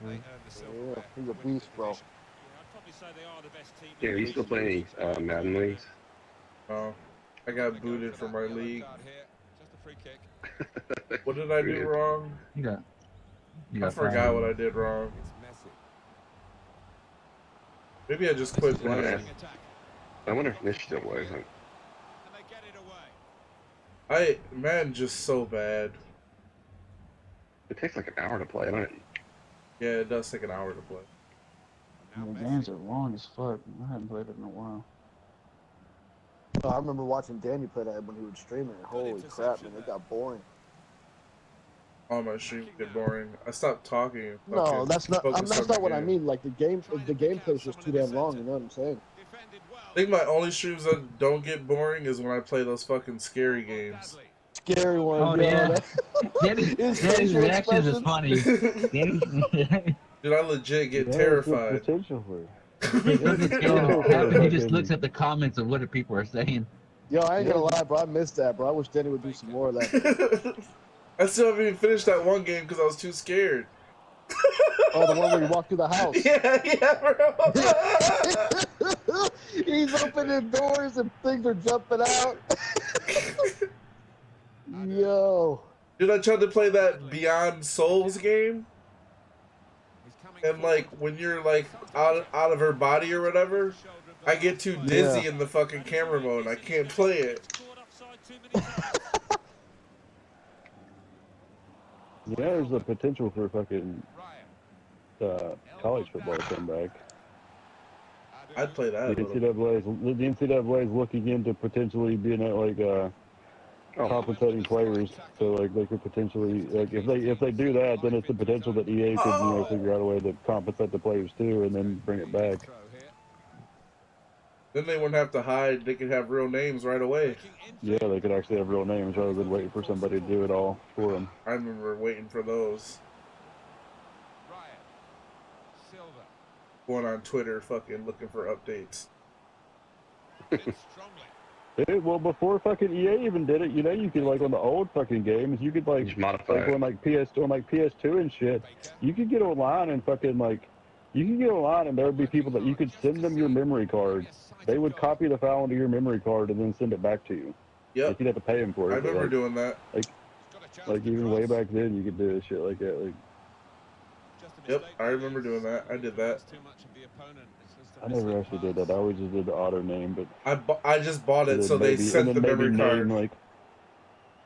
Speaker 9: Yeah, he's a beast, bro.
Speaker 7: Yeah, you still play any Madden leagues?
Speaker 1: Oh, I got booted from my league. What did I do wrong?
Speaker 3: I
Speaker 1: forgot what I did wrong. Maybe I just quit playing.
Speaker 7: I wonder if Nish still plays.
Speaker 1: Man, just so bad.
Speaker 7: It takes like an hour to play, doesn't it?
Speaker 1: Yeah, it does take an hour to play.
Speaker 10: The games are long as fuck. I haven't played it in a while.
Speaker 9: Oh, I remember watching Danny play that when he would stream it. Holy crap, man, it got boring.
Speaker 1: Oh, my streams get boring. I stopped talking.
Speaker 9: No, that's not what I mean. Like the gameplay is just too damn long. You know what I'm saying?
Speaker 1: I think my only streams that don't get boring is when I play those fucking scary games.
Speaker 9: Scary one.
Speaker 3: Oh yeah. Danny's reactions is funny.
Speaker 1: Dude, I legit get terrified.
Speaker 6: Potential for it.
Speaker 3: He just looks at the comments of what the people are saying.
Speaker 9: Yo, I ain't gonna lie, bro. I missed that, bro. I wish Danny would do some more of that.
Speaker 1: I still haven't even finished that one game because I was too scared.
Speaker 9: Oh, the one where you walk through the house.
Speaker 1: Yeah, bro.
Speaker 9: He's opening doors and things are jumping out. Yo.
Speaker 1: Dude, I tried to play that Beyond Souls game. And, like, when you're, like, out of her body or whatever, I get too dizzy in the fucking camera mode. I can't play it.
Speaker 6: Yeah, there's a potential for fucking college football to come back.
Speaker 1: I'd play that.
Speaker 6: The NCAA is looking into potentially being compensating players, so like they could potentially if they do that, then it's the potential that EA could figure out a way to compensate the players too, and then bring it back.
Speaker 1: Then they wouldn't have to hide. They could have real names right away.
Speaker 6: Yeah, they could actually have real names rather than waiting for somebody to do it all for them.
Speaker 1: I remember waiting for those. Going on Twitter, fucking looking for updates.
Speaker 6: Well, before fucking EA even did it, you know, you could like on the old fucking games, you could like
Speaker 7: modify
Speaker 6: on like PS2 and shit, you could get online and fucking like, you could get online and there would be people that you could send them your memory card. They would copy the file into your memory card and then send it back to you.
Speaker 1: Yep.
Speaker 6: Like, you'd have to pay them for it.
Speaker 1: I remember doing that.
Speaker 6: Like even way back then, you could do shit like that. Like,
Speaker 1: yep, I remember doing that. I did that.
Speaker 6: I never actually did that. I always just did the auto name, but
Speaker 1: I just bought it, so they sent the memory card.
Speaker 6: Like,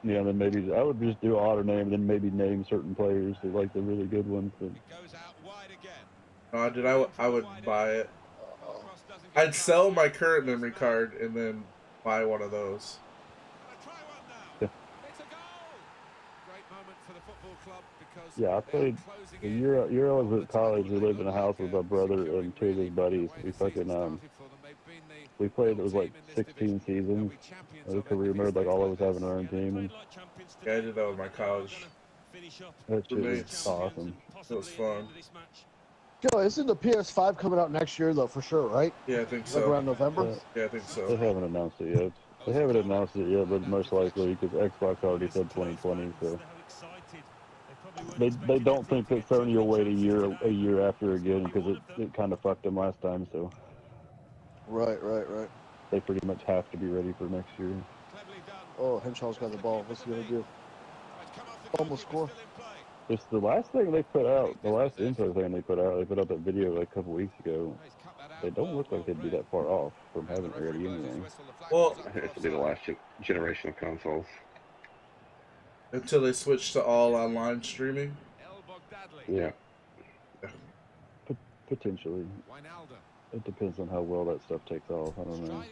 Speaker 6: yeah, then maybe I would just do auto name, and then maybe name certain players, like the really good ones. But...
Speaker 1: I would buy it. I'd sell my current memory card and then buy one of those.
Speaker 6: Yeah, I played the year I was at college. We lived in a house with my brother and two of his buddies. We fucking we played. It was like 16 seasons of a career mode, like all of us having our own team. And
Speaker 1: yeah, I did that with my college.
Speaker 6: That shit was awesome.
Speaker 1: It was fun.
Speaker 9: Yo, isn't the PS5 coming out next year though, for sure, right?
Speaker 1: Yeah, I think so.
Speaker 9: Like around November.
Speaker 1: Yeah, I think so.
Speaker 6: They haven't announced it yet. They haven't announced it yet, but most likely because Xbox already said 2020, so. They don't think that Sony will wait a year after again because it kind of fucked them last time, so.
Speaker 9: Right.
Speaker 6: They pretty much have to be ready for next year.
Speaker 9: Oh, Henshaw's got the ball. What's he gonna do? Almost score.
Speaker 6: It's the last thing they put out, the last info thing they put out that video like a couple weeks ago. They don't look like they'd be that far off from having already anything.
Speaker 1: Well,
Speaker 7: I think it'll be the last generation of consoles.
Speaker 1: Until they switch to all online streaming?
Speaker 7: Yeah.
Speaker 6: Potentially. It depends on how well that stuff takes off. I don't know.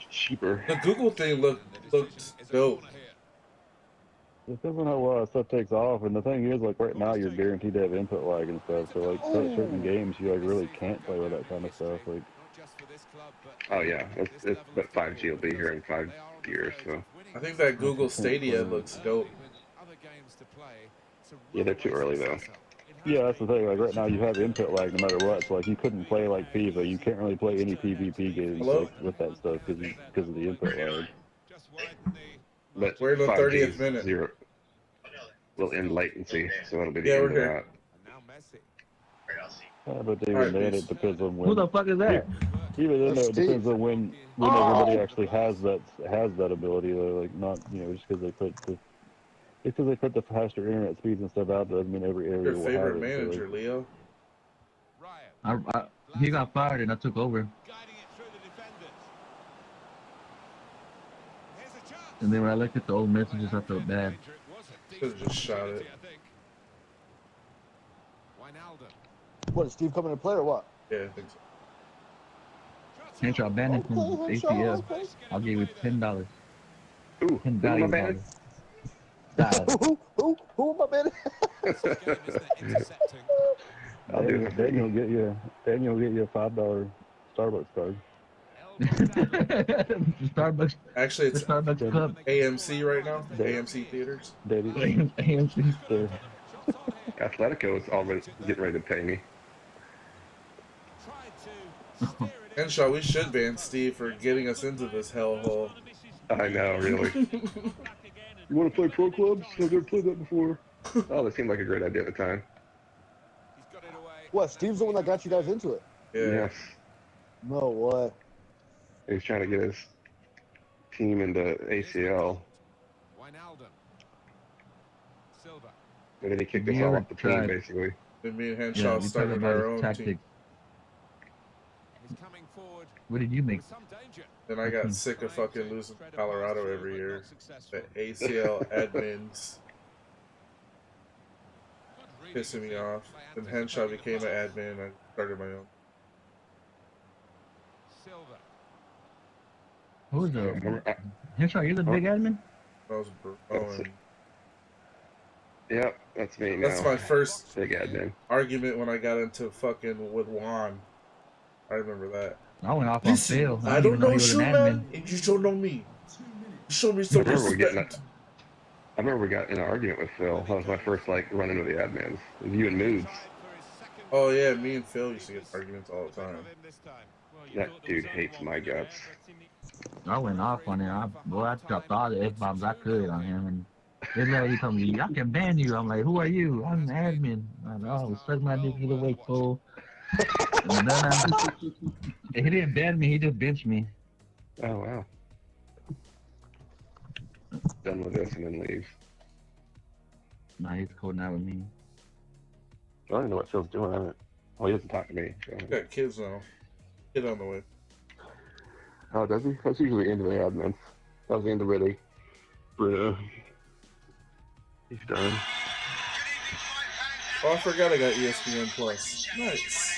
Speaker 7: Cheaper.
Speaker 1: The Google thing looked dope.
Speaker 6: It depends on how well that stuff takes off, and the thing is, like right now, you're guaranteed to have input lag and stuff. So like certain games, you like really can't play with that kind of stuff. Like.
Speaker 7: Oh yeah, but 5G will be here in 5 years, so.
Speaker 1: I think that Google Stadia looks dope.
Speaker 7: Yeah, they're too early though.
Speaker 6: Yeah, that's the thing. Like right now, you have input lag no matter what. So like you couldn't play like FIFA. You can't really play any PvP games like, with that stuff because of the input lag.
Speaker 7: But
Speaker 1: we're in the 30th minute.
Speaker 7: Will end latency, so it'll be the end of that.
Speaker 6: But even then, it depends on when.
Speaker 10: Who the fuck is that?
Speaker 6: Even then, it depends on when everybody actually has that ability. Though, like not just because they put the faster internet speeds and stuff out doesn't mean every area
Speaker 1: Your
Speaker 6: will
Speaker 1: favorite
Speaker 6: have it.
Speaker 1: manager, Leo?
Speaker 10: He got fired and I took over. And then when I looked at the old messages, I felt bad.
Speaker 1: Could have just shot it.
Speaker 9: What, is Steve coming to play or what?
Speaker 1: Yeah, I think so.
Speaker 10: Henshaw banned from ATL. I'll give you $10.
Speaker 7: Ooh,
Speaker 10: $10 value.
Speaker 9: Who am I banning?
Speaker 6: Daniel will get you a $5 Starbucks card.
Speaker 10: Starbucks.
Speaker 1: Actually, it's
Speaker 10: Starbucks Club.
Speaker 1: AMC right now. AMC theaters.
Speaker 10: AMC.
Speaker 7: Atletico is already getting ready to pay me.
Speaker 1: Henshaw, we should ban Steve for getting us into this hellhole.
Speaker 7: I know, really. You want to play pro clubs? I've never played that before. Oh, that seemed like a great idea at the time.
Speaker 9: What, Steve's the one that got you guys into it?
Speaker 1: Yeah.
Speaker 7: Yes.
Speaker 9: No way.
Speaker 7: He was trying to get his team into ACL. And then he kicked us all off the team, basically.
Speaker 1: Then me and Henshaw started our own team.
Speaker 10: What did you make?
Speaker 1: Then I got sick of fucking losing to Colorado every year. The ACL admins pissing me off. Then Henshaw became an admin and I started my own.
Speaker 10: Who's the Henshaw? You're the big admin?
Speaker 1: That was Owen.
Speaker 7: Yep, that's me now.
Speaker 1: That's my first
Speaker 7: big admin
Speaker 1: argument when I got into fucking with Juan. I remember that.
Speaker 3: I went off on
Speaker 1: Listen,
Speaker 3: Phil.
Speaker 1: I
Speaker 3: didn't even
Speaker 1: don't
Speaker 3: know
Speaker 1: know
Speaker 3: he was
Speaker 1: you,
Speaker 3: an admin.
Speaker 1: man, and you don't know me. Show me
Speaker 7: I
Speaker 1: some
Speaker 7: remember
Speaker 1: respect.
Speaker 7: I remember we got in an argument with Phil. That was my first like run into the admins. It was you and Moods.
Speaker 1: Oh yeah, me and Phil used to get arguments all the time.
Speaker 7: That dude hates my guts.
Speaker 3: I went off on it. I dropped all the F-bombs I could on him. And then later he told me, I can ban you. I'm like, who are you? I'm an admin. I'm like, oh, suck my dick either way, fool. And then he didn't ban me. He just benched me.
Speaker 7: Oh wow. Done with this and then leaves.
Speaker 3: Nah, he's cool now with me.
Speaker 7: I don't even know what Phil's doing. Well, he doesn't talk to me. So.
Speaker 1: Got kids now. Kid on the way.
Speaker 7: Oh, does he? That's usually into the admins. That was the end of Riddy. Bruno. He's done.
Speaker 1: Oh, I forgot I got ESPN Plus. Nice.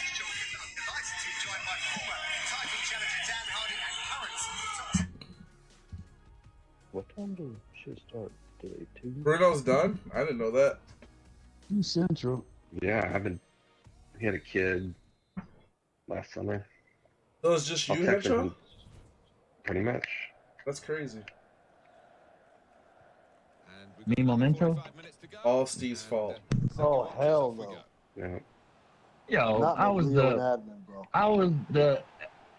Speaker 6: What time do shit start today? 2?
Speaker 1: Bruno's done? I didn't know that.
Speaker 10: Central.
Speaker 7: Yeah, he had a kid last summer.
Speaker 1: So it's just you,
Speaker 7: text
Speaker 1: Henshaw?
Speaker 7: him. Pretty much.
Speaker 1: That's crazy.
Speaker 3: Me, Memento?
Speaker 1: All Steve's fault.
Speaker 9: Oh hell no.
Speaker 7: Yeah.
Speaker 3: Yo,
Speaker 9: Not
Speaker 3: I was
Speaker 9: Leo and admin, bro.
Speaker 3: I was the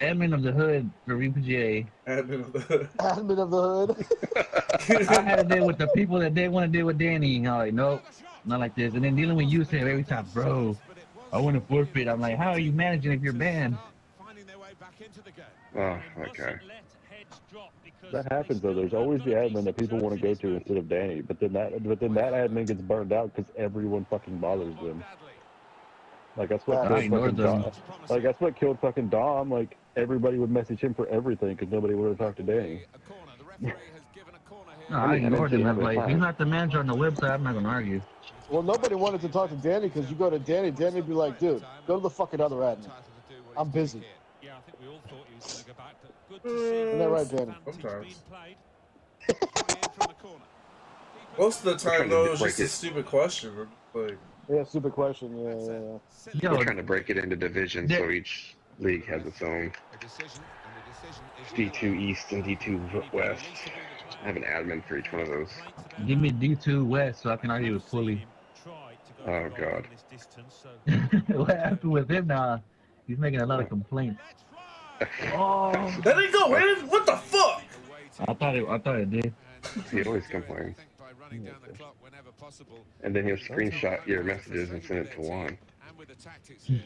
Speaker 3: admin of the hood for VPGA.
Speaker 1: Admin of the hood.
Speaker 9: Admin of the hood.
Speaker 3: I had to deal with the people that they want to deal with Danny. And I'm like, nope, not like this. And then dealing with you, Sam, every time, bro, I want to forfeit. I'm like, how are you managing if you're banned?
Speaker 7: Oh, okay.
Speaker 6: That happens though. There's always the admin that people want to go to instead of Danny, but then that admin gets burned out because everyone fucking bothers them. Like that's what
Speaker 3: I
Speaker 6: killed
Speaker 3: ignored
Speaker 6: fucking
Speaker 3: them.
Speaker 6: Dom. Like that's what killed fucking Dom. Like everybody would message him for everything because nobody wanted to talk to Danny.
Speaker 3: No, I ignored him. I was like, if he's not the manager on the website, I'm not going to argue.
Speaker 9: Well, nobody wanted to talk to Danny because you go to Danny, Danny would be like, dude, go to the fucking other admin. I'm busy.
Speaker 5: Yeah, I think we all thought he was going to go back. Good to
Speaker 9: Isn't that right, Danny?
Speaker 1: Sometimes. Most of the time, though, it's just a stupid question. Like,
Speaker 9: yeah, stupid question. Yeah.
Speaker 7: We're trying to break it into divisions so each league has its own. D2 East and D2 West. I have an admin for each one of those.
Speaker 3: Give me D2 West so I can argue with Pulley.
Speaker 7: Oh, God.
Speaker 3: What happened with him now? He's making a lot of complaints.
Speaker 1: oh, that didn't go in? What the fuck?
Speaker 3: I thought it did.
Speaker 7: He always complains. And then he'll screenshot your messages and send it to Juan.
Speaker 5: Yeah, you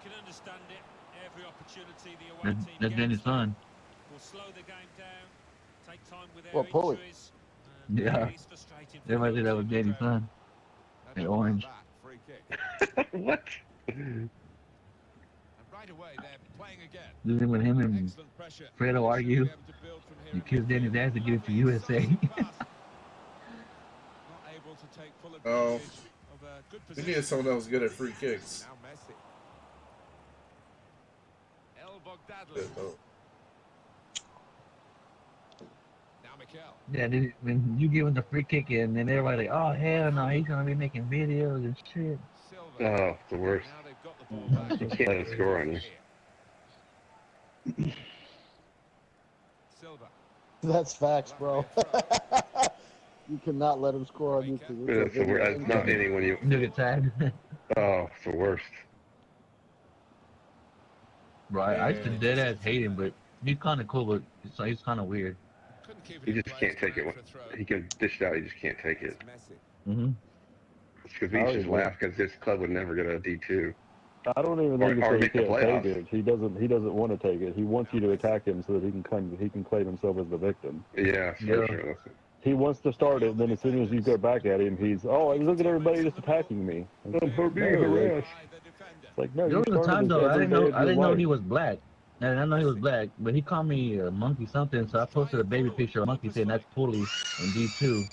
Speaker 5: can understand it. Every opportunity the away team
Speaker 3: That's Danny's son.
Speaker 5: will slow the game down, take time with their
Speaker 9: Well, Pulley.
Speaker 5: injuries.
Speaker 3: Yeah.
Speaker 5: It's frustrating for
Speaker 3: Everybody said that was
Speaker 5: the
Speaker 3: Danny's son. And Orange.
Speaker 7: What?
Speaker 4: And right away, they're playing again.
Speaker 3: Then when him and
Speaker 4: Excellent pressure.
Speaker 3: Fredo argue,
Speaker 4: Be able to build from here
Speaker 3: you kiss Danny's ass to get it to USA.
Speaker 4: Not able to take full
Speaker 1: Oh.
Speaker 4: advantage of a good
Speaker 1: We
Speaker 4: position.
Speaker 1: needed someone that was good at free kicks.
Speaker 4: Now Messi. El Bogdadli.
Speaker 1: Good, though.
Speaker 4: Now Mikel.
Speaker 3: Yeah, then when you give him the free kick in, then everybody like, oh hell no, he's gonna be making videos and shit.
Speaker 4: Silva.
Speaker 7: Oh, the worst.
Speaker 4: Now they've got the ball back.
Speaker 7: You can't let him score on you.
Speaker 4: Silva.
Speaker 9: That's facts, bro. You cannot let him score on you.
Speaker 7: That's the worst. That's not anyone you.
Speaker 3: You get tagged.
Speaker 7: Oh, it's the worst.
Speaker 3: Right, I used to dead ass hate him, but he's kind of cool, but he's kind of weird.
Speaker 4: Couldn't keep it
Speaker 7: He
Speaker 4: in
Speaker 7: just
Speaker 4: place
Speaker 7: can't take
Speaker 4: now
Speaker 7: it.
Speaker 4: for a throw.
Speaker 7: He can dish it out. He just can't take it.
Speaker 3: Mm-hmm.
Speaker 7: It's because we just laugh because this club would never get a D2.
Speaker 6: I don't even
Speaker 7: Or-
Speaker 6: think
Speaker 7: or
Speaker 6: he
Speaker 7: make the
Speaker 6: can't
Speaker 7: playoffs.
Speaker 6: take it. He doesn't want to take it. He wants you to attack him so that he can claim himself as the victim.
Speaker 7: Yeah, for
Speaker 3: Yeah.
Speaker 7: sure.
Speaker 6: He wants to start it, and then as soon as you go back at him, he's look at everybody just attacking me.
Speaker 7: I'm
Speaker 6: being
Speaker 7: harassed.
Speaker 6: It's like no,
Speaker 3: There
Speaker 6: you
Speaker 3: was a
Speaker 6: started
Speaker 3: time
Speaker 6: this
Speaker 3: though, I
Speaker 6: every
Speaker 3: didn't
Speaker 6: day
Speaker 3: know
Speaker 6: of your
Speaker 3: know
Speaker 6: life.
Speaker 3: he was black. I didn't know he was black, but he called me a monkey something, so I posted a baby picture of a monkey saying that's Pulley in D2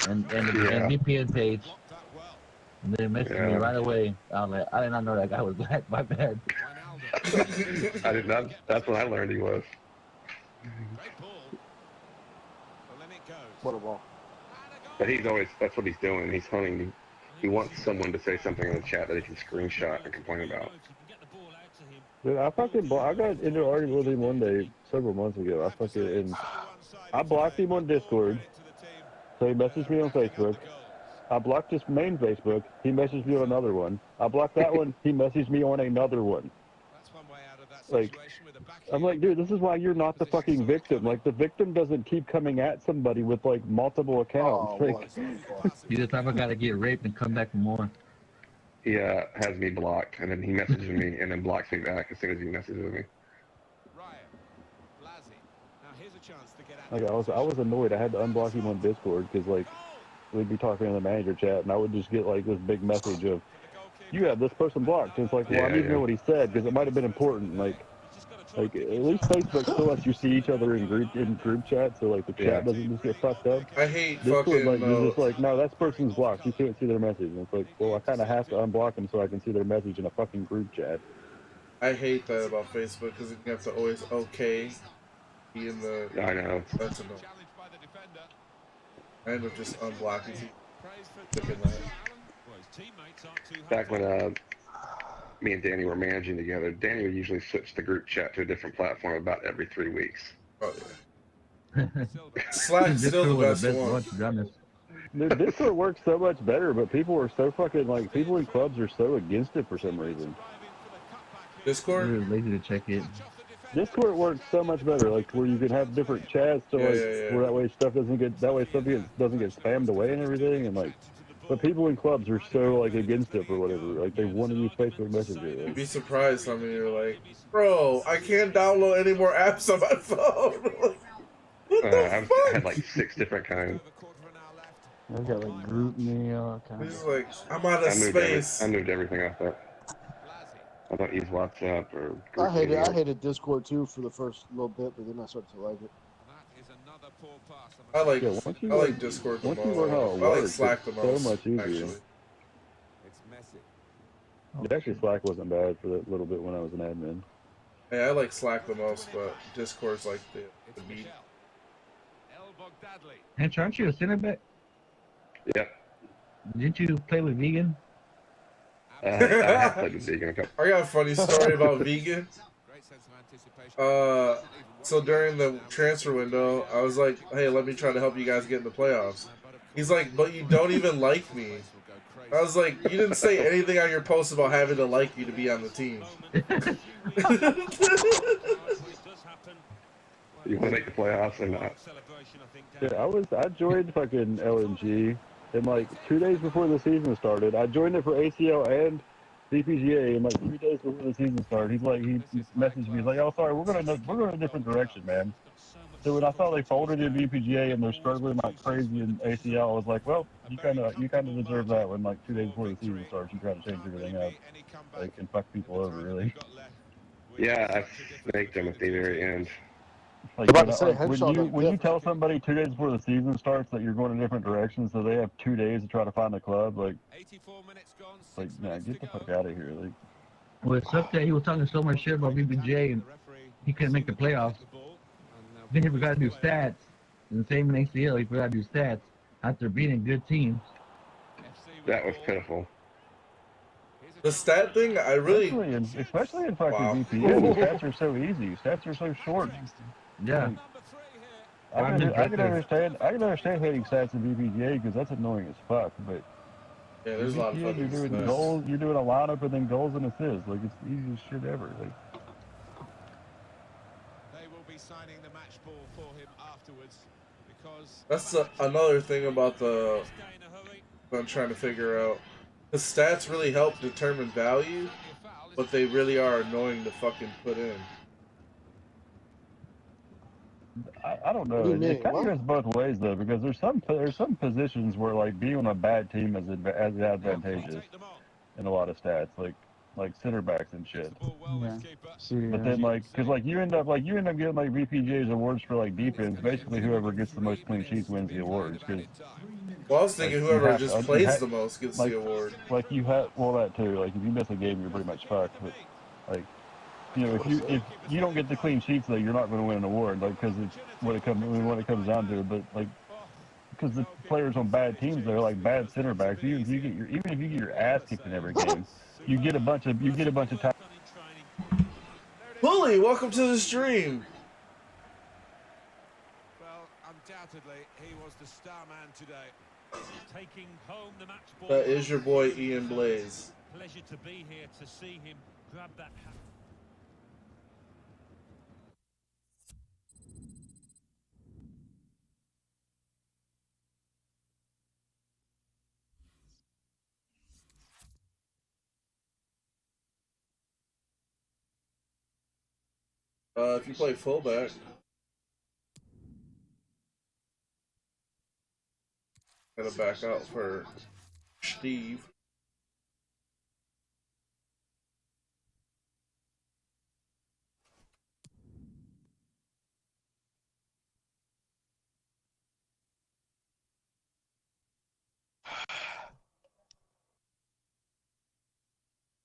Speaker 3: and VPN page. And then messaged me right away. I was like, I did not know that guy was black. My bad.
Speaker 7: I did not. That's when I learned he was.
Speaker 4: Great ball. Well, then it goes.
Speaker 9: What a ball.
Speaker 7: But he's always. That's what he's doing. He's hunting. He wants someone to say something in the chat that he can screenshot and complain about.
Speaker 6: Dude, I got into an argument with him one day several months ago. I blocked him on Discord, so he messaged me on Facebook. I blocked his main Facebook. He messaged me on another one. I blocked that one. He messaged me on another one. Like, I'm like, dude, this is why you're not the fucking victim. Like, the victim doesn't keep coming at somebody with like multiple accounts.
Speaker 9: Oh,
Speaker 6: Like,
Speaker 10: You're the type of guy to get raped and come back for more.
Speaker 7: He has me blocked, and then he messages me, and then blocks me back as soon as he messages me.
Speaker 6: like I was annoyed. I had to unblock him on Discord because like we'd be talking in the manager chat, and I would just get like this big message of, "You have this person blocked." And it's like, well, I need to know what he said because it might have been important. Like at least Facebook still lets you see each other in group chat, so like the chat doesn't just get fucked up.
Speaker 1: I hate
Speaker 6: Discord,
Speaker 1: fucking.
Speaker 6: like you're just like, no, that person's blocked. You can't see their message. And it's like, well, I kind of have to unblock them so I can see their message in a fucking group chat.
Speaker 1: I hate that about Facebook because you have to always be in the.
Speaker 7: I know.
Speaker 1: That's enough. I end up just unblocking people.
Speaker 7: Back when me and Danny were managing together, Danny would usually switch the group chat to a different platform about every 3 weeks.
Speaker 1: Oh yeah. Slack's still the best one.
Speaker 10: To be honest.
Speaker 6: Dude, Discord works so much better, but people are so fucking like people in clubs are so against it for some reason.
Speaker 1: Discord?
Speaker 10: We're lazy to check it.
Speaker 6: Discord works so much better, like where you can have different chats, so where that way stuff doesn't get spammed away and everything, and like. But people in clubs are so like against it for whatever. Like they want to use Facebook Messenger. Like.
Speaker 1: You'd be surprised how many are like, bro, I can't download any more apps on my phone. Like, what the fuck?
Speaker 7: I had like 6 different kinds.
Speaker 10: I got like group me, all kinds.
Speaker 1: He's like, I'm out of space.
Speaker 7: I moved everything off that. I don't use WhatsApp or.
Speaker 9: I hated Discord too for the first little bit, but then I started to like it.
Speaker 1: I like Discord the most. I like Slack the most.
Speaker 6: So much easier.
Speaker 1: Actually.
Speaker 6: Actually, Slack wasn't bad for that little bit when I was an admin.
Speaker 1: Hey, I like Slack the most, but Discord's like the beat.
Speaker 10: And aren't you a center back?
Speaker 7: Yep.
Speaker 10: Didn't you play with Vegan?
Speaker 7: I have played with Vegan a couple.
Speaker 1: I got a funny story about Vegan. So during the transfer window, I was like, hey, let me try to help you guys get in the playoffs. He's like, but you don't even like me. I was like, you didn't say anything on your post about having to like you to be on the team.
Speaker 7: You want to make the playoffs or not?
Speaker 6: Yeah, I joined fucking LNG, and like 2 days before the season started, I joined it for ACL and VPGA, and like 3 days before the season started, he messaged me, he's like, oh, sorry, we're going a different direction, man. So when I saw they folded in VPGA and they're struggling like crazy in ACL, I was like, well, you kind of deserve that when like 2 days before the season starts, you try to change everything up, like, and fuck people over, really.
Speaker 7: Yeah, I faked them at the very end.
Speaker 6: Like, when you tell somebody 2 days before the season starts that you're going a different direction, so they have 2 days to try to find a club, like nah, get the fuck out of here. Like,
Speaker 10: well, it sucked that he was talking so much shit about BBJ and he couldn't make the playoffs. Then he forgot to do stats. And the same in ACL, he forgot to do stats after beating good teams.
Speaker 7: That was pitiful.
Speaker 1: The stat thing, I really...
Speaker 6: Especially in fucking VPN, the stats are so easy. Stats are so short.
Speaker 10: Yeah.
Speaker 6: I can understand hitting stats in VPGA because that's annoying as fuck, but
Speaker 1: yeah, there's a lot of fucking
Speaker 6: you're doing goals, you're doing a lineup and then goals and assists. Like, it's the easiest shit ever. Like,
Speaker 4: they will be signing the match ball for him afterwards because
Speaker 1: that's another thing about the I'm trying to figure out. The stats really help determine value, but they really are annoying to fucking put in.
Speaker 6: I don't know. It kind of goes both ways though, because there's some positions where like being on a bad team is advantageous in a lot of stats, like center backs and shit.
Speaker 10: Yeah.
Speaker 6: But then because you end up getting like VPGA's awards for like defense. Basically, whoever gets the most clean sheets wins the awards.
Speaker 1: Well, I was thinking whoever just plays the most gets the award.
Speaker 6: Like you have, well, that too. Like if you miss a game, you're pretty much fucked. But like, you know, if you don't get the clean sheets, though, you're not going to win an award. Like because it's when it comes down to it. But like because the players on bad teams, they're like bad center backs. Even if you get your ass kicked in every game, you get a bunch of time.
Speaker 1: Bully, welcome to the stream.
Speaker 4: Well, undoubtedly, he was the star man today.
Speaker 5: Taking home the match ball.
Speaker 1: That is your boy Ian Blaze.
Speaker 5: Pleasure to be here to see him grab that hat.
Speaker 1: If you play fullback, gotta back out for Steve. I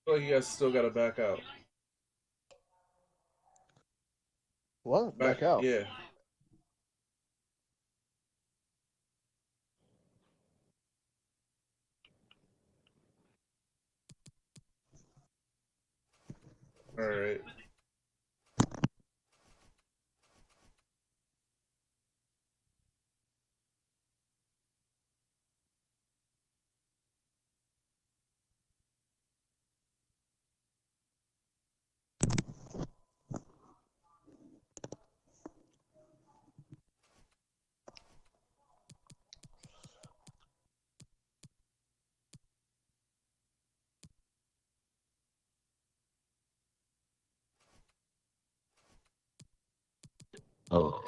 Speaker 1: feel like you guys still gotta back out.
Speaker 9: What? Back out?
Speaker 1: Yeah. All right.
Speaker 3: Oh.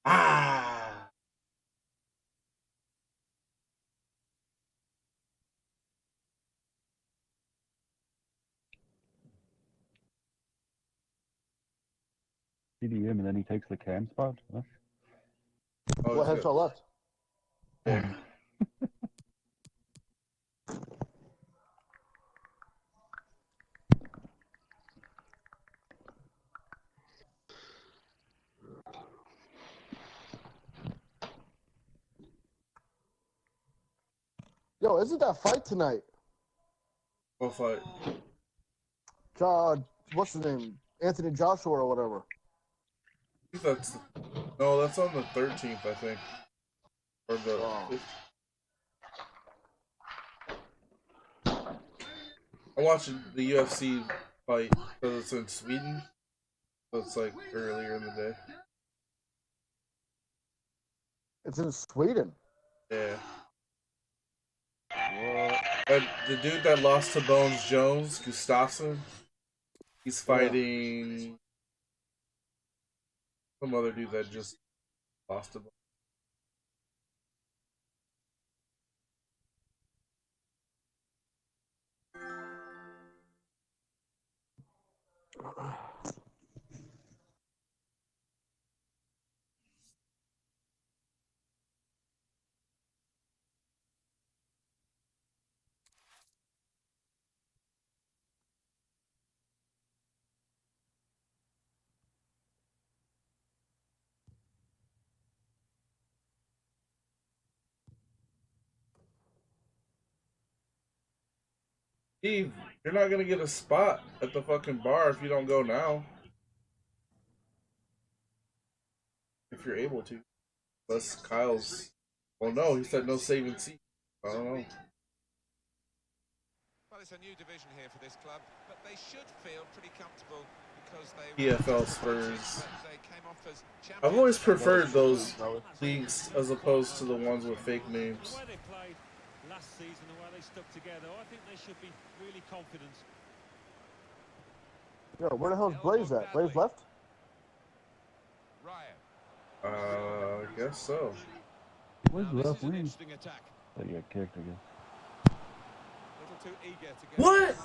Speaker 1: Ah.
Speaker 6: CDM, and then he takes the cam spot. Huh?
Speaker 1: Oh,
Speaker 9: What headshot left?
Speaker 1: Yeah.
Speaker 9: Yo, isn't that fight tonight?
Speaker 1: What fight?
Speaker 9: What's his name? Anthony Joshua or whatever.
Speaker 1: I think that's on the 13th, I think, or the.
Speaker 9: Oh.
Speaker 1: I'm watching the UFC fight because it's in Sweden, so it's like earlier in the day.
Speaker 9: It's in Sweden.
Speaker 1: Yeah.
Speaker 9: What?
Speaker 1: And the dude that lost to Bones Jones, Gustafsson, he's fighting some other dude that just lost to Bones. Steve, you're not gonna get a spot at the fucking bar if you don't go now. If you're able to. Unless Kyle's. Well, no, he said no saving seat. I don't know.
Speaker 4: Well, it's a new division here for this club, but they should feel pretty comfortable because they
Speaker 1: PFL Spurs. I've always preferred those leagues as opposed to the ones with fake names.
Speaker 5: The way they played last season, the way they stuck together, I think they should be really confident.
Speaker 9: Yo, where the hell's Blaze at? Blaze left?
Speaker 1: I guess so.
Speaker 6: Where's the left wing? They got kicked, I guess.
Speaker 1: What?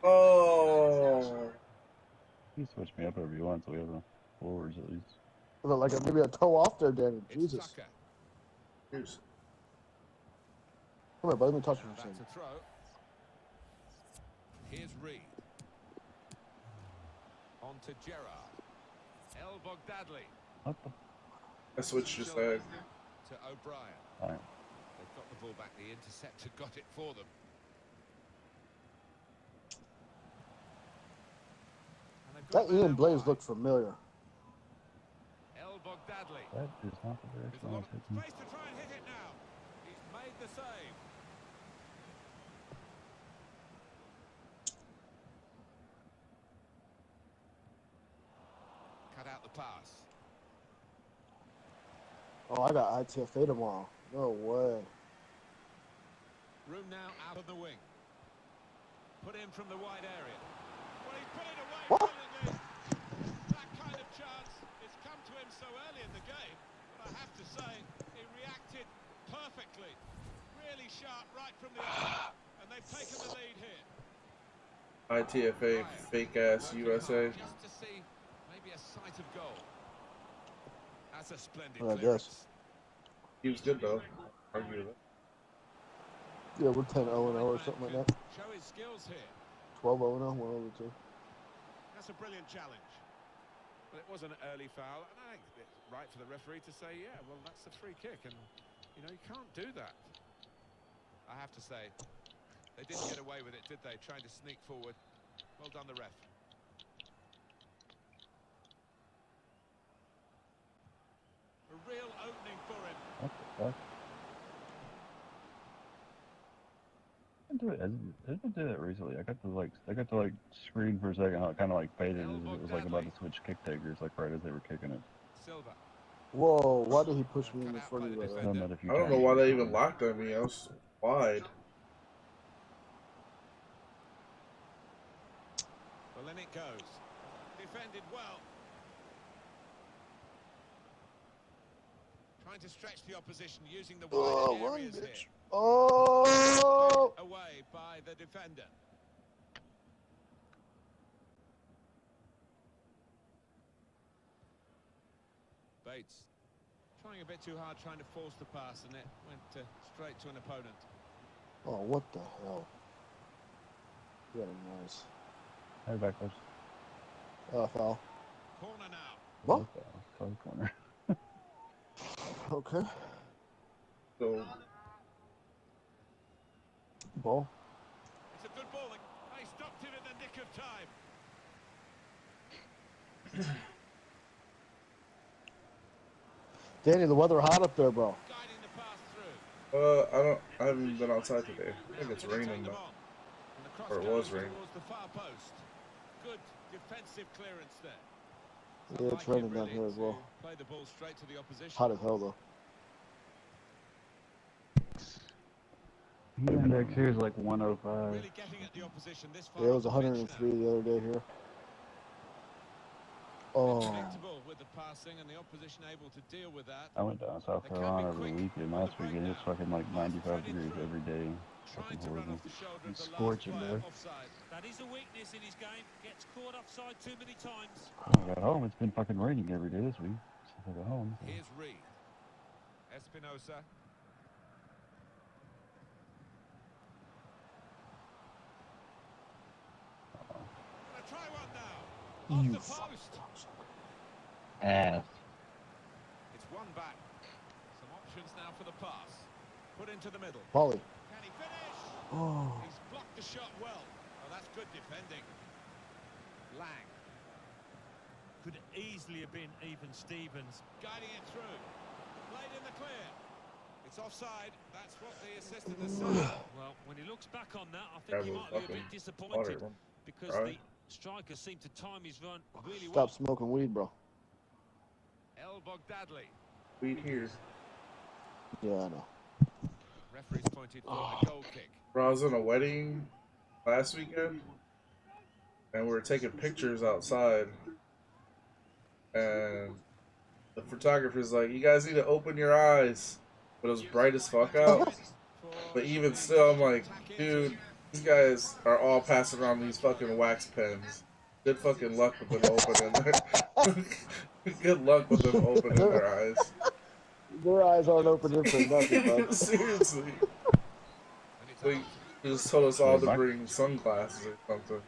Speaker 1: Oh.
Speaker 6: You switch me up whenever you want, so we have the forwards at least.
Speaker 9: Was it like maybe a toe off there, Danny? Jesus.
Speaker 1: Here's.
Speaker 9: Come here, bud. Let me touch you for a second.
Speaker 4: Here's Reed. On to Gerrard. El Bogdadli.
Speaker 6: What the?
Speaker 1: I switched your side.
Speaker 4: To O'Brien.
Speaker 6: Alright.
Speaker 4: They've got the ball back. The interceptor got it for them. And they've got
Speaker 9: That Ian
Speaker 4: man
Speaker 9: Blaze
Speaker 4: wide.
Speaker 9: looked familiar.
Speaker 4: El Bogdadli.
Speaker 6: That is not the
Speaker 4: There's
Speaker 6: direction
Speaker 4: a
Speaker 6: I
Speaker 4: lot
Speaker 6: was
Speaker 4: of
Speaker 6: taking.
Speaker 4: space to try and hit it now. He's made the save. Cut out the pass.
Speaker 9: Oh, I got ITFA tomorrow. No way.
Speaker 4: Room now out of the wing. Put in from the wide area. Well, he's put it away
Speaker 9: What?
Speaker 4: brilliantly. That kind of chance has come to him so early in the game, but I have to say, he reacted perfectly. Really sharp right from the off, and they've taken the lead here.
Speaker 1: ITFA, fake ass
Speaker 4: Working
Speaker 1: USA.
Speaker 4: hard just to see maybe a sight of goal. That's a splendid
Speaker 9: I
Speaker 4: clearance.
Speaker 9: guess.
Speaker 1: He was good though. Argue that.
Speaker 9: Yeah, we're 10-0 or something like that.
Speaker 4: Show his skills here.
Speaker 9: 12-0, 1 over 2.
Speaker 4: That's a brilliant challenge. But it was an early foul, and I think it's right for the referee to say, yeah, well, that's a free kick, and, you know, you can't do that. I have to say, they didn't get away with it, did they? Trying to sneak forward. Well done, the ref. A real opening for him.
Speaker 6: What the fuck? I didn't do that recently. I got to screen for a second how it kind of like faded as it was like about to switch kick takers like right as they were kicking it.
Speaker 4: Silva.
Speaker 9: Whoa, why did he push me in the front of you?
Speaker 6: Done that a few
Speaker 1: I don't know
Speaker 6: times
Speaker 1: why they
Speaker 6: recently.
Speaker 1: even locked at me. I was wide.
Speaker 4: Well, then it goes. Defended well. Trying to stretch the opposition using the
Speaker 9: Oh,
Speaker 4: wide
Speaker 9: run,
Speaker 4: areas
Speaker 9: bitch.
Speaker 4: here.
Speaker 9: Oh!
Speaker 4: Away by the defender. Bates trying a bit too hard, trying to force the pass, and it went straight to an opponent.
Speaker 9: Oh, what the hell? Yeah, nice.
Speaker 6: Hey, backwards.
Speaker 9: Oh, foul.
Speaker 4: Corner now.
Speaker 9: What?
Speaker 6: Close corner.
Speaker 9: Okay.
Speaker 1: So
Speaker 9: Ball.
Speaker 4: It's a good ball. They stopped him in the nick of time.
Speaker 9: Danny, the weather hot up there, bro.
Speaker 4: Guiding the pass through.
Speaker 1: I haven't been outside today. I think it's raining
Speaker 4: Take them
Speaker 1: though.
Speaker 4: on. And the cross
Speaker 1: Or it
Speaker 4: goes
Speaker 1: was raining.
Speaker 4: towards the far post. Good defensive clearance there.
Speaker 9: Yeah, it's raining down here as well.
Speaker 4: Play the ball straight to the opposition.
Speaker 9: Hot as hell, though.
Speaker 6: The index here is like 105.
Speaker 4: Really getting at the opposition this far.
Speaker 9: Yeah, it was
Speaker 4: on the pitch
Speaker 9: 103
Speaker 4: now.
Speaker 9: the other day here. Oh.
Speaker 4: Predictable with the passing and the opposition able to deal with that.
Speaker 6: I went down to South Carolina over the weekend last week and it's fucking like 95 degrees every day.
Speaker 4: Trying
Speaker 6: Fucking
Speaker 4: to run
Speaker 6: horrible.
Speaker 4: off the shoulder of
Speaker 6: It's
Speaker 4: the last
Speaker 6: scorching,
Speaker 4: player
Speaker 6: man.
Speaker 4: offside.
Speaker 5: That is a weakness in his game. Gets caught offside too many times.
Speaker 6: I got home. It's been fucking raining every day this week since I got home. So.
Speaker 4: Here's Reed. Espinosa. Gonna try one now. Off
Speaker 9: You
Speaker 4: the post.
Speaker 3: Ass.
Speaker 4: It's one back. Some options now for the pass. Put into the middle.
Speaker 9: Polly.
Speaker 4: Can he finish?
Speaker 9: Oh.
Speaker 4: He's blocked the shot well. Oh, that's good defending. Lang.
Speaker 5: Could easily have been even Stevens.
Speaker 4: Guiding it through. Played in the clear. It's offside. That's what the assistant has said.
Speaker 5: Well, when he looks back on that, I
Speaker 1: That
Speaker 5: think he
Speaker 1: was
Speaker 5: might be a
Speaker 1: fucking
Speaker 5: bit disappointed
Speaker 1: water.
Speaker 5: because
Speaker 1: Right.
Speaker 5: the striker seemed to time his run really
Speaker 9: Stop
Speaker 5: well.
Speaker 9: smoking weed, bro.
Speaker 4: El Bogdadli.
Speaker 1: Weed here.
Speaker 9: Yeah, I know.
Speaker 4: Referee's pointed for a goal kick.
Speaker 1: Bro, I was in a wedding last weekend, and we were taking pictures outside, and the photographer's like, "You guys need to open your eyes," but it was bright as fuck out. But even still, I'm like, dude, these guys are all passing around these fucking wax pens. Good fucking luck with them opening their good luck with them opening their eyes.
Speaker 9: Their eyes aren't open in for nothing, bro.
Speaker 1: Seriously.
Speaker 4: And it's
Speaker 1: They
Speaker 4: out.
Speaker 1: just told us all to bring sunglasses or something.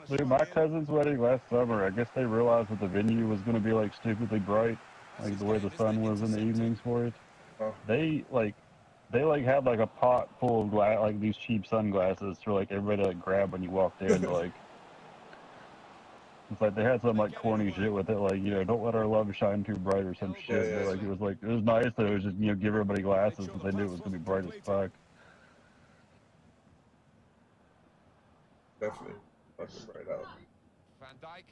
Speaker 6: Dude, my cousin's wedding last summer, I guess they realized that the venue was going to be like stupidly bright, like the way the sun was in the evenings for it.
Speaker 1: Oh.
Speaker 6: They had like a pot full of like these cheap sunglasses for like everybody to like grab when you walked in. Like, it's like they had some like corny shit with it, like, you know, don't let our love shine too bright or some shit.
Speaker 1: Yeah.
Speaker 6: But, like, it was nice that it was just, you know, give everybody glasses because they knew it was gonna be bright as fuck.
Speaker 1: Definitely fucking bright out.
Speaker 4: Van Dijk.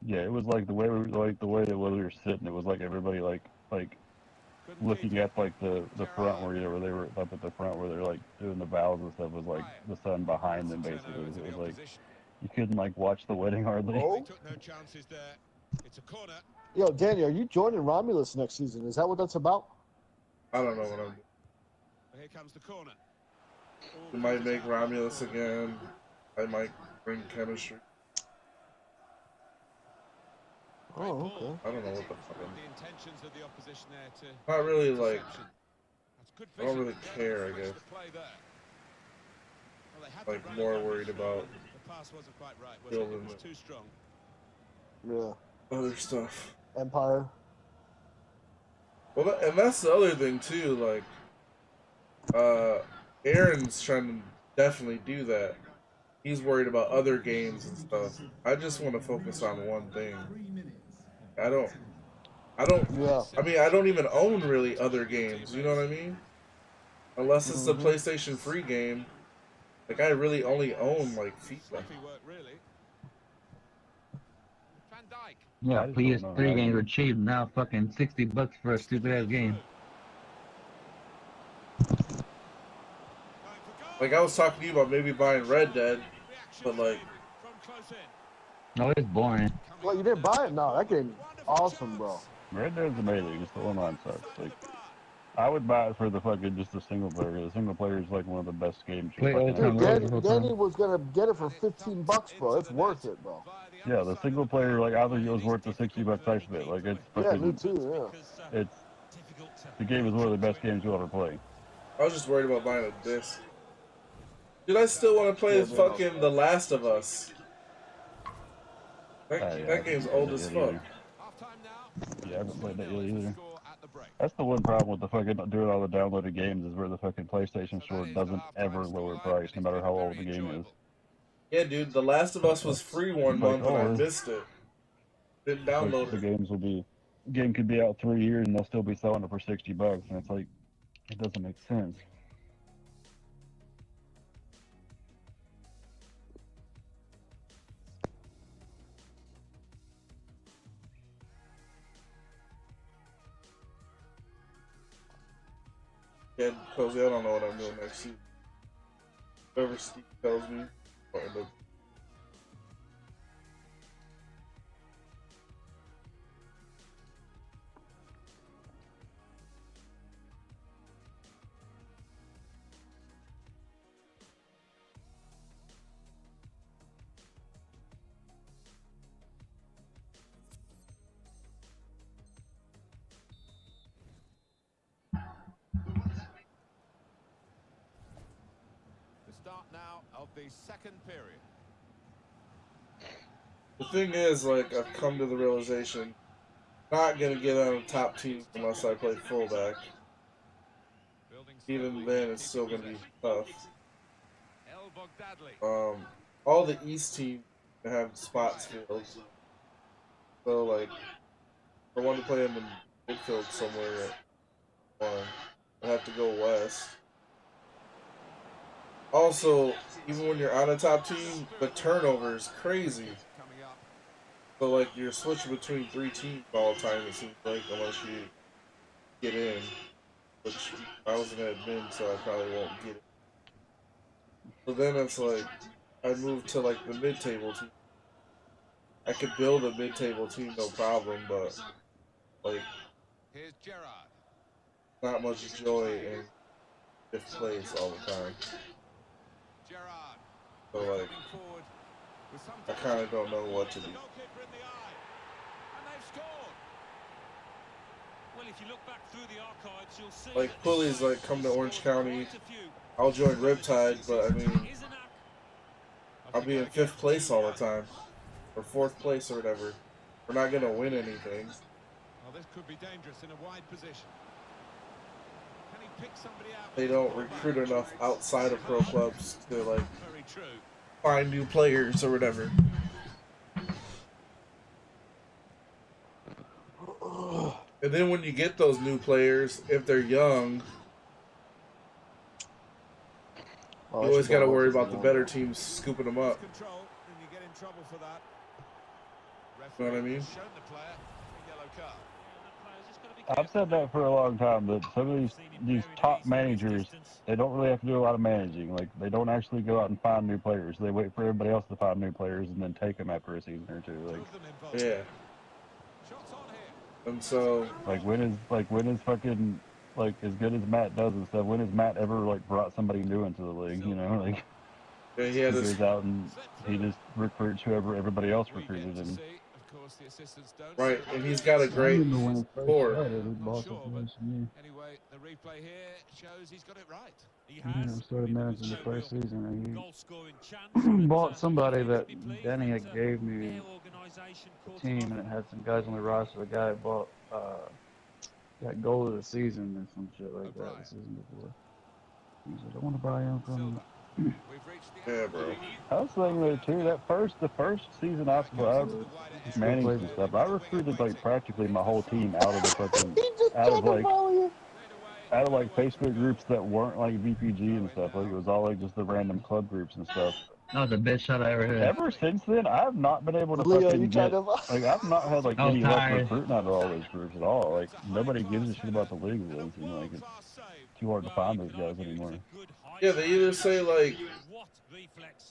Speaker 6: Yeah, it was like the way we were sitting. It was like everybody like looking at like the front where, you know, where they were up at the front where they're like doing the vows and stuff, was like the sun behind them basically. It was like you couldn't like watch the wedding hardly.
Speaker 9: Oh.
Speaker 4: Took no chances there. It's a corner.
Speaker 9: Yo, Danny, are you joining Romulus next season? Is that what that's about?
Speaker 1: I don't know what I'm.
Speaker 4: Here comes the corner.
Speaker 1: We might make Romulus again. I might bring chemistry.
Speaker 9: Oh, okay.
Speaker 1: I don't know what the fuck.
Speaker 4: The intentions of the opposition there to
Speaker 1: Not really like.
Speaker 4: That's good
Speaker 1: I don't
Speaker 4: vision.
Speaker 1: really care. I guess.
Speaker 4: Play there. Well, they had to
Speaker 1: Like
Speaker 4: run
Speaker 1: more
Speaker 4: it
Speaker 1: worried about
Speaker 4: the pass wasn't quite right, was it? It
Speaker 1: building
Speaker 4: was too strong.
Speaker 9: Yeah.
Speaker 1: other stuff.
Speaker 9: Empire.
Speaker 1: Well, and that's the other thing too. Like, Aaron's trying to definitely do that. He's worried about other games and stuff. I just want to focus on one thing. I don't.
Speaker 9: Yeah.
Speaker 1: I mean, I don't even own really other games. You know what I mean? Unless it's the PlayStation free game. Like, I really only own like FIFA.
Speaker 4: Sloppy work, really. Van Dijk.
Speaker 10: Yeah, PS3 games are cheap now. Fucking $60 for a stupid ass game.
Speaker 1: Like, I was talking to you about maybe buying Red Dead, but like,
Speaker 4: From close in.
Speaker 10: No, it's boring.
Speaker 9: Well, you didn't buy it? No, that game is awesome, bro.
Speaker 6: Red Dead's amazing, just the online sucks. Like, I would buy it for the fucking just the single player. The single player is like one of the best games. you
Speaker 10: Play
Speaker 6: fucking
Speaker 10: old
Speaker 6: ever
Speaker 10: time
Speaker 6: play.
Speaker 10: road.
Speaker 9: Danny was gonna get it for $15, bro. It's worth it, bro.
Speaker 6: Yeah, the single player, like, I think it was worth the $60 I spent. Like, it's
Speaker 9: Yeah,
Speaker 6: fucking,
Speaker 9: me too. Yeah.
Speaker 6: it's, the game is one of the best games you'll ever play.
Speaker 1: I was just worried about buying a disc. Dude, I still want to play fucking The Last of Us. That game's old as fuck.
Speaker 6: Yeah, I haven't played that yet either. That's the one problem with the fucking doing all the downloaded games, is where the fucking PlayStation Store doesn't ever lower price, no matter how old the game is.
Speaker 1: Yeah, dude, The Last of Us was free one month and I missed it. Didn't download
Speaker 6: The
Speaker 1: it.
Speaker 6: game could be out 3 years and they'll still be selling it for $60, and it's like, it doesn't make sense.
Speaker 1: Yeah, Cozy, I don't know what I'm doing next season. Whatever Steve tells me, I'll end up.
Speaker 4: Start now of the second period.
Speaker 1: The thing is, like, I've come to the realization, not gonna get on a top team unless I play fullback. Even then, it's still gonna be tough. All the East teams have spots filled. So, like, I want to play them in midfield somewhere. I have to go west. Also, even when you're on a top team, the turnover is crazy. So, like, you're switching between 3 teams all the time, it seems like, unless you get in. Which I wasn't at admin, so I probably won't get it. So then it's like, I moved to, like, the mid-table team. I could build a mid-table team, no problem, but, like, not much joy in fifth place all the time. So, like, I kind of don't know what to do.
Speaker 5: Well, if you look back through the archives, you'll see
Speaker 1: Like, Pulleys, like, come to Orange County. I'll join Riptide, but I mean, I'll be in 5th place all the time, or 4th place or whatever. We're not gonna win anything.
Speaker 4: Well, this could be dangerous in a wide position. Can he pick somebody out?
Speaker 1: They don't recruit enough outside of pro clubs to like
Speaker 4: Very true.
Speaker 1: find new players or whatever. And then when you get those new players, if they're young, you always got to worry about the better teams scooping them up.
Speaker 4: Control, and you get in trouble for that.
Speaker 1: You know what I mean?
Speaker 4: Shown the player a yellow card.
Speaker 6: I've said that for a long time, that some of these top managers, they don't really have to do a lot of managing. Like, they don't actually go out and find new players. They wait for everybody else to find new players and then take them after a season or two. Like,
Speaker 1: yeah. And so,
Speaker 6: like when is fucking, like, as good as Matt does and stuff, when has Matt ever like brought somebody new into the league? You know, like,
Speaker 1: yeah,
Speaker 6: he goes out and he just recruits whoever everybody else recruited, and
Speaker 1: right, and he's got a great core.
Speaker 4: Anyway, the replay here shows he's got it right. He has.
Speaker 11: I started managing the first season, and he bought somebody that Danny had gave me a team, and it had some guys on the roster. The guy bought got goal of the season and some shit like that the season before. He said, "I want to buy him from."
Speaker 1: Yeah, bro.
Speaker 6: I was thinking there too. The first season I managed and stuff, I recruited like practically my whole team out of the fucking out of like Facebook groups that weren't like VPG and stuff. Like, it was all like just the random club groups and stuff.
Speaker 10: That was the best shot I ever had.
Speaker 6: Ever since then, I've not been able to
Speaker 9: Leo,
Speaker 6: fucking
Speaker 9: you
Speaker 6: get,
Speaker 9: tried to-
Speaker 6: like, I've not had like
Speaker 10: I was
Speaker 6: any luck
Speaker 10: tired.
Speaker 6: recruiting out of all those groups at all. Like, nobody gives a shit about the league. Really. You know, like, it's too hard to find those guys anymore.
Speaker 1: Yeah, they either say like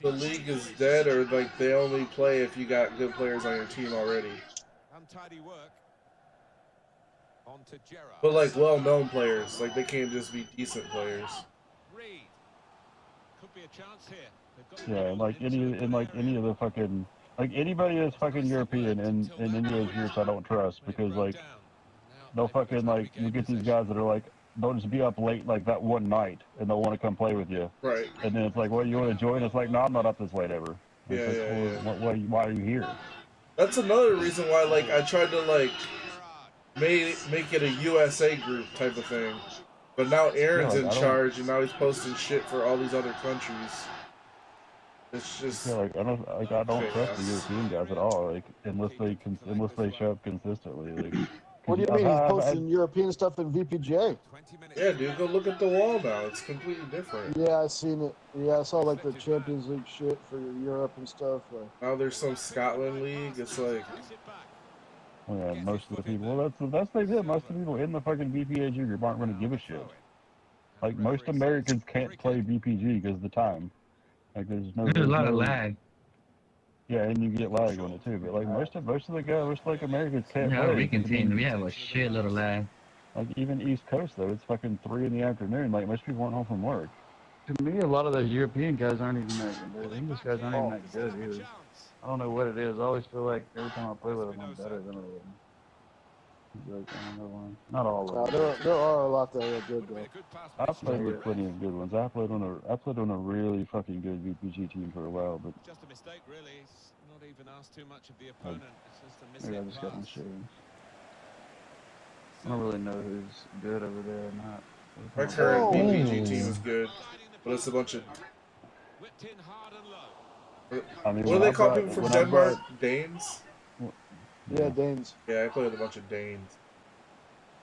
Speaker 1: the league is dead, or like they only play if you got good players on your team already.
Speaker 4: Untidy work. On to Gerrard.
Speaker 1: But like well-known players, like they can't just be decent players.
Speaker 4: Reed. Could be a chance here. They've got
Speaker 6: Yeah, and like any of the fucking, like, anybody that's fucking European in any of those groups I don't trust, because like they'll fucking, like, you get these guys that are like, they'll just be up late like that one night and they'll want to come play with you.
Speaker 1: Right.
Speaker 6: And then it's like, well, you want to join? It's like, no, I'm not up this late ever.
Speaker 1: Yeah,
Speaker 6: It's like, well, why are you here?
Speaker 1: That's another reason why like I tried to like make it a USA group type of thing. But now Aaron's
Speaker 6: Yeah,
Speaker 1: in
Speaker 6: I don't-
Speaker 1: charge, and now he's posting shit for all these other countries. It's just
Speaker 6: Yeah, like, I don't trust the European guys at all. Like, unless they show up consistently. Like,
Speaker 9: What do you mean? He's posting European stuff in VPJ.
Speaker 1: yeah, dude. Go look at the wall now. It's completely different.
Speaker 9: Yeah, I seen it. Yeah, I saw like the Champions League shit for Europe and stuff. Like,
Speaker 1: Now there's some Scotland league. It's like,
Speaker 6: Yeah, most of the people. Well, that's the thing. Most of the people in the fucking VPG group aren't going to give a shit. Like, most Americans can't play VPG because of the time. Like, there's
Speaker 10: There's a lot of lag.
Speaker 6: Yeah, and you get lag on it too. But like most of the guys, most like Americans can't
Speaker 10: Yeah,
Speaker 6: play.
Speaker 10: we can team. We have a shitload of lag.
Speaker 6: Like, even East Coast though, it's fucking 3 in the afternoon. Like, most people aren't home from work.
Speaker 11: To me, a lot of those European guys aren't even that good. The English guys aren't even that good either. I don't know what it is. I always feel like every time I play with them, I'm better than them. Like, I don't know why. Not all of them.
Speaker 9: there are a lot that are good though.
Speaker 6: I played with plenty of good ones. I played on a really fucking good VPG team for a while, but
Speaker 4: just a mistake, really. It's not even asked too much of the opponent. It's just a missing
Speaker 11: Maybe I just got my
Speaker 4: pass.
Speaker 11: shit. I don't really know who's good over there or not.
Speaker 1: my current VPG team is good, but it's a bunch of.
Speaker 4: Whipped in hard and low.
Speaker 6: I mean,
Speaker 1: What do
Speaker 6: when
Speaker 1: they
Speaker 6: I
Speaker 1: call
Speaker 6: brought-
Speaker 1: people from
Speaker 6: when I
Speaker 1: Denmark?
Speaker 6: brought-
Speaker 1: Danes?
Speaker 9: Yeah, Danes.
Speaker 1: Yeah, I played with a bunch of Danes.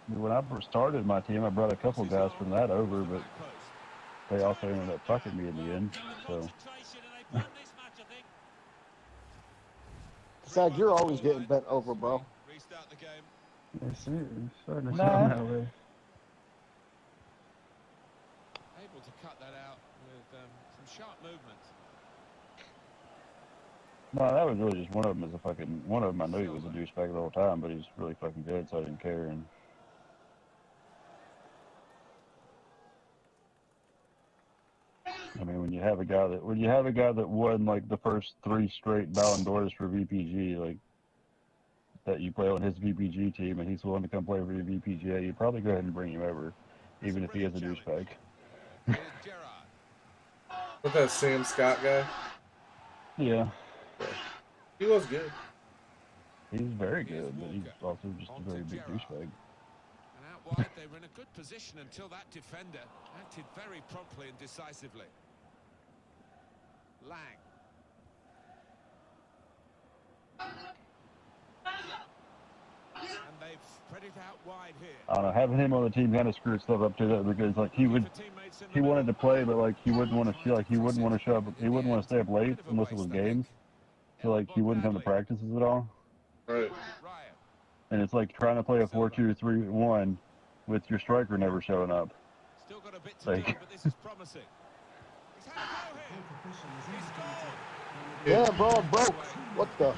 Speaker 6: When I first started my team, I brought a couple guys from that over, but they also ended up fucking me in the end. So
Speaker 9: Zach, you're always getting bent over, bro.
Speaker 4: Restart the game.
Speaker 11: It's starting to
Speaker 6: Nah.
Speaker 11: sound that way.
Speaker 4: Able to cut that out with some sharp movement.
Speaker 6: no, that was really just one of them. One of them. I knew he was a douchebag the whole time, but he's really fucking good, so I didn't care. And I mean, when you have a guy that won like the first 3 straight Ballon d'Ors for VPG, like, that you play on his VPG team, and he's willing to come play for your VPGA, you probably go ahead and bring him over, even if he is a douchebag.
Speaker 4: Here's Gerrard.
Speaker 1: With that Sam Scott guy?
Speaker 11: Yeah.
Speaker 1: He was good.
Speaker 11: He's very good, but he's also just a very big douchebag.
Speaker 4: And out wide, they were in a good position until that defender acted very promptly and decisively. Lang. And they've spread it out wide here.
Speaker 11: I don't know, having him on the team kind of screwed stuff up too, though, because like he wanted to play, but like he wouldn't want to feel like he wouldn't want to show up, he wouldn't want to stay up late unless it was games, so like he wouldn't come to practices at all.
Speaker 1: Right.
Speaker 11: And it's like trying to play a 4-2-3-1 with your striker never showing up.
Speaker 4: Still got a bit to do, but this is promising. He's had a go here. He scored.
Speaker 9: Yeah, bro, I'm broke. What the?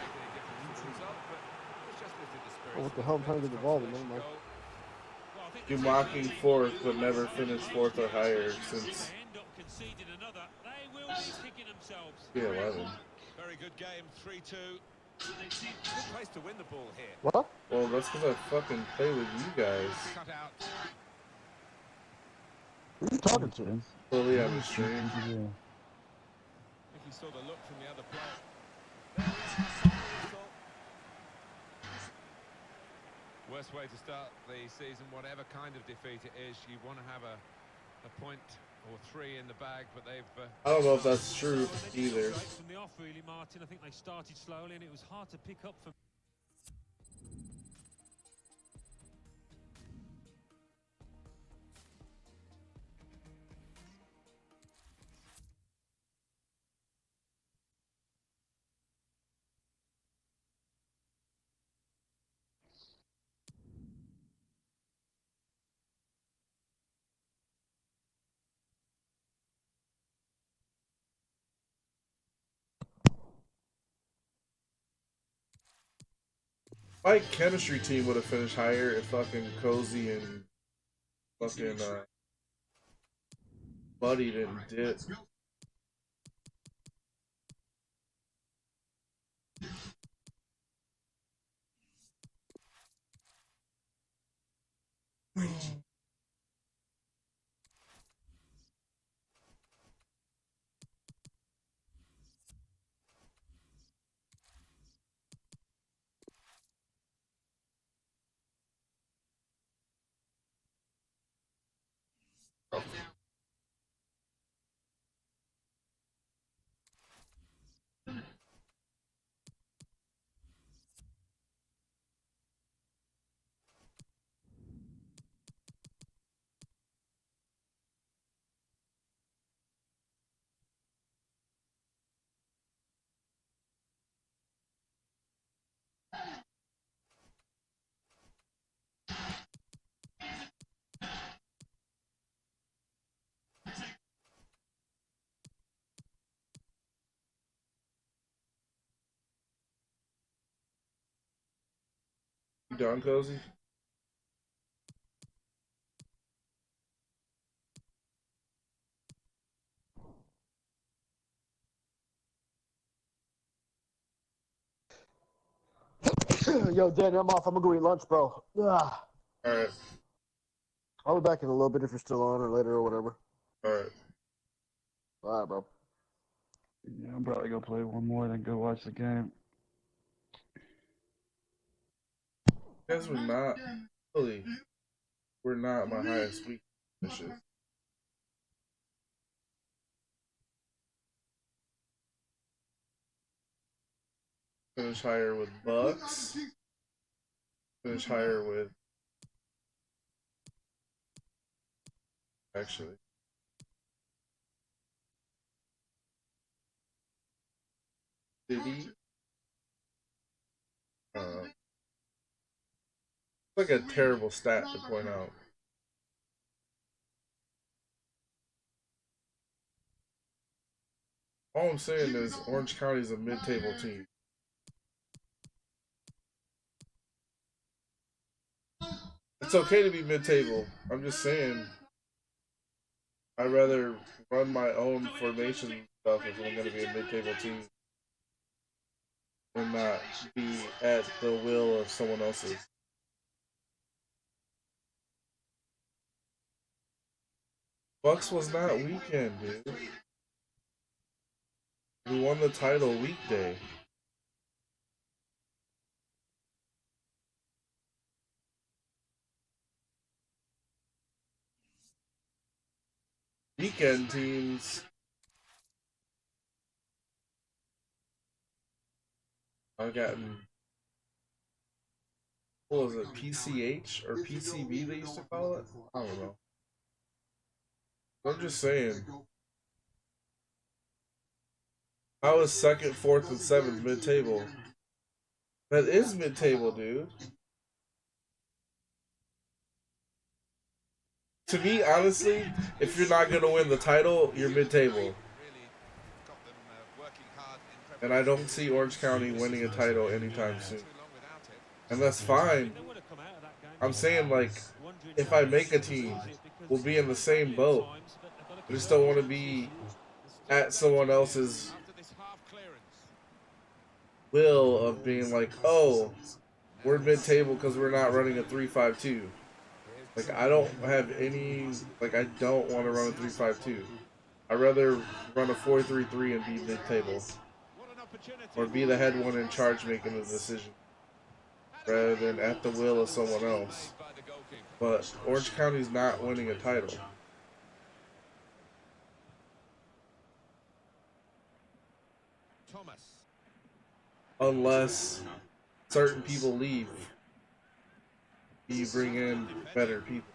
Speaker 9: What the hell? I'm trying to get the ball, but never mind.
Speaker 1: You're mocking fourth, but never finished fourth or higher since. Yeah, 11.
Speaker 4: Very good game, 3-2. Good place to win the ball here.
Speaker 9: What?
Speaker 1: Well, that's because I fucking play with you guys.
Speaker 4: Cut out.
Speaker 9: Who are you talking to?
Speaker 1: Fully on the stream.
Speaker 4: I think he saw the look from the other player. Worst way to start the season, whatever kind of defeat it is, you want to have a point or three in the bag, but they've...
Speaker 1: I don't know if that's true either.
Speaker 5: From the off, really, Martin. I think they started slowly, and it was hard to pick up for...
Speaker 1: My chemistry team would have finished higher if fucking Cozy and fucking Buddy didn't dip. You done, Cozy?
Speaker 9: Yo, Danny, I'm off. I'm gonna go eat lunch, bro. Ugh.
Speaker 1: Alright.
Speaker 9: I'll be back in a little bit if you're still on or later or whatever.
Speaker 1: Alright.
Speaker 9: Alright, bro.
Speaker 11: Yeah, I'm probably gonna play one more, then go watch the game.
Speaker 1: Guys, we're not really. We're not my highest week finishes. Finish higher with Bucks. Finish higher with. Actually. City. Like a terrible stat to point out. All I'm saying is Orange County is a mid-table team. It's okay to be mid-table. I'm just saying I'd rather run my own formation stuff if I'm going to be a mid-table team and not be at the will of someone else's. Bucks was not weekend, dude. We won the title weekday. Weekend teams I've gotten, what was it, PCH or PCB they used to call it? I don't know. I'm just saying. I was second, fourth, and seventh mid-table. That is mid-table, dude. To me, honestly, if you're not going to win the title, you're mid-table. And I don't see Orange County winning a title anytime soon. And that's fine. I'm saying, like, if I make a team, we'll be in the same boat. I just don't want to be at someone else's will of being like, oh, we're mid-table because we're not running a 3-5-2. Like, I don't have any, like, I don't want to run a 3-5-2. I'd rather run a 4-3-3 and be mid-table. Or be the head one in charge making the decision. Rather than at the will of someone else. But Orange County's not winning a title. Unless certain people leave. You bring in better people.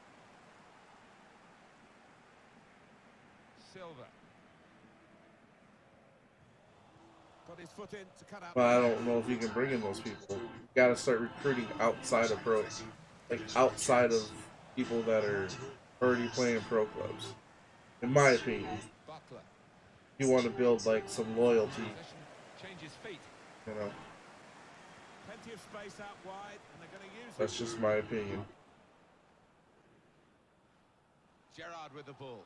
Speaker 1: But I don't know if you can bring in those people. You gotta start recruiting outside of pro, like outside of people that are already playing pro clubs. In my opinion, you want to build like some loyalty. You know, that's just my opinion.
Speaker 4: Gerrard with the ball.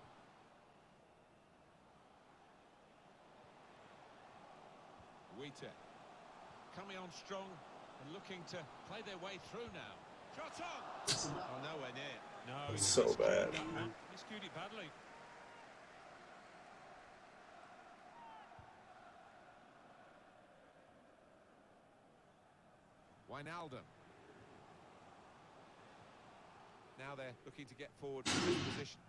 Speaker 4: Wheater coming on strong and looking to play their way through now. Shot on! Oh, nowhere near. No,
Speaker 1: it's so bad.
Speaker 4: Miscued it badly. Wijnaldum. Now they're looking to get forward from this position.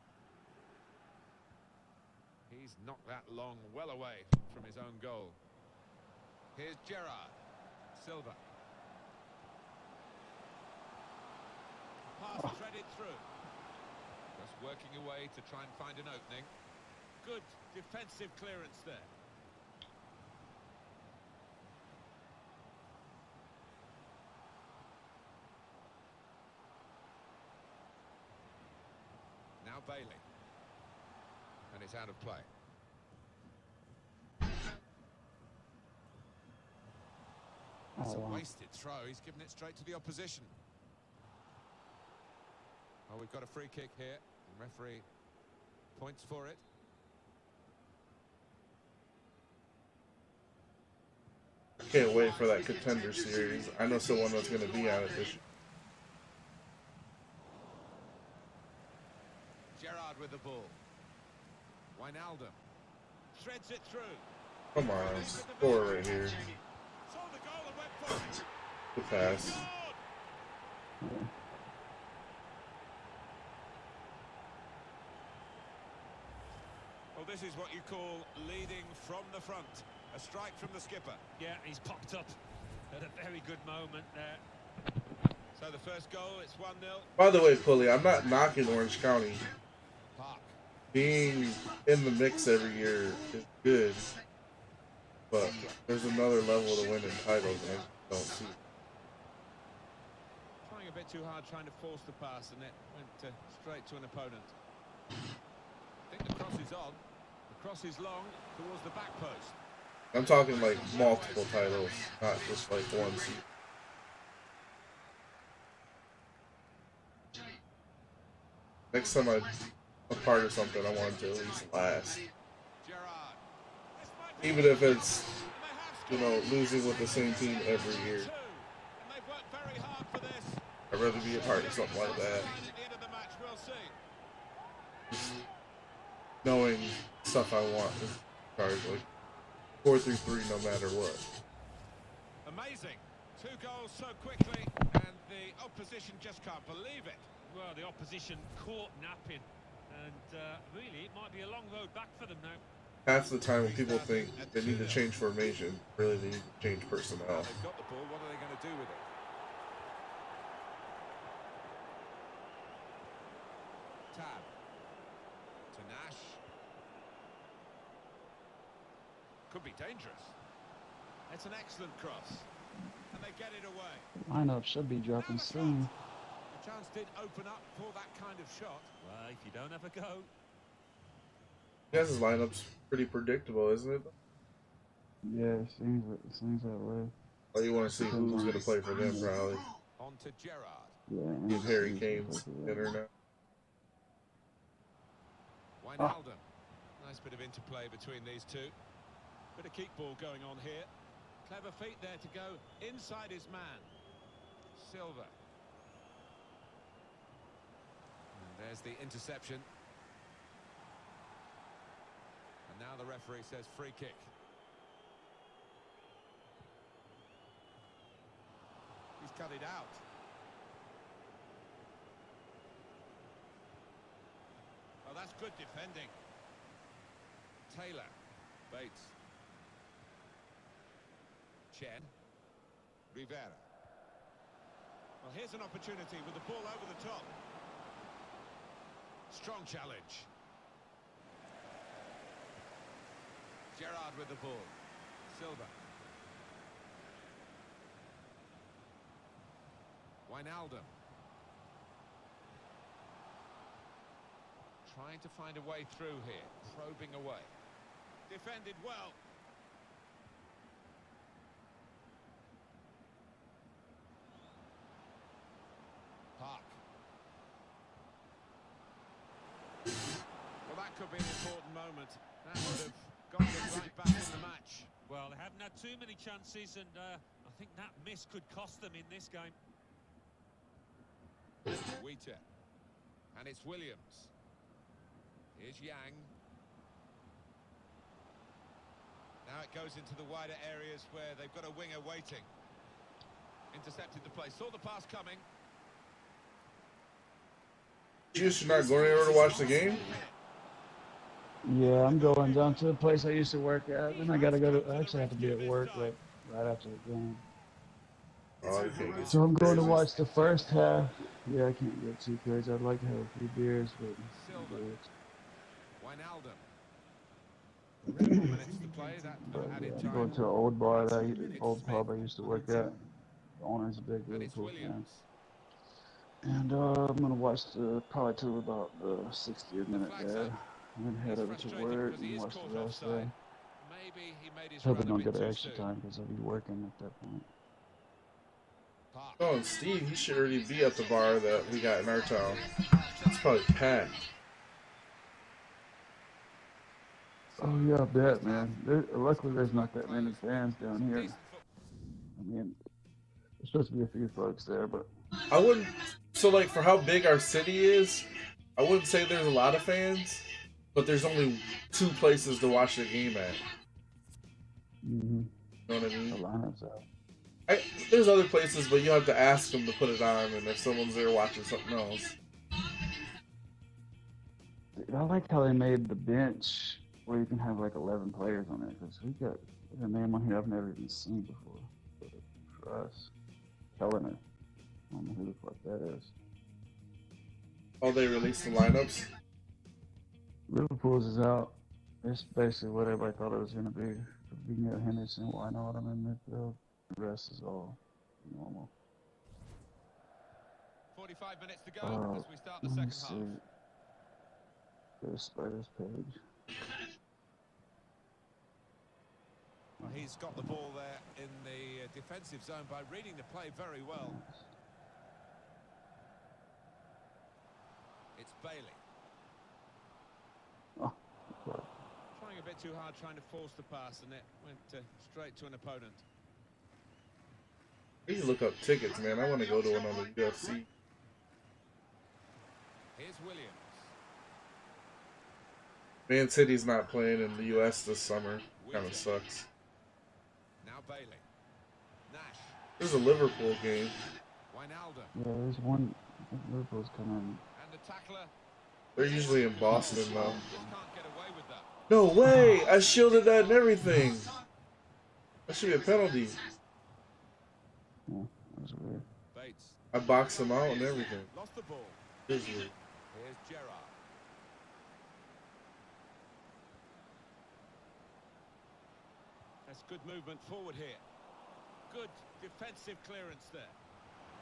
Speaker 4: He's knocked that long well away from his own goal. Here's Gerrard. Silva. Pass threaded through. Just working away to try and find an opening. Good defensive clearance there. Now Bailey. And it's out of play. It's a wasted throw. He's given it straight to the opposition. Oh, we've got a free kick here. The referee points for it.
Speaker 1: I can't wait for that Contender Series. I know someone that's going to be on it this year.
Speaker 4: Gerrard with the ball. Wijnaldum threads it through.
Speaker 1: Come on, score right here. Good pass.
Speaker 4: Well, this is what you call leading from the front. A strike from the skipper.
Speaker 5: Yeah, he's popped up at a very good moment there.
Speaker 4: So the first goal, it's 1-0.
Speaker 1: By the way, Pulley, I'm not knocking Orange County. Being in the mix every year is good. But there's another level to winning titles, and I don't see it.
Speaker 4: Trying a bit too hard, trying to force the pass, and it went straight to an opponent. I think the cross is on. The cross is long towards the back post.
Speaker 1: I'm talking like multiple titles, not just like one seat. Next time I'm a part of something, I want it to at least last. Even if it's, you know, losing with the same team every year. I'd rather be a part of something like that. Just knowing stuff I want is hard, like 4-3-3 no matter what.
Speaker 4: Amazing. 2 goals so quickly, and the opposition just can't believe it.
Speaker 5: Well, the opposition caught napping, and really, it might be a long road back for them now.
Speaker 1: Half the time when people think they need to change formation, really they need to change personnel.
Speaker 4: They've got the ball, what are they going to do with it? Tab. To Nash. Could be dangerous. It's an excellent cross. And they get it away.
Speaker 11: Lineup should be dropping soon.
Speaker 4: The chance did open up for that kind of shot.
Speaker 5: Well, if you don't have a go.
Speaker 1: His lineup's pretty predictable, isn't it?
Speaker 11: Yeah, it seems that way.
Speaker 1: Well, you want to see who's going to play for them, probably.
Speaker 4: On to Gerrard.
Speaker 11: Yeah.
Speaker 1: If Harry Kane's in or not.
Speaker 4: Wijnaldum. Nice bit of interplay between these two. Bit of keep ball going on here. Clever feet there to go inside his man. Silva. And there's the interception. And now the referee says free kick. He's cut it out. Oh, that's good defending. Taylor. Bates. Chen. Rivera. Well, here's an opportunity with the ball over the top. Strong challenge. Gerrard with the ball. Silva. Wijnaldum. Trying to find a way through here. Probing away. Defended well. Park. Well, that could be an important moment. That would have got them right back in the match.
Speaker 5: Well, they haven't had too many chances, and I think that miss could cost them in this game.
Speaker 4: Wheater. And it's Williams. Here's Yang. Now it goes into the wider areas where they've got a winger waiting. Intercepted the play. Saw the pass coming.
Speaker 1: You just not going anywhere to watch the game?
Speaker 11: Yeah, I'm going down to the place I used to work at, and I gotta go to. I actually have to be at work like right after the game.
Speaker 1: Oh, you can't get
Speaker 11: So I'm going to watch the first half. Yeah, I can't get too crazy. I'd like to have a few beers, but.
Speaker 4: Wijnaldum. 4 minutes to play. That added
Speaker 11: I'm
Speaker 4: time.
Speaker 11: going to an old bar, old pub I used to work at. The owner's a big
Speaker 4: And it's
Speaker 11: Liverpool fan.
Speaker 4: Williams.
Speaker 11: And I'm gonna watch probably till about the 60th minute there, and then head over to work and watch the rest there.
Speaker 4: Maybe he made his
Speaker 11: Hope I
Speaker 4: run a
Speaker 11: don't
Speaker 4: bit
Speaker 11: get
Speaker 4: too
Speaker 11: extra
Speaker 4: soon.
Speaker 11: time because I'll be working at that point.
Speaker 4: Park.
Speaker 1: Oh, and Steve, he should already be at the bar that we got in our town. It's probably packed.
Speaker 11: Oh yeah, I bet, man. Luckily, there's not that many fans down here. I mean, there's supposed to be a few folks there, but
Speaker 1: I wouldn't. So, like, for how big our city is, I wouldn't say there's a lot of fans, but there's only 2 places to watch the game at.
Speaker 11: mm-hmm.
Speaker 1: You know what I
Speaker 11: The
Speaker 1: mean?
Speaker 11: lineup's out.
Speaker 1: There's other places, but you have to ask them to put it on, and if someone's there watching something else.
Speaker 11: Dude, I like how they made the bench where you can have like 11 players on it, because we got a name on here I've never even seen before. For us, Helena. I don't know who the fuck that is.
Speaker 1: Oh, they released the lineups?
Speaker 11: Liverpool's is out. It's basically what everybody thought it was going to be. We can get Henderson, Wijnaldum in midfield. The rest is all normal.
Speaker 4: 45 minutes to go as we start the
Speaker 11: Let me
Speaker 4: second half.
Speaker 11: see. Go to Spiders page.
Speaker 4: Well, he's got the ball there in the defensive zone by reading the play very well. It's Bailey.
Speaker 11: Oh, right.
Speaker 4: Trying a bit too hard, trying to force the pass, and it went straight to an opponent.
Speaker 1: I need to look up tickets, man. I want to go to another UFC.
Speaker 4: Here's Williams.
Speaker 1: Man City's not playing in the US this summer. Kind of sucks.
Speaker 4: Bailey. Nash.
Speaker 1: There's a Liverpool game.
Speaker 4: Wijnaldum.
Speaker 11: Yeah, there's one. I think Liverpool's coming.
Speaker 4: And the tackler.
Speaker 1: They're usually in Boston, though.
Speaker 4: Just can't get away with that.
Speaker 1: No way! I shielded that and everything. That should be a penalty.
Speaker 11: Yeah, that was weird.
Speaker 4: Bates.
Speaker 1: I boxed him out and everything.
Speaker 4: Lost the ball.
Speaker 1: This is weird.
Speaker 4: Here's Gerrard. That's good movement forward here. Good defensive clearance there.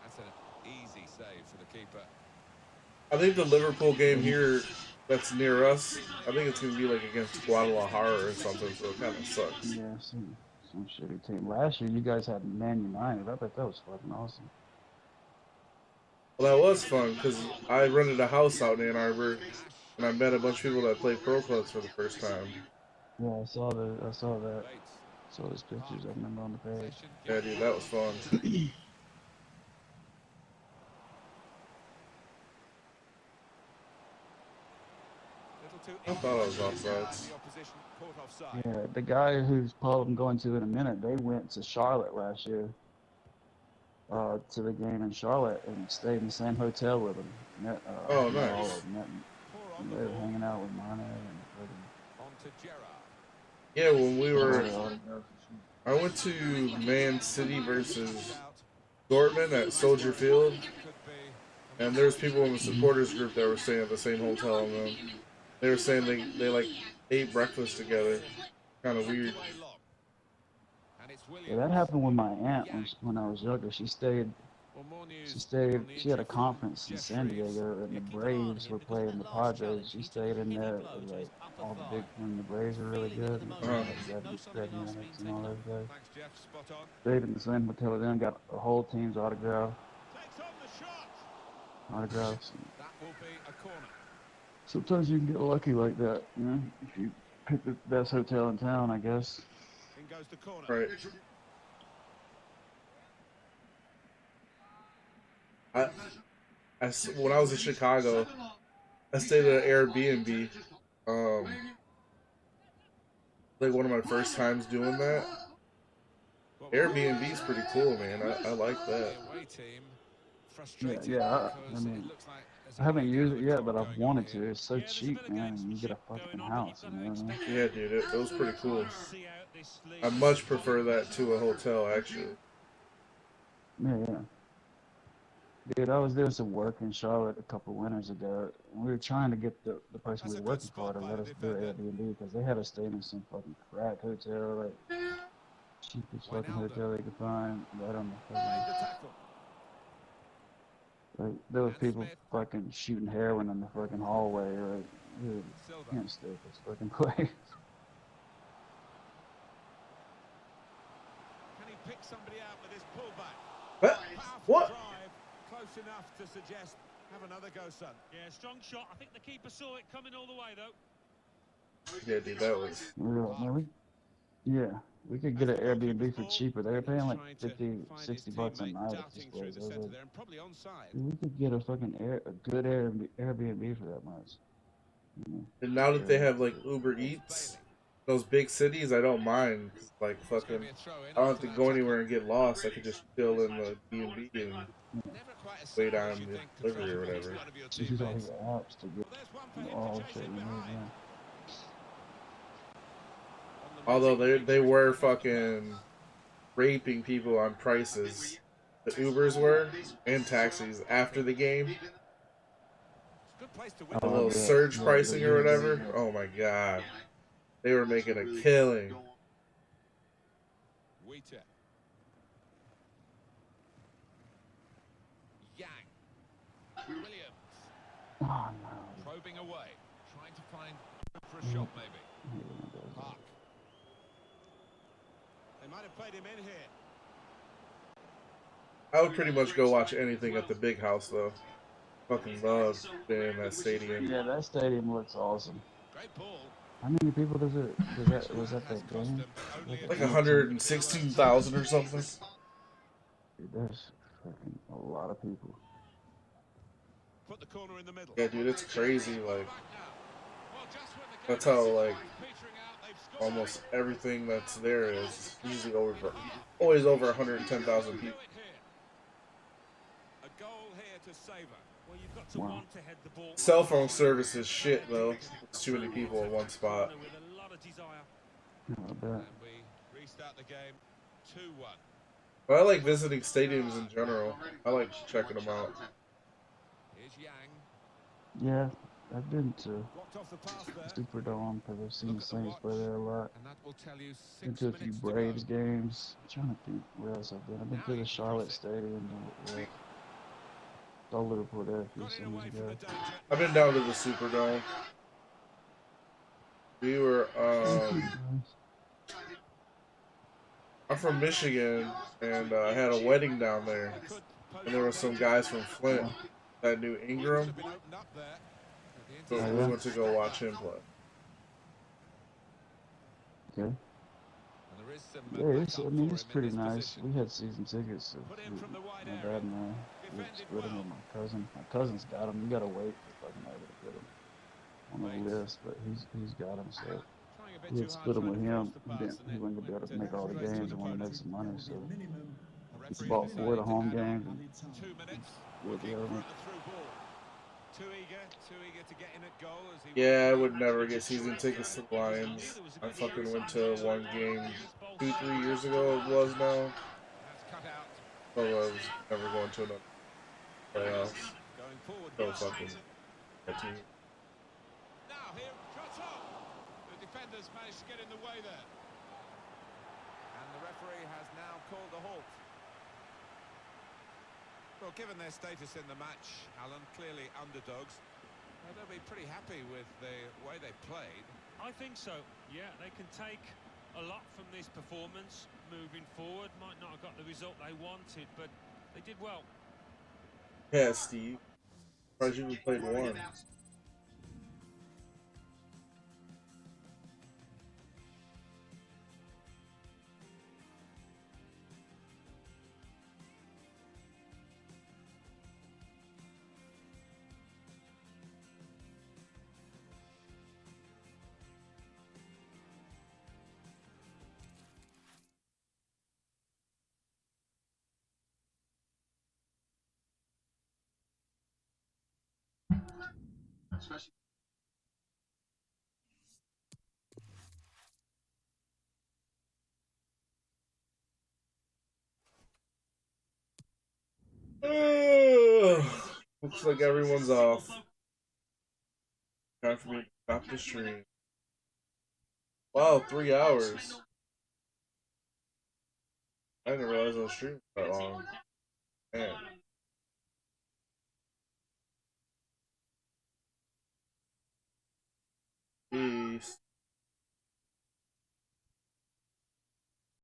Speaker 4: That's an easy save for the keeper.
Speaker 1: I think the Liverpool game here that's near us, I think it's going to be like against Guadalajara or something, so it kind of sucks.
Speaker 11: Yeah, some shitty team. Last year, you guys had Man United. I bet that was fucking awesome.
Speaker 1: Well, that was fun because I rented a house out in Ann Arbor and I met a bunch of people that play pro clubs for the first time.
Speaker 11: Yeah, I saw that. Saw those pictures. I remember on the page.
Speaker 1: Yeah, dude, that was fun. I thought I was offsides.
Speaker 11: Yeah, the guy whose pub I'm going to in a minute, they went to Charlotte last year. To the game in Charlotte and stayed in the same hotel with him.
Speaker 1: Oh, nice.
Speaker 11: They were hanging out with Mane and
Speaker 1: Yeah, when we were, I went to Man City versus Dortmund at Soldier Field, and there's people in the supporters group that were staying at the same hotel, and they were saying they like ate breakfast together. Kind of weird.
Speaker 11: Yeah, that happened with my aunt when I was younger. She had a conference in San Diego, and the Braves were playing the Padres. She stayed in there, like, all the big, when the Braves were really good, and and all those guys. Stayed in the same hotel with them, got the whole team's autographs. Sometimes you can get lucky like that, you know, if you pick the best hotel in town, I guess.
Speaker 1: Right. When I was in Chicago, I stayed at an Airbnb. Like one of my first times doing that. Airbnb's pretty cool, man. I like that.
Speaker 11: Yeah. I mean, I haven't used it yet, but I've wanted to. It's so cheap, man. You get a fucking house, you know what I mean?
Speaker 1: Yeah, dude, it was pretty cool. I much prefer that to a hotel, actually.
Speaker 11: Yeah. Dude, I was doing some work in Charlotte a couple winters ago, and we were trying to get the person we were working for to let us do Airbnb because they had us staying in some fucking crack hotel, like cheapest fucking hotel they could find, right on the fucking. Like, there was people fucking shooting heroin in the fucking hallway, right? Dude, can't stay at this fucking place.
Speaker 4: Can he pick somebody out with his pullback?
Speaker 1: What?
Speaker 4: Drive, close enough to suggest have another go, son.
Speaker 5: Yeah, strong shot. I think the keeper saw it coming all the way, though.
Speaker 1: Yeah, dude, that was.
Speaker 11: We could get an Airbnb for cheaper. They were paying like 50, 60 bucks a night at this place. We could get a fucking good Airbnb for that much.
Speaker 1: And now that they have like Uber Eats, those big cities, I don't mind. Like fucking, I don't have to go anywhere and get lost. I could just chill in the B&B and wait on the delivery or whatever.
Speaker 11: Use all the apps to get all shit you need, yeah.
Speaker 1: Although they were fucking raping people on prices. The Ubers were, and taxis after the game. The little surge pricing or whatever. Oh my god. They were making a killing.
Speaker 4: Williams.
Speaker 11: Oh no.
Speaker 4: Probing away. Trying to find for a shot maybe. Park. They might have played him in here.
Speaker 1: I would pretty much go watch anything at the big house though. Fucking love being in that stadium.
Speaker 11: Yeah, that stadium looks awesome.
Speaker 4: Great ball.
Speaker 11: How many people was at that game?
Speaker 1: Like 116,000 or something.
Speaker 11: Dude, that's fucking a lot of people.
Speaker 4: Put the corner in the middle.
Speaker 1: Yeah, dude, it's crazy. Like, that's how like almost everything that's there is usually always over 110,000 people.
Speaker 4: A goal here to savor.
Speaker 5: Well, you've got to want to head the ball.
Speaker 1: Cell phone service is shit though. It's too many people in one spot.
Speaker 5: With a lot of desire.
Speaker 4: And we restart the game 2-1.
Speaker 1: But I like visiting stadiums in general. I like checking them out.
Speaker 4: Here's Yang.
Speaker 11: Yeah, I've been to Superdome because I've seen the Saints play there a lot.
Speaker 4: And that will tell you
Speaker 11: Been to a few Braves games. I'm trying to think where else I've been. I've been to the Charlotte Stadium. Saw Liverpool there a few summers ago.
Speaker 1: I've been down to the Superdome. We were, I'm from Michigan, and I had a wedding down there. And there were some guys from Flint that knew Ingram. So we went to go watch him play.
Speaker 11: Okay. Yeah, I mean, it's pretty nice. We had season tickets, so my dad and I, we split them with my cousin. My cousin's got them. You gotta wait for fucking ever to get them on the list, but he's got them, so we had split them with him. He wasn't gonna be able to make all the games and wanted to make some money, so he bought 4 of the home games and 4 of the other ones.
Speaker 4: Too eager to get in at goal as he
Speaker 1: Yeah, I would never get season tickets to the Lions. I fucking went to one game 2-3 years ago. It was now. So I was never going to another playoffs. So fucking that team.
Speaker 4: Now here, cut off. The defenders managed to get in the way there. And the referee has now called a halt. Well, given their status in the match, Alan, clearly underdogs, they'll be pretty happy with the way they played.
Speaker 5: I think so. Yeah, they can take a lot from this performance moving forward. Might not have got the result they wanted, but they did well.
Speaker 1: Yeah, Steve. Surprised you even played one. Looks like everyone's off. Time for me to stop the stream. Wow, 3 hours. I didn't realize I was streaming that long. Man.